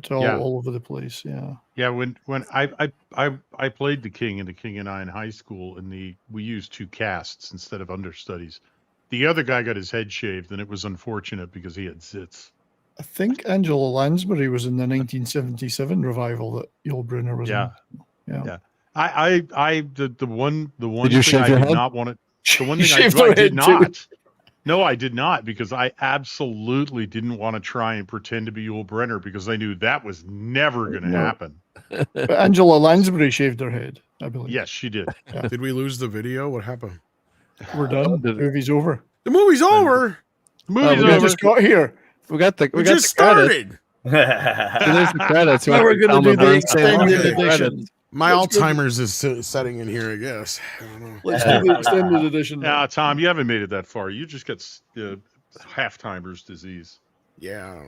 so, all over the place. Yeah. When I played the King and the King and I in high school, and we used 2 casts instead of understudies. The other guy got his head shaved, and it was unfortunate because he had zits. I think Angela Lansbury was in the 1977 revival that Yul Brynner was in. Yeah. The one Did you thing I your did head? not want to. The one thing I did not. No, I did not, because I absolutely didn't want to try and pretend to be Yul Brynner, because I knew that was never going to happen. But Angela Lansbury shaved her head, I believe. Yes, she did. Yeah. Did we lose the video? What happened? We're done. The movie's over. The movie's over. We just got here. We got the. We just started. So there's the credits. Now we're going to do the extended edition. My Alzheimer's is setting in here, I guess. I don't know. Let's do the extended edition. Now, Tom, you haven't made it that far. You just got half-timer's disease. Yeah.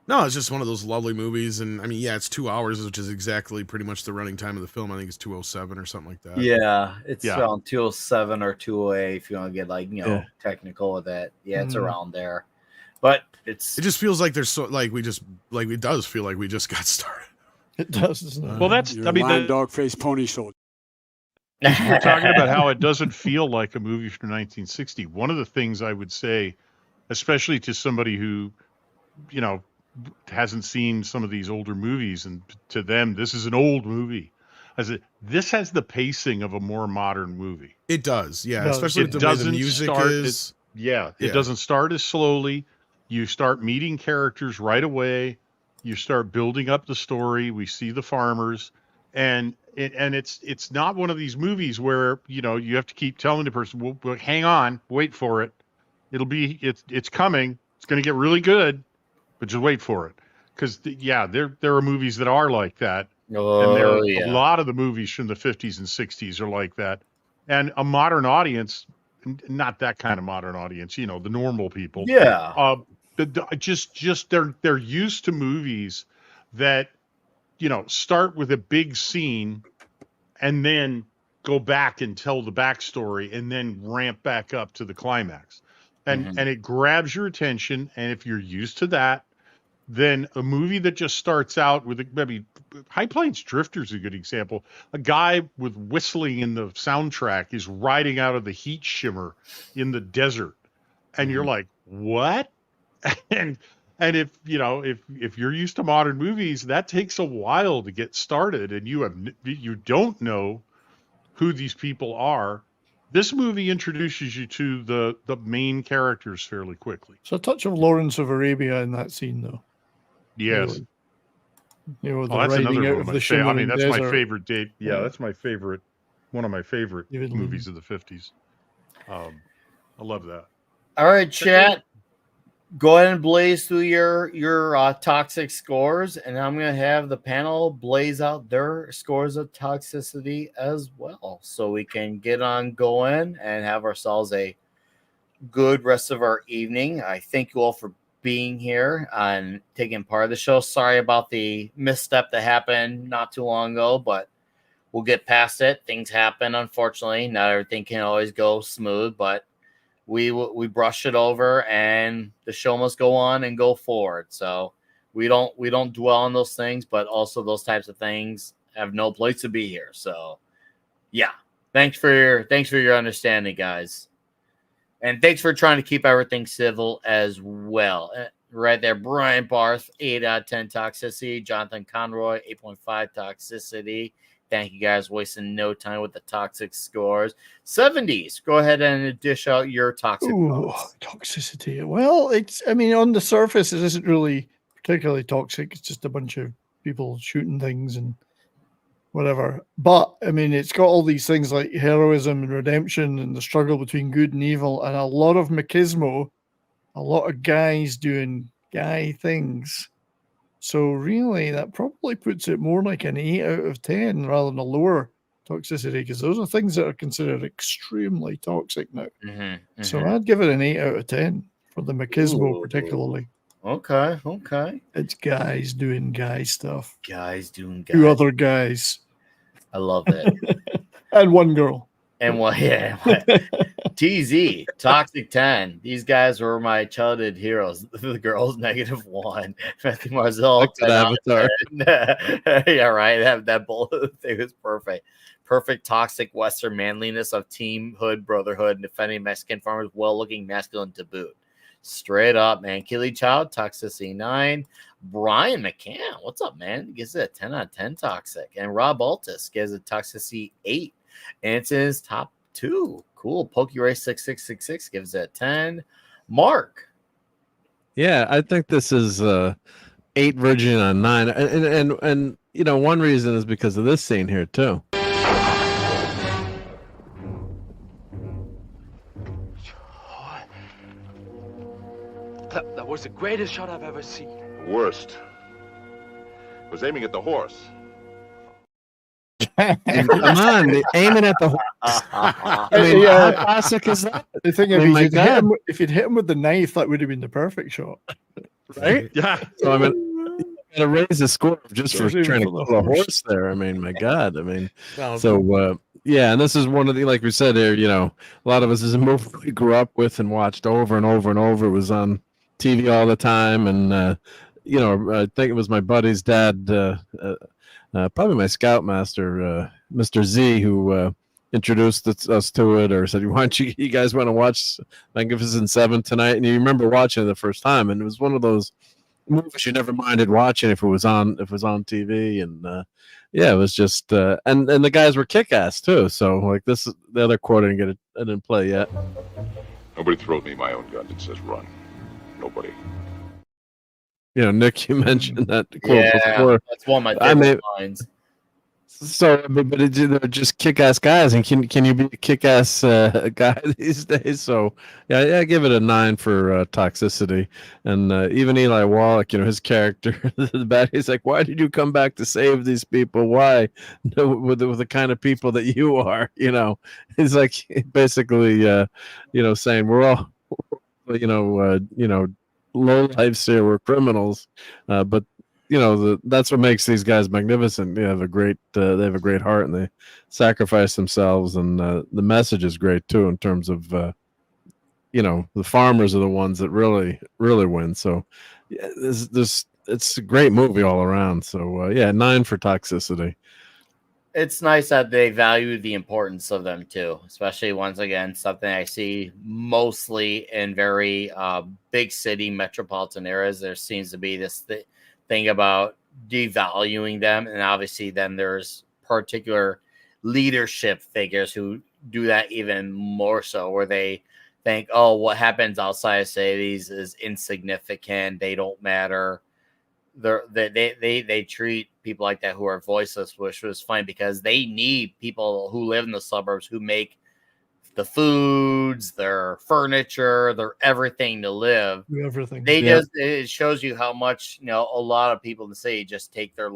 No, it's just one of those lovely movies. And I mean, it's 2 hours, which is exactly pretty much the running time of the film. I think it's 2:07 or something like that. Yeah, it's around 2:07 or 2:08 if you want to get technical with it. Yeah, it's around there. But it just feels like there's it does feel like we just got started. It does, doesn't it? Well, dog face pony soldier. We're talking about how it doesn't feel like a movie from 1960. One of the things I would say, especially to somebody who, hasn't seen some of these older movies, and to them, this is an old movie. This has the pacing of a more modern movie. It does, yeah. Especially with the way the music is. It doesn't start as slowly. You start meeting characters right away. You start building up the story. We see the farmers, and it's not one of these movies where you have to keep telling the person, well, hang on, wait for it. It's coming. It's going to get really good, but just wait for it. Because there are movies that are like that, and a lot of the movies from the 50s and 60s are like that. And a modern audience, not that kind of modern audience, the normal people. Yeah. They're used to movies that start with a big scene and then go back and tell the backstory and then ramp back up to the climax, and it grabs your attention. And if you're used to that, then a movie that just starts out with High Plains Drifter is a good example. A guy with whistling in the soundtrack is riding out of the heat shimmer in the desert, and you're like, what? And if you're used to modern movies, that takes a while to get started, and you don't know who these people are. This movie introduces you to the main characters fairly quickly. So a touch of Lawrence of Arabia in that scene, though. Yes. Really. The That's riding another out one of of the shimmering that's desert. my favorite date. Yeah, that's my favorite. One of my favorite movies of the 50s. I love that. All right, chat. Go ahead and blaze through your toxic scores, and I'm going to have the panel blaze out their scores of toxicity as well, so we can get on going and have ourselves a good rest of our evening. I thank you all for being here and taking part of the show. Sorry about the misstep that happened not too long ago, but we'll get past it. Things happen, unfortunately. Not everything can always go smooth, but we brush it over, and the show must go on and go forward. So we don't dwell on those things, but also those types of things have no place to be here. So, yeah, thanks for your understanding, guys, and thanks for trying to keep everything civil as well. Right there, Brian Barth, 8 out of 10 toxicity. Jonathan Conroy, 8.5 toxicity. Thank you guys, wasting no time with the toxic scores. 70s, go ahead and dish out your toxic. Toxicity. Well, on the surface, it isn't really particularly toxic. It's just a bunch of people shooting things and whatever. But, it's got all these things like heroism and redemption and the struggle between good and evil, and a lot of machismo, a lot of guys doing guy things. So really, that probably puts it more like an 8 out of 10 rather than a lower toxicity, because those are things that are considered extremely toxic now. So I'd give it an 8 out of 10 for the machismo particularly. Okay. It's guys doing guy stuff. Guys doing guy. 2 other guys. I love it. And 1 girl. And TZ, Toxic 10. These guys were my childhood heroes. The girls, -1. Matthew Marzell, Avatar. yeah, right. That bullet thing was perfect. Perfect toxic Western manliness of teamhood, brotherhood, and defending Mexican farmers, well-looking, masculine to boot. Straight up, man. Killy Child, Toxicity 9. Brian McCann, what's up, man? Gives it a 10 out of 10 toxic. And Rob Altus gives it Toxicity 8. And it's in his top 2. Cool. PokeRace6666 gives it a 10. Mark. Yeah, I think this is 8 Virgin on 9. And one reason is because of this scene here too. That was the greatest shot I've ever seen. Worst. Was aiming at the horse. Come on, aiming at the horse. How classic is that? The thing if you'd hit him with the knife, that would have been the perfect shot. Right? Yeah. So you gotta raise the score just for trying to kill a horse there. My God. Yeah, and this is one of the, like we said here, a lot of us is a movie we grew up with and watched over and over and over. It was on TV all the time, and I think it was my buddy's dad, probably my scoutmaster, Mr. Z, who introduced us to it, or said, "Why don't you guys want to watch Magnificent Seven tonight?" And you remember watching it the first time, and it was one of those movies you never minded watching if it was on TV, and it was just and the guys were kick-ass too. So like this is the other quote I didn't play yet. Nobody throws me my own gun that says run. Nobody. Nick, you mentioned that quote before. That's one of my favorite lines. So, but they're just kick-ass guys, and can you be a kick-ass guy these days? So, yeah, I give it a 9 for toxicity, and even Eli Wallach, his character, the bad, he's like, "Why did you come back to save these people? Why, with the kind of people that you are?" He's like basically, saying we're all, low lives here, we're criminals, but. That's what makes these guys magnificent. They have a great heart, and they sacrifice themselves, and the message is great too in terms of the farmers are the ones that really win. So it's a great movie all around. So 9 for toxicity. It's nice that they value the importance of them too, especially once again something I see mostly in very big city metropolitan areas. There seems to be this thing about devaluing them, and obviously then there's particular leadership figures who do that even more so, where they think, oh, what happens outside of cities is insignificant, they don't matter. They treat people like that who are voiceless, which was funny because they need people who live in the suburbs who make the foods, their furniture, their everything to live. Everything. It shows you how much, a lot of people in the city just take their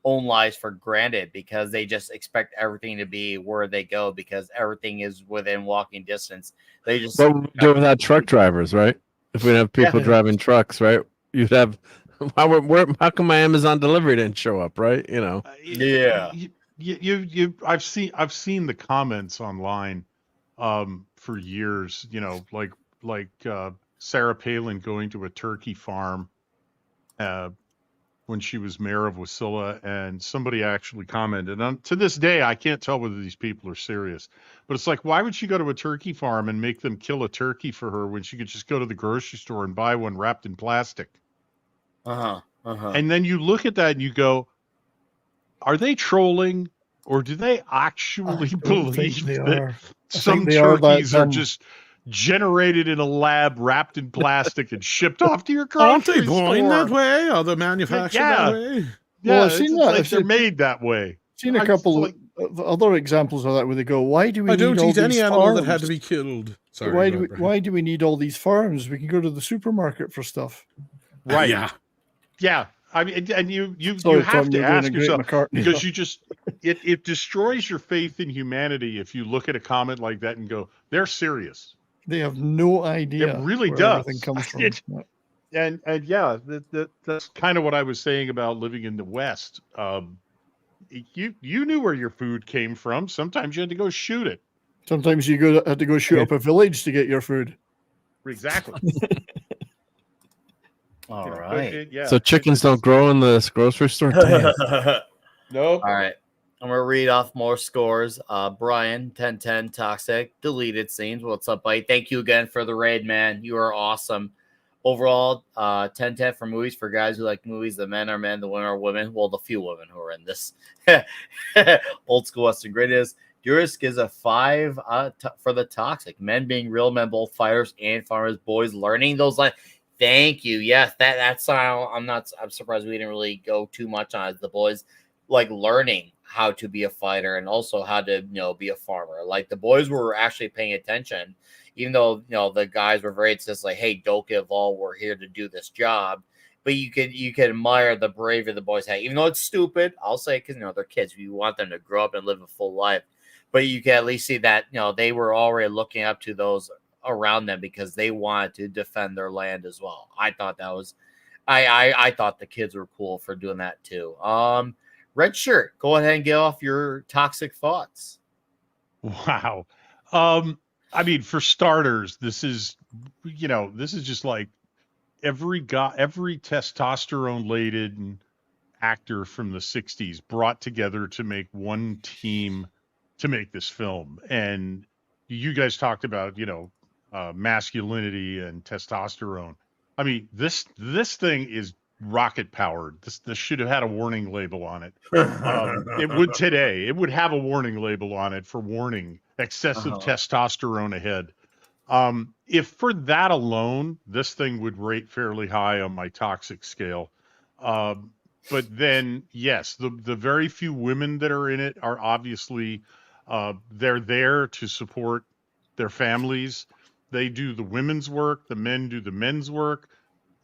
own lives for granted because they just expect everything to be where they go because everything is within walking distance. They just do without truck drivers, right? If we have people driving trucks, right? You'd have how come my Amazon delivery didn't show up, right? Yeah. I've seen the comments online for years, like Sarah Palin going to a turkey farm when she was mayor of Wasilla, and somebody actually commented. And to this day, I can't tell whether these people are serious. But it's like, why would she go to a turkey farm and make them kill a turkey for her when she could just go to the grocery store and buy one wrapped in plastic? And then you look at that and you go, are they trolling, or do they actually believe that some turkeys are just generated in a lab, wrapped in plastic, and shipped off to your grocery Aren't they born store? that way? Are they manufactured that way? Yeah, I've seen that. Like they're made that way. Seen a couple of other examples of that where they go, "Why do we? I don't need all eat any these animal farms? that had to be killed." Sorry. Why do we need all these farms? We can go to the supermarket for stuff. Right. Yeah. Yeah. I mean, and you Sorry, have Tom, to you're doing ask a great yourself, McCartney because job. it destroys your faith in humanity if you look at a comment like that and go, they're serious. They have no idea. It really where does. Everything comes from. And yeah, that's kind of what I was saying about living in the West. You knew where your food came from. Sometimes you had to go shoot it. Sometimes you had to go shoot up a village to get your food. Exactly. All right. So chickens don't grow in the grocery store? Damn. Nope. All right. I'm gonna read off more scores. Brian, 1010 toxic, deleted scenes. What's up, buddy? Thank you again for the raid, man. You are awesome. Overall, 1010 for movies for guys who like movies. The men are men, the women are women. Well, the few women who are in this. Old school Western greatest. Durisk is a 5 for the toxic. Men being real men, both fighters and farmers. Boys learning those lines. Thank you. Yes, that's I'm surprised we didn't really go too much on it. The boys like learning how to be a fighter and also how to be a farmer. Like the boys were actually paying attention, even though the guys were very just like, hey, don't get involved. We're here to do this job. But you can admire the bravery the boys had, even though it's stupid. I'll say because they're kids. You want them to grow up and live a full life, but you can at least see that they were already looking up to those around them because they wanted to defend their land as well. I thought that was, I thought the kids were cool for doing that too. Red shirt, go ahead and get off your toxic thoughts. Wow. I mean, for starters, this is just like every testosterone-laden actor from the 60s brought together to make one team to make this film. And you guys talked about, masculinity and testosterone. I mean, this thing is rocket powered. This should have had a warning label on it. It would today. It would have a warning label on it for warning excessive testosterone ahead. If for that alone, this thing would rate fairly high on my toxic scale. But then, yes, the very few women that are in it are obviously they're there to support their families. They do the women's work. The men do the men's work,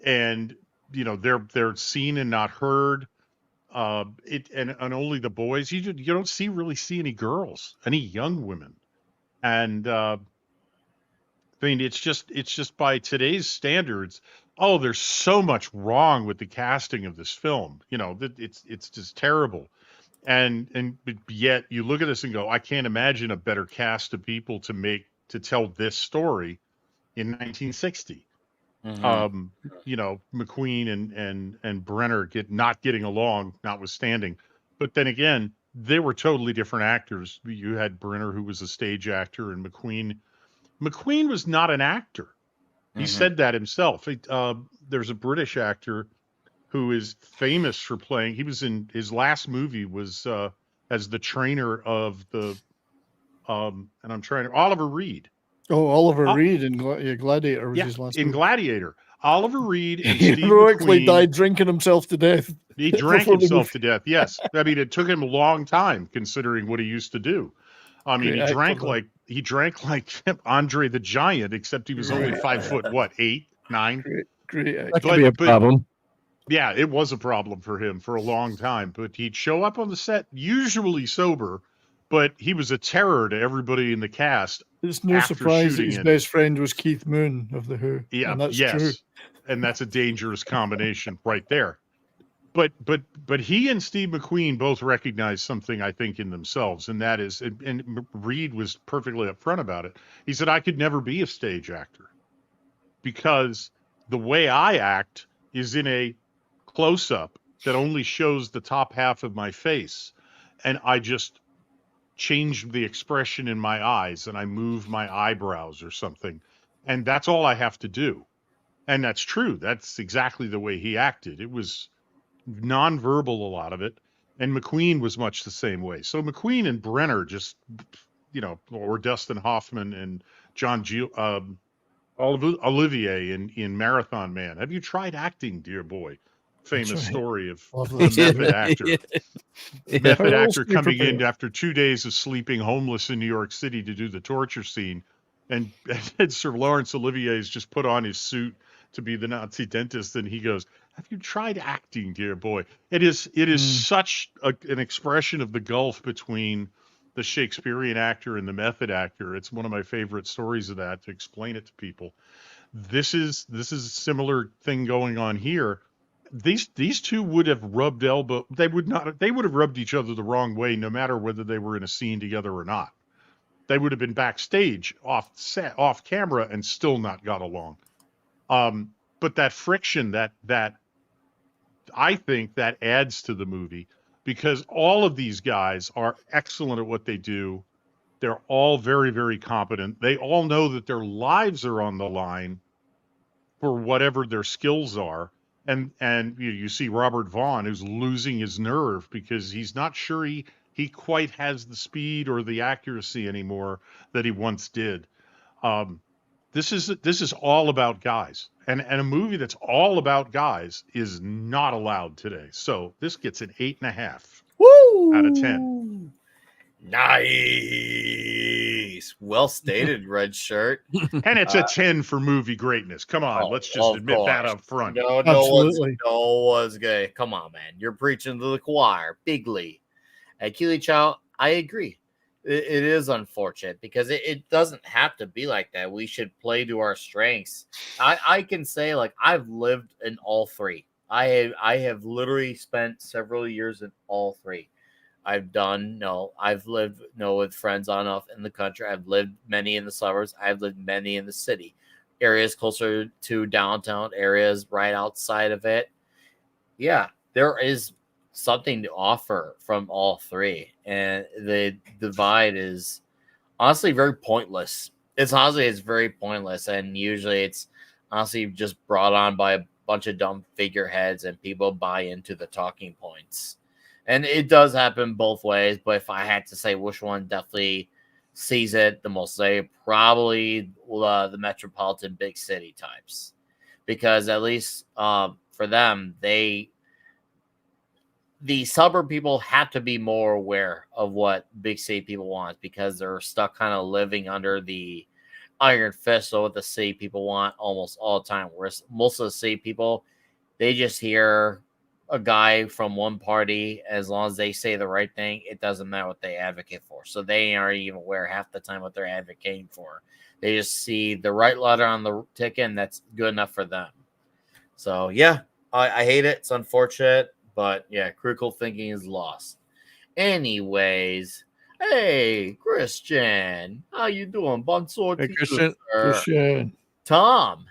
and they're seen and not heard. And only the boys. You don't really see any girls, any young women, and I mean it's just by today's standards. Oh, there's so much wrong with the casting of this film. It's just terrible, and yet you look at this and go, I can't imagine a better cast of people to tell this story in 1960. McQueen and Brenner not getting along, notwithstanding. But then again, they were totally different actors. You had Brenner, who was a stage actor, and McQueen was not an actor. He said that himself. There's a British actor who is famous for playing. He was in his last movie was as the trainer of the Oliver Reed. Oh, Oliver Reed in Gladiator was his last movie. Gladiator. Oliver Reed and He Steve heroically McQueen, died drinking himself to death. He drank himself to death. Yes, I mean it took him a long time considering what he used to do. I mean, he drank like Andre the Giant, except he was only 5 foot 8, 9. Great. That could be a problem. Yeah, it was a problem for him for a long time. But he'd show up on the set usually sober, but he was a terror to everybody in the cast. It's no surprise that his best friend was Keith Moon of The Who. Yeah, and that's yes. true. And that's a dangerous combination right there. But he and Steve McQueen both recognized something, I think, in themselves, and that is, and Reed was perfectly upfront about it. He said, I could never be a stage actor because the way I act is in a close-up that only shows the top half of my face, and I just change the expression in my eyes and I move my eyebrows or something. And that's all I have to do. And that's true. That's exactly the way he acted. It was nonverbal, a lot of it. And McQueen was much the same way. So McQueen and Brenner just, or Dustin Hoffman and Olivier in Marathon Man. Have you tried acting, dear boy? Famous story of the method actor. Method actor coming in after 2 days of sleeping homeless in New York City to do the torture scene. And Sir Laurence Olivier has just put on his suit to be the Nazi dentist. And he goes, have you tried acting, dear boy? It is such an expression of the gulf between the Shakespearean actor and the method actor. It's one of my favorite stories of that, to explain it to people. This is a similar thing going on here. These two would have rubbed elbow. They would have rubbed each other the wrong way, no matter whether they were in a scene together or not. They would have been backstage, off camera, and still not got along. But that friction, that I think that adds to the movie, because all of these guys are excellent at what they do. They're all very, very competent. They all know that their lives are on the line for whatever their skills are. And you see Robert Vaughn, who's losing his nerve because he's not sure he quite has the speed or the accuracy anymore that he once did. This is all about guys, and a movie that's all about guys is not allowed today. So this gets an 8.5 out of 10. Nice. Well stated, Red Shirt. And it's a 10 for movie greatness. Come on, let's just admit that up front. No one's gay. Come on, man. You're preaching to the choir. Bigly. And Keely Chow, I agree. It is unfortunate because it doesn't have to be like that. We should play to our strengths. I can say, like, I've lived in all three. I have literally spent several years in all three. I've lived with friends on and off in the country. I've lived many in the suburbs. I've lived many in the city. Areas closer to downtown, areas right outside of it. Yeah, there is something to offer from all three. And the divide is honestly very pointless. It's very pointless. And usually it's honestly just brought on by a bunch of dumb figureheads and people buy into the talking points. And it does happen both ways, but if I had to say which one definitely sees it the most, probably the metropolitan big city types, because at least for them, the suburb people have to be more aware of what big city people want, because they're stuck kind of living under the iron fist of what the city people want almost all the time. Whereas most of the city people, they just hear a guy from one party, as long as they say the right thing, it doesn't matter what they advocate for. So they aren't even aware half the time what they're advocating for. They just see the right letter on the ticket, and that's good enough for them. So yeah, I hate it. It's unfortunate, but yeah, critical thinking is lost. Anyways, hey Christian, how you doing? Bonsoir, hey, Christian. Tom.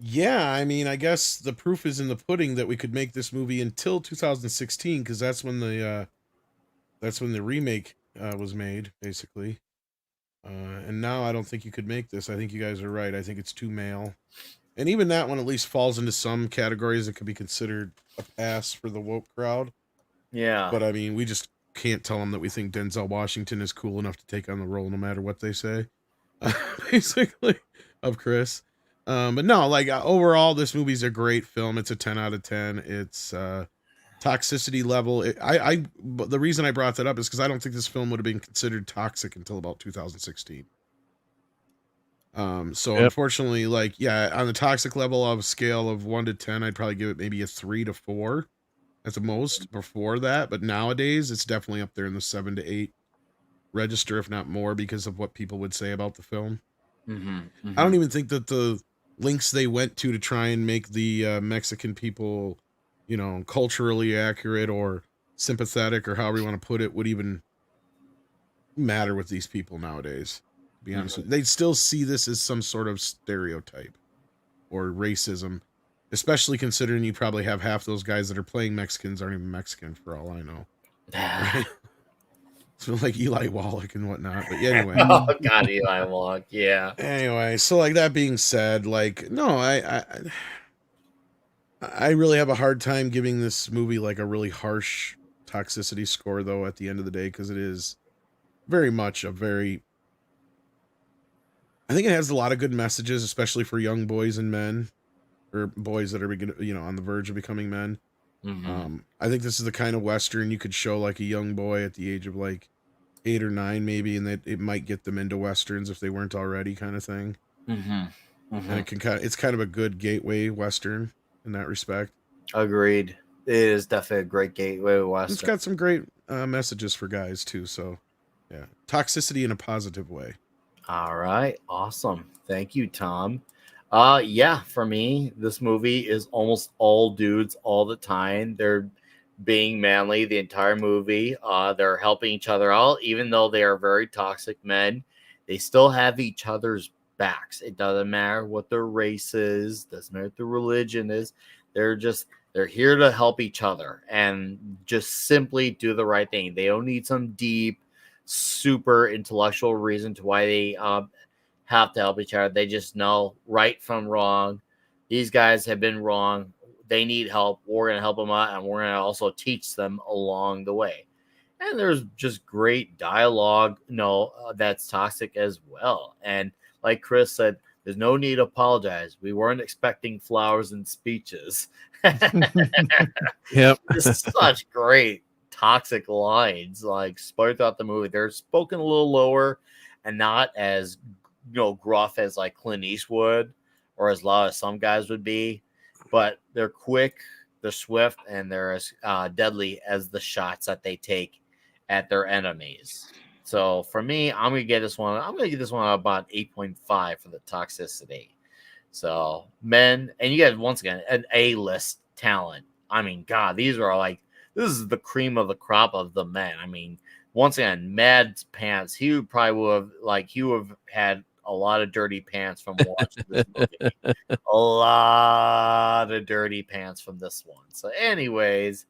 Yeah, I mean, I guess the proof is in the pudding that we could make this movie until 2016, because that's when the remake was made, basically. And now I don't think you could make this. I think you guys are right. I think it's too male, and even that one at least falls into some categories that could be considered a pass for the woke crowd. Yeah, but I mean, we just can't tell them that we think Denzel Washington is cool enough to take on the role, no matter what they say. Basically, of Chris. But no, like overall, this movie's a great film. It's a 10 out of 10. It's toxicity level. The reason I brought that up is because I don't think this film would have been considered toxic until about 2016. So unfortunately, like, yeah, on the toxic level of a scale of 1 to 10, I'd probably give it maybe a 3 to 4 at the most before that. But nowadays, it's definitely up there in the 7 to 8 register, if not more, because of what people would say about the film. I don't even think that the links they went to try and make the Mexican people, culturally accurate or sympathetic, or however you want to put it, would even matter with these people nowadays. To be honest with you, they still see this as some sort of stereotype or racism, especially considering you probably have half those guys that are playing Mexicans aren't even Mexican for all I know. Right? So like Eli Wallach and whatnot. But yeah, anyway. Oh God, Eli Wallach. Yeah. Anyway, so like that being said, like no, I really have a hard time giving this movie like a really harsh toxicity score though at the end of the day, because it is very much I think it has a lot of good messages, especially for young boys and men, or boys that are on the verge of becoming men. I think this is the kind of Western you could show like a young boy at the age of like 8 or 9 maybe, and that it might get them into Westerns if they weren't already, kind of thing. And it's kind of a good gateway Western in that respect. Agreed. It is definitely a great gateway Western. It's got some great messages for guys too. So yeah, toxicity in a positive way. All right, awesome. Thank you, Tom. Yeah, for me, this movie is almost all dudes all the time. They're being manly the entire movie. They're helping each other out, even though they are very toxic men. They still have each other's backs. It doesn't matter what their race is, doesn't matter what their religion is. They're here to help each other and just simply do the right thing. They don't need some deep, super intellectual reason to why they have to help each other. They just know right from wrong. These guys have been wrong. They need help. We're going to help them out, and we're going to also teach them along the way. And there's just great dialogue, that's toxic as well. And like Chris said, there's no need to apologize. We weren't expecting flowers and speeches. Yep. Just such great toxic lines, like spoiled throughout the movie. They're spoken a little lower and not as gruff as like Clint Eastwood or as loud as some guys would be, but they're quick, they're swift, and they're as deadly as the shots that they take at their enemies. So for me, I'm gonna give this one about 8.5 for the toxicity. So men, and you guys once again an A-list talent. I mean, God, this is the cream of the crop of the men. I mean, once again, Mad's pants. He would have had a lot of dirty pants from watching this movie. A lot of dirty pants from this one. So, anyways,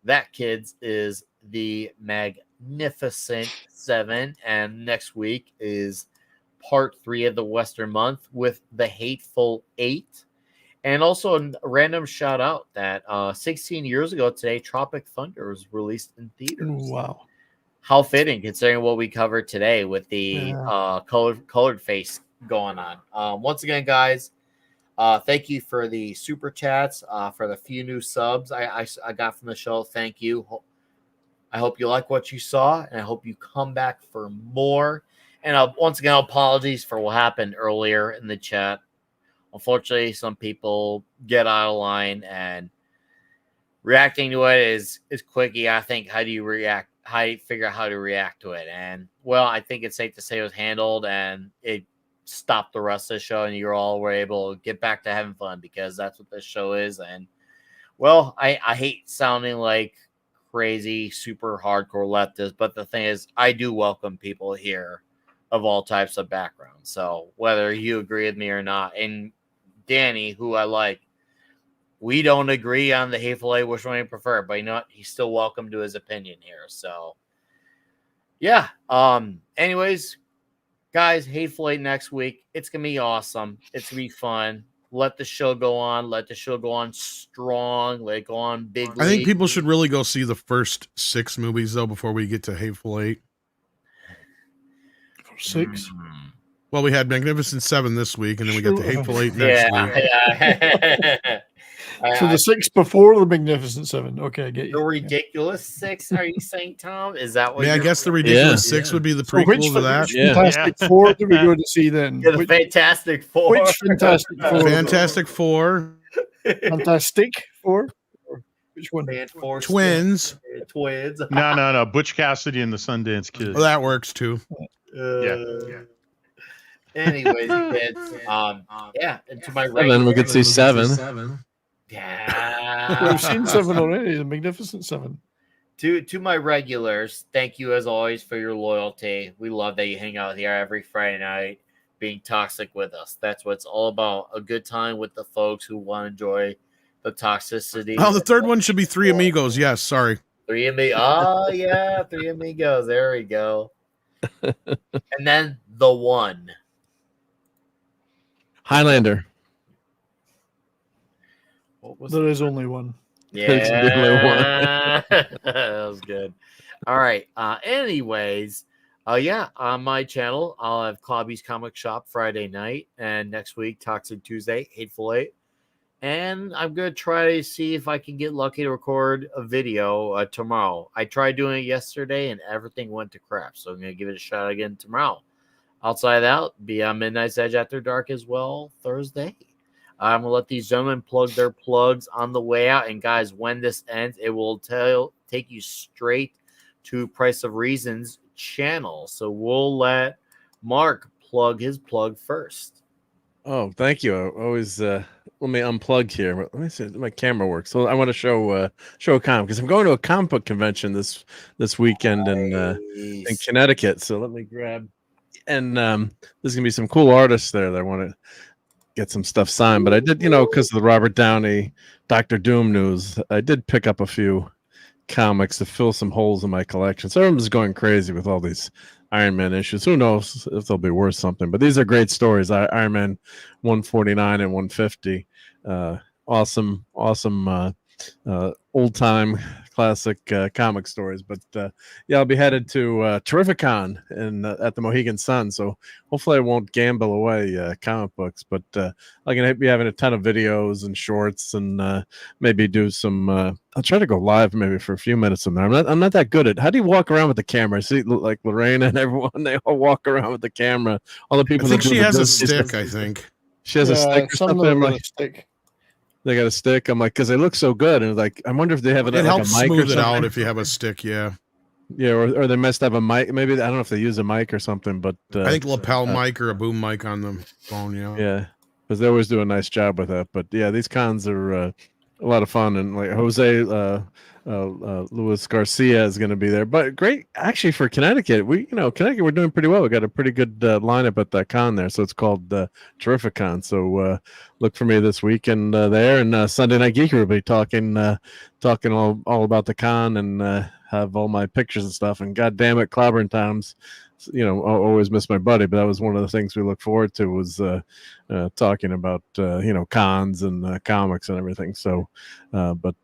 that, kids, is the Magnificent Seven, and next week is part 3 of the Western month with the Hateful Eight. And also a random shout out that 16 years ago today, Tropic Thunder was released in theaters. Wow. How fitting, considering what we covered today with the colored face going on. Once again, guys, thank you for the super chats, for the few new subs I got from the show. Thank you. I hope you like what you saw, and I hope you come back for more. And once again, apologies for what happened earlier in the chat. Unfortunately, some people get out of line, and reacting to it is quick. I think, how do you react? How do you figure out how to react to it? And, well, I think it's safe to say it was handled, and it stopped the rest of the show, and you all were able to get back to having fun, because that's what this show is. And, well, I hate sounding like crazy, super hardcore leftist, but the thing is, I do welcome people here of all types of backgrounds. So whether you agree with me or not, and Danny, who I like, we don't agree on the Hateful Eight, which one you prefer, but you know what? He's still welcome to his opinion here. So yeah. Anyways, guys, Hateful Eight next week. It's gonna be awesome. It's gonna be fun. Let the show go on. Let the show go on strong. Let it go on big. I think people should really go see the first 6 movies though before we get to Hateful Eight. 6. Well, we had Magnificent 7 this week, and then we got the Hateful Eight next week. Yeah. So the 6 before the Magnificent 7. Okay, I get you. The ridiculous 6, are you saying, Tom? Is that what? Yeah, I guess the ridiculous 6 would be the prequel to that. Which Fantastic Four do we go to see then? Yeah, the Fantastic Four. Which Fantastic Four? Fantastic Four. Fantastic Four. Which one? Twins. Twins. No. Butch Cassidy and the Sundance Kid. Well, that works too. Yeah. Anyways, kids. Yeah. And to my right, and then we could see 7. Yeah. We've seen 7 already. The Magnificent 7. To my regulars, thank you as always for your loyalty. We love that you hang out here every Friday night. being toxic with us. That's what it's all about. A good time with the folks who want to enjoy the toxicity. Oh, the third one should be Three Amigos. Yes, sorry. Three Amigos. Oh, yeah, Three Amigos. There we go. And then the one. Highlander. There is only one. Yeah. That was good. All right. Anyways, on my channel, I'll have Clobby's Comic Shop Friday night, and next week, Toxic Tuesday, Hateful Eight. And I'm going to try to see if I can get lucky to record a video tomorrow. I tried doing it yesterday, and everything went to crap. So I'm going to give it a shot again tomorrow. Outside out, be on Midnight's Edge After Dark as well Thursday. I'm going to let these gentlemen plug their plugs on the way out. And guys, when this ends, it will take you straight to Price of Reason's channel. So we'll let Mark plug his plug first. Oh, thank you. I always let me unplug here. Let me see if my camera works. So I want to show a comic because I'm going to a comic book convention this weekend in Connecticut. So let me grab, and there's gonna be some cool artists there that I want to get some stuff signed. But I did, because of the Robert Downey Dr. Doom news, I did pick up a few comics to fill some holes in my collection. So everyone's going crazy with all these Iron Man issues. Who knows if they'll be worth something? But these are great stories. Iron Man 149 and 150. Awesome, old time classic comic stories. But I'll be headed to Terrificon at the Mohegan Sun. So hopefully I won't gamble away comic books. But I'm gonna be having a ton of videos and shorts, and maybe do some. I'll try to go live maybe for a few minutes in there. I'm not that good at. How do you walk around with the camera? I see like Lorraine and everyone, they all walk around with the camera. All the people. I think she has a stick. I think she has a stick or something. I'm like, stick. They got a stick. I'm like, because they look so good, and like, I wonder if they have it like helps a mic smooth or it out something. if you have a stick. Yeah, or they must have a mic. Maybe I don't know if they use a mic or something, but I think lapel mic or a boom mic on the phone. Yeah, because they always do a nice job with that. But yeah, these cons are a lot of fun, and like Jose Luis Garcia is going to be there. But great, actually, for Connecticut, Connecticut, we're doing pretty well. We got a pretty good lineup at that con there. So it's called Terrificon. So look for me this weekend there, and Sunday Night Geeker will be talking all about the con, and have all my pictures and stuff. And God damn it, Clobbering Times. I always miss my buddy, but that was one of the things we look forward to, was talking about cons and comics and everything. So but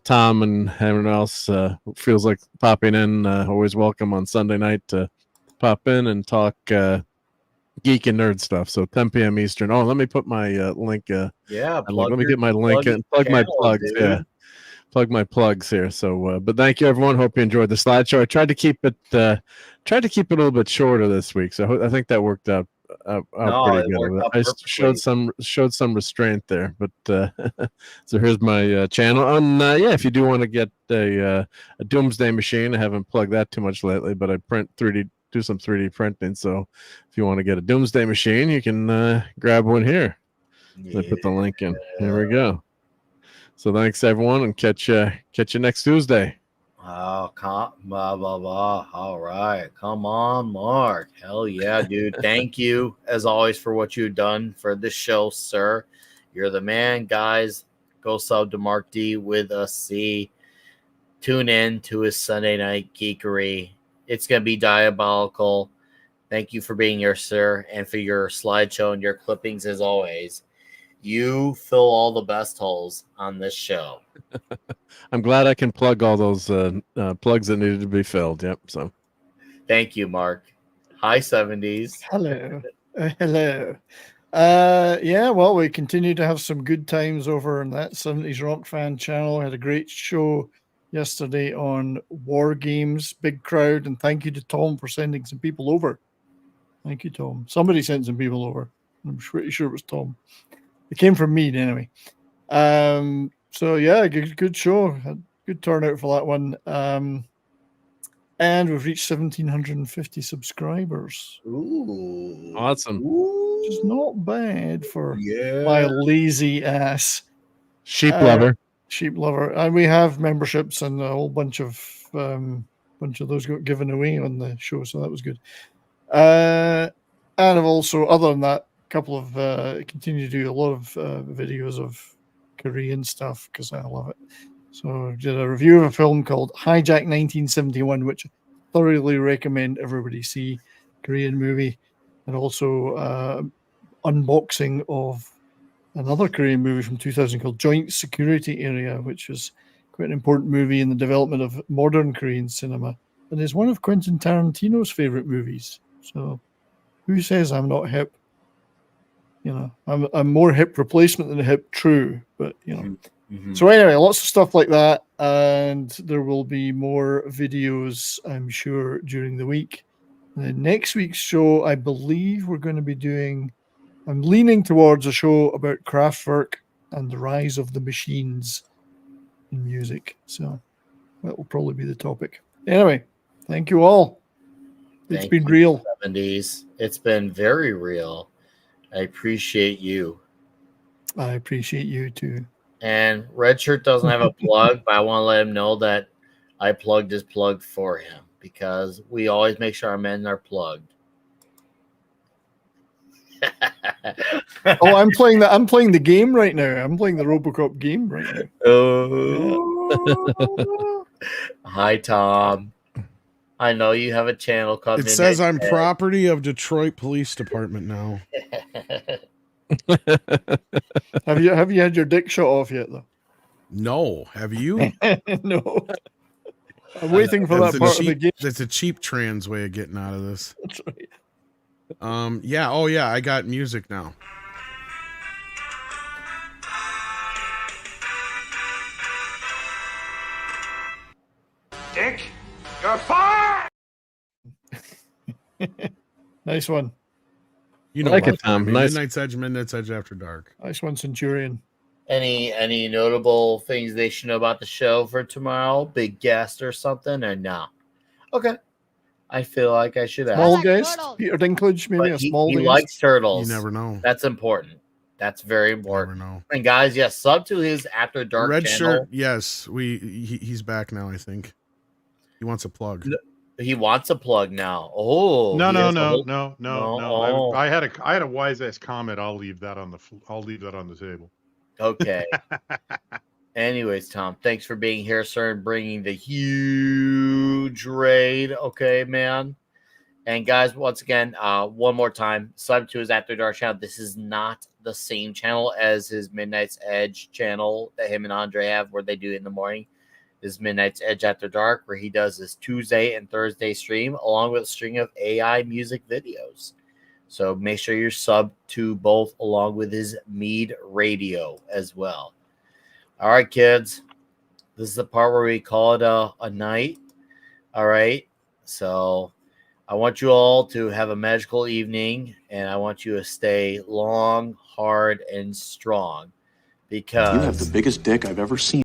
Tom and everyone else feels like popping in, always welcome on Sunday night to pop in and talk geek and nerd stuff. So 10 p.m. Eastern. Oh, let me put my link let me get my link and plug my plugs. Dude. Yeah, plug my plugs here. So but thank you, everyone. Hope you enjoyed the slideshow. I tried to keep it a little bit shorter this week, so I think that worked out pretty good. I showed some restraint there, but so here's my channel. And if you do want to get a Doomsday Machine, I haven't plugged that too much lately, but I do some 3D printing. So if you want to get a Doomsday Machine, you can grab one here. Yeah. I put the link in. There we go. So thanks, everyone, and catch you next Tuesday. Oh, blah, blah, blah. All right. Come on, Mark. Hell yeah, dude. Thank you, as always, for what you've done for this show, sir. You're the man, guys. Go sub to Mark D with a C. Tune in to his Sunday Night Geekery. It's going to be diabolical. Thank you for being here, sir, and for your slideshow and your clippings, as always. You fill all the best holes on this show. I'm glad I can plug all those plugs that needed to be filled. Yep. So, thank you, Mark. High 70s. Hello. Hello. Well, we continue to have some good times over on that 70s Rock Fan channel. I had a great show yesterday on War Games. Big crowd, and thank you to Tom for sending some people over. Thank you, Tom. Somebody sent some people over. I'm pretty sure it was Tom. It came from me anyway. So yeah, good show. Good turnout for that one. And we've reached 1,750 subscribers. Ooh, awesome! Which is not bad for my lazy ass sheep lover. And we have memberships, and a whole bunch of those got given away on the show, so that was good. And I've also, other than that, continue to do a lot of videos of Korean stuff because I love it. So I did a review of a film called Hijack 1971, which I thoroughly recommend everybody see. Korean movie. And also unboxing of another Korean movie from 2000 called Joint Security Area, which was quite an important movie in the development of modern Korean cinema. And is one of Quentin Tarantino's favorite movies. So who says I'm not hip? You know, I'm more hip replacement than hip true, but you know. Mm-hmm. So anyway, lots of stuff like that, and there will be more videos, I'm sure, during the week. And then next week's show, I believe we're going to be doing. I'm leaning towards a show about Kraftwerk and the rise of the machines in music. So that will probably be the topic. Anyway, thank you all. It's been real. 70s. It's been very real. I appreciate you. I appreciate you too. And Red Shirt doesn't have a plug, but I want to let him know that I plugged his plug for him because we always make sure our men are plugged. Oh, I'm playing the game right now. I'm playing the RoboCop game right now. Oh. Hi, Tom. I know you have a channel called. It says I'm property of Detroit Police Department now. Have you had your dick shot off yet, though? No. Have you? No. I'm waiting for that part of the game. That's a cheap trans way of getting out of this. That's right. Yeah. Oh, yeah. I got music now. Dick, you're fired! Nice one. You know, like it, Tom. Nice. Midnight's Edge After Dark. Nice one, Centurion. Any notable things they should know about the show for tomorrow? Big guest or something, or no? Okay. I feel like I should ask. Small guest? Peter Dinklage, maybe but a small he guest? likes turtles. You never know. That's important. That's very important. You never know. And guys, yes, sub to his After Dark Red channel. Shirt, yes. He's back now, I think. He wants a plug. He wants a plug now. Oh, no. Oh. I had a wise ass comment. I'll leave that on the table. Okay. Anyways, Tom, thanks for being here, sir, and bringing the huge raid. Okay, man. And guys, once again, one more time, sub to his After Dark channel. This is not the same channel as his Midnight's Edge channel that him and Andre have, where they do it in the morning. This is Midnight's Edge After Dark, where he does this Tuesday and Thursday stream, along with a string of AI music videos. So make sure you're sub to both, along with his Mead Radio as well. All right, kids. This is the part where we call it a night. All right. So I want you all to have a magical evening, and I want you to stay long, hard, and strong. Because you have the biggest dick I've ever seen.